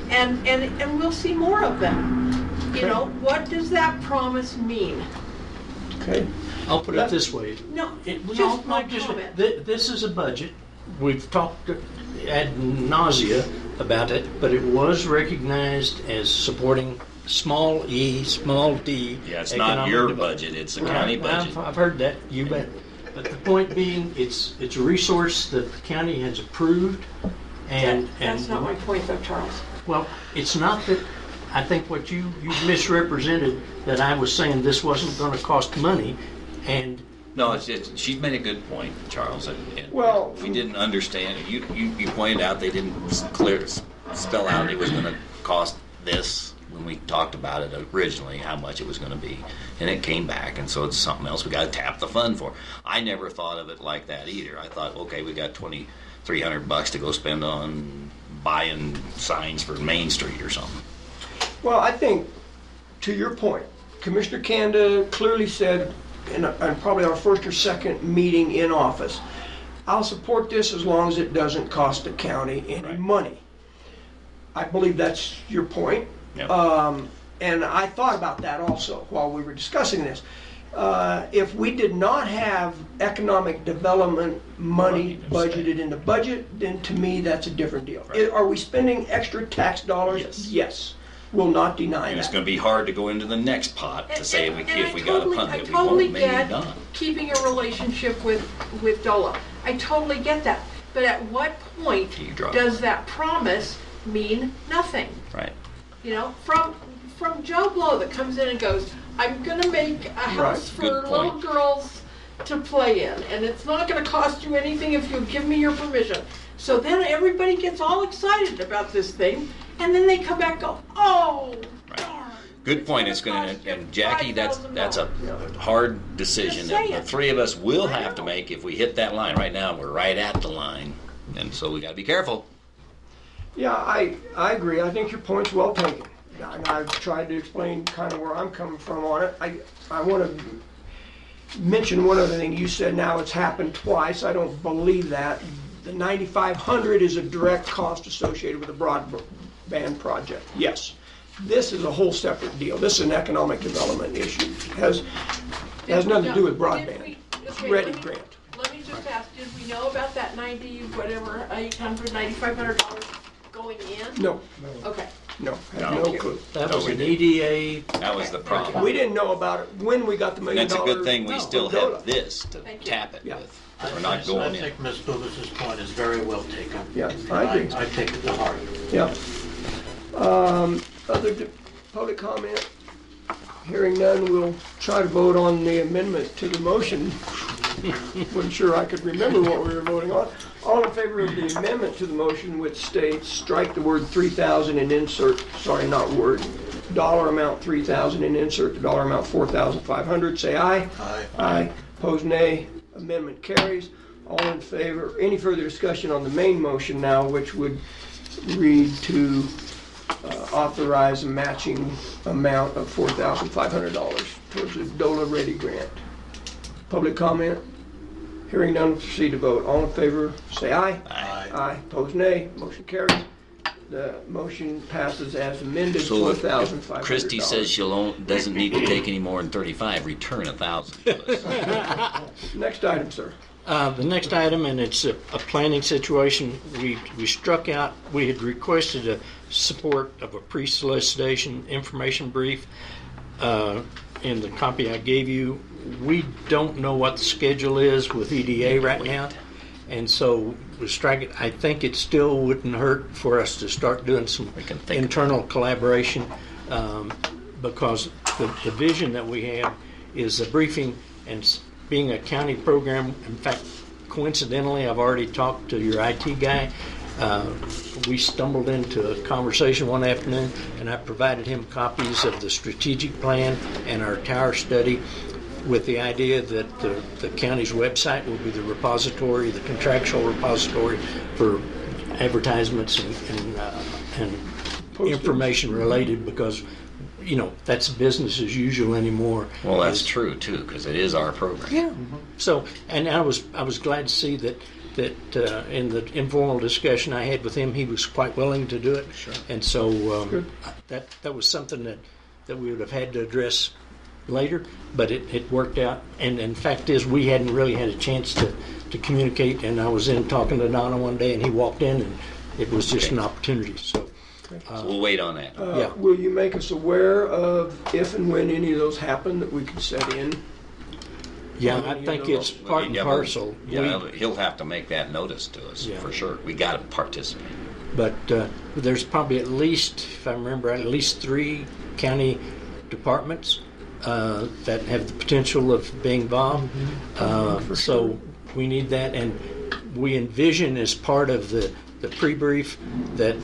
And we'll see more of them. You know, what does that promise mean? Okay. I'll put it this way. No, just my just comment. this is a budget. We've talked ad nausea about it, but it was recognized as supporting small e, small d. Yeah, it's not your budget, it's the county budget. I've heard that, you bet. But the point being, it's a resource that the county has approved, and that's not my point, though, Charles. Well, it's not that. I think what you misrepresented, that I was saying this wasn't going to cost money, and no, she's made a good point, Charles. And well, we didn't understand. You pointed out they didn't spell out it was going to cost this when we talked about it originally, how much it was going to be, and it came back, and so it's something else we got to tap the fund for. I never thought of it like that either. I thought, okay, we got 20 $300 to go spend on buying signs for Main Street or something. Well, I think, to your point, Commissioner Kanda clearly said in probably our first or second meeting in office, I'll support this as long as it doesn't cost the county any money. I believe that's your point. Yep. And I thought about that also while we were discussing this. If we did not have economic development money budgeted in the budget, then to me that's a different deal. Are we spending extra tax dollars? Yes. Will not deny And that. it's going to be hard to go into the next pot to say if we got a fund I that we totally won't, maybe get not. keeping a relationship with DOLA. I totally get that. But at what point does that promise mean nothing? Right. You know, from Joe Blow that comes in and goes, I'm going to make a house for Good little point. girls to play in, and it's not going to cost you anything if you give me your permission. So then everybody gets all excited about this thing, and then they come back and go, oh, darn. Good point. It's going to, and Jackie, that's a hard decision Just that the saying. three of us will have to make if we hit that line. Right now, we're right at the line, and so we got to be careful. Yeah, I agree. I think your point's well taken. And I've tried to explain kind of where I'm coming from on it. I want to mention one other thing. You said now it's happened twice. I don't believe that. The 9,500 is a direct cost associated with the broadband project. Yes. This is a whole separate deal. This is an economic development issue. It has nothing to do with broadband. Ready grant. Let me just ask, did we know about that $800, $9,500 going in? No. Okay. No, I have no clue. That was an EDA. That was the problem. We didn't know about it when we got the $1 million. That's a good thing we No, still with DOLA. have this to tap it with. We're not going I in. think Ms. Bubas's point is very well taken. Yeah, I agree. I take it to heart. Yeah. Other public comment? Hearing none, we'll try to vote on the amendment to the motion. Wasn't sure I could remember what we were voting on. All in favor of the amendment to the motion, which states strike the word 3,000 and insert, sorry, not word, dollar amount 3,000 and insert the dollar amount 4,500, say aye. Aye. Aye. Opposed, nay. Amendment carries. All in favor, any further discussion on the main motion now, which would read to authorize a matching amount of $4,500 towards the DOLA Ready grant. Public comment? Hearing none, proceed to vote. All in favor, say aye. Aye. Aye. Opposed, nay. Motion carries. The motion passes as amended, So if $4,500. Christie says doesn't need to take any more than 35, return 1,000 to us. Next item, sir. The next item, and it's a planning situation, we struck out, we had requested a support of a pre-solicitation information brief. In the copy I gave you, we don't know what the schedule is with EDA right now, and so we strike it. I think it still wouldn't hurt for us to start doing some internal collaboration, because the vision that we have is a briefing and being a county program. In fact, coincidentally, I've already talked to your IT guy. We stumbled into a conversation one afternoon, and I provided him copies of the strategic plan and our tower study, with the idea that the county's website will be the repository, the contractual repository for advertisements and information related, because that's business as usual anymore. Well, that's true too, because it is our program. Yeah. So, and I was glad to see that in the informal discussion I had with him, he was quite willing to do it. Sure. And so that was something that we would have had to address later, but it worked out. And in fact is, we hadn't really had a chance to communicate. And I was in talking to Donna one day, and he walked in, and it was just an opportunity. So. So we'll wait on that. Yeah. Will you make us aware of if and when any of those happen that we can set in? Yeah, I think it's part and parcel. Yeah, he'll have to make that notice to us for sure. We got to participate. But there's probably at least, if I remember, at least 3 county departments that have the potential of being involved. So we need that, and we envision as part of the pre-brief that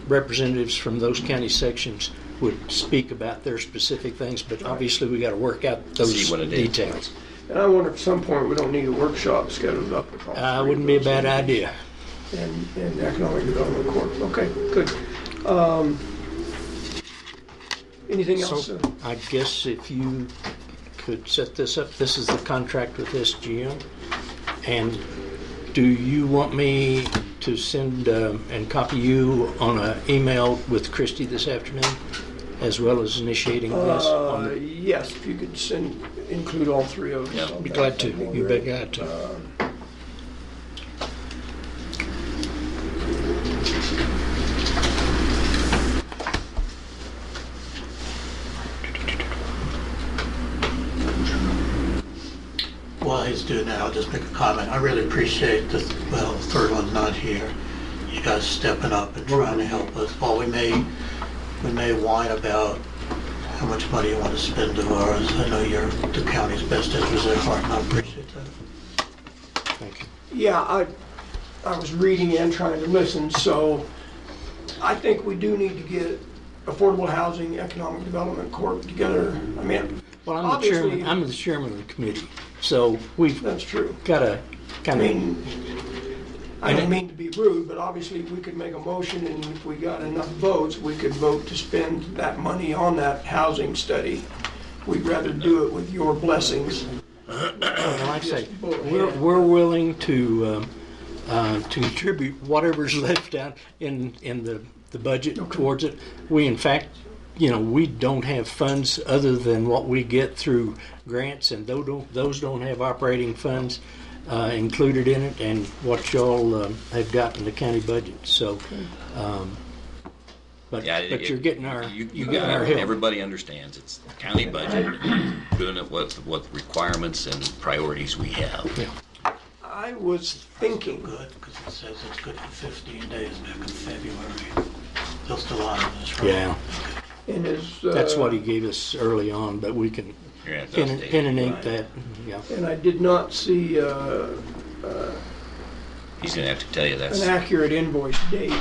representatives from those county sections would speak about their specific things, but obviously we got to work out those details. And I wonder if at some point we don't need a workshop scheduled up with all 3 Wouldn't be a bad of those. idea. and Economic Development Corp. Okay, good. Anything else? So I guess if you could set this up, this is the contract with SGM. And do you want me to send and copy you on an email with Christie this afternoon, as well as initiating this? Yes, if you could include all three of us. Yeah, be glad to. You bet glad to. While he's doing that, I'll just make a comment. I really appreciate the third one's not here. You guys stepping up and trying to help us. While we may whine about how much money you want to spend of ours, I know you're the county's best interest at heart, and I appreciate that. Thank you. Yeah, I was reading and trying to listen, so I think we do need to get Affordable Housing Economic Development Corp together. I mean, well, I'm obviously, the chairman of the committee, so we've that's true. Got to kind of. I don't mean to be rude, but obviously we could make a motion, and if we got enough votes, we could vote to spend that money on that housing study. We'd rather do it with your blessings. Like I say, we're willing to contribute whatever's left out in the budget towards it. We, in fact, we don't have funds other than what we get through grants, and those don't have operating funds included in it, and what y'all have got in the county budget. So, but you're getting our help. Everybody understands it's the county budget, doing it what requirements and priorities we have. Yeah. I was thinking. Good, because it says it's good for 15 days back in February. They'll still honor this, right? Yeah. And that's what he gave us early on, but we can pen and ink that. Yeah. And I did not see he's going to have to tell you that's an accurate invoice date.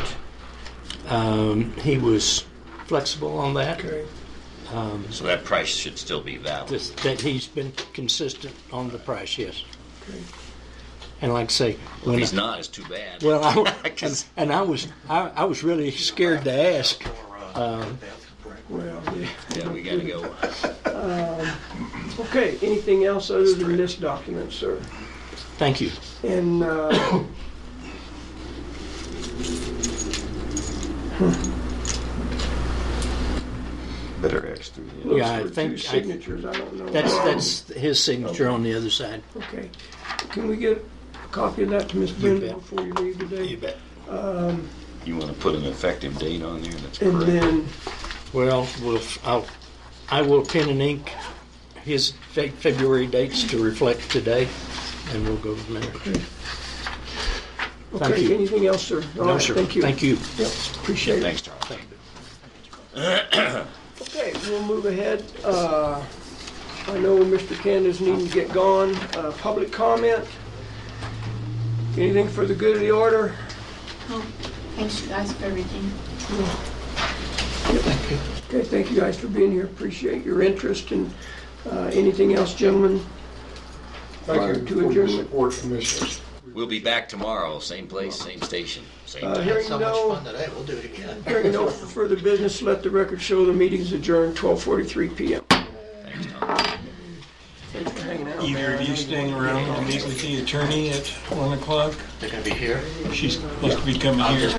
He was flexible on that. Okay. So that price should still be valid. That he's been consistent on the price, yes. Okay. And like I say, if he's not, it's too bad. Well, I was really scared to ask. Yeah, we got to go. Okay. Anything else other than this document, sir? Thank you. And better X through the end. Yeah, I think signatures. I don't know. That's his signature on the other side. Okay. Can we get a copy of that to Miss Brenda before you leave today? You bet. You want to put an effective date on there? That's and correct. Then, well, I will pen and ink his February dates to reflect today, and we'll go from there. Okay. Thank you. Anything else, sir? No, right, sir. Thank you. Thank you. Yep. Appreciate it. Thanks, Charles. Thank you. Okay, we'll move ahead. I know Mr. Candace needing to get going. Public comment? Anything for the good of the order? Oh, thanks you guys for everything. Thank you. Okay, thank you guys for being here. Appreciate your interest. And anything else, gentlemen? Thank you for your support from this. We'll be back tomorrow, same place, same station, same time. Hearing So much fun today, we'll do it again. Hearing no further business, let the record show the meeting is adjourned 12:43 p.m. Thanks, Tom. Thanks for hanging out. Either of you staying around to meet with the attorney at 1 o'clock? They're going to be here? She's supposed to be coming here.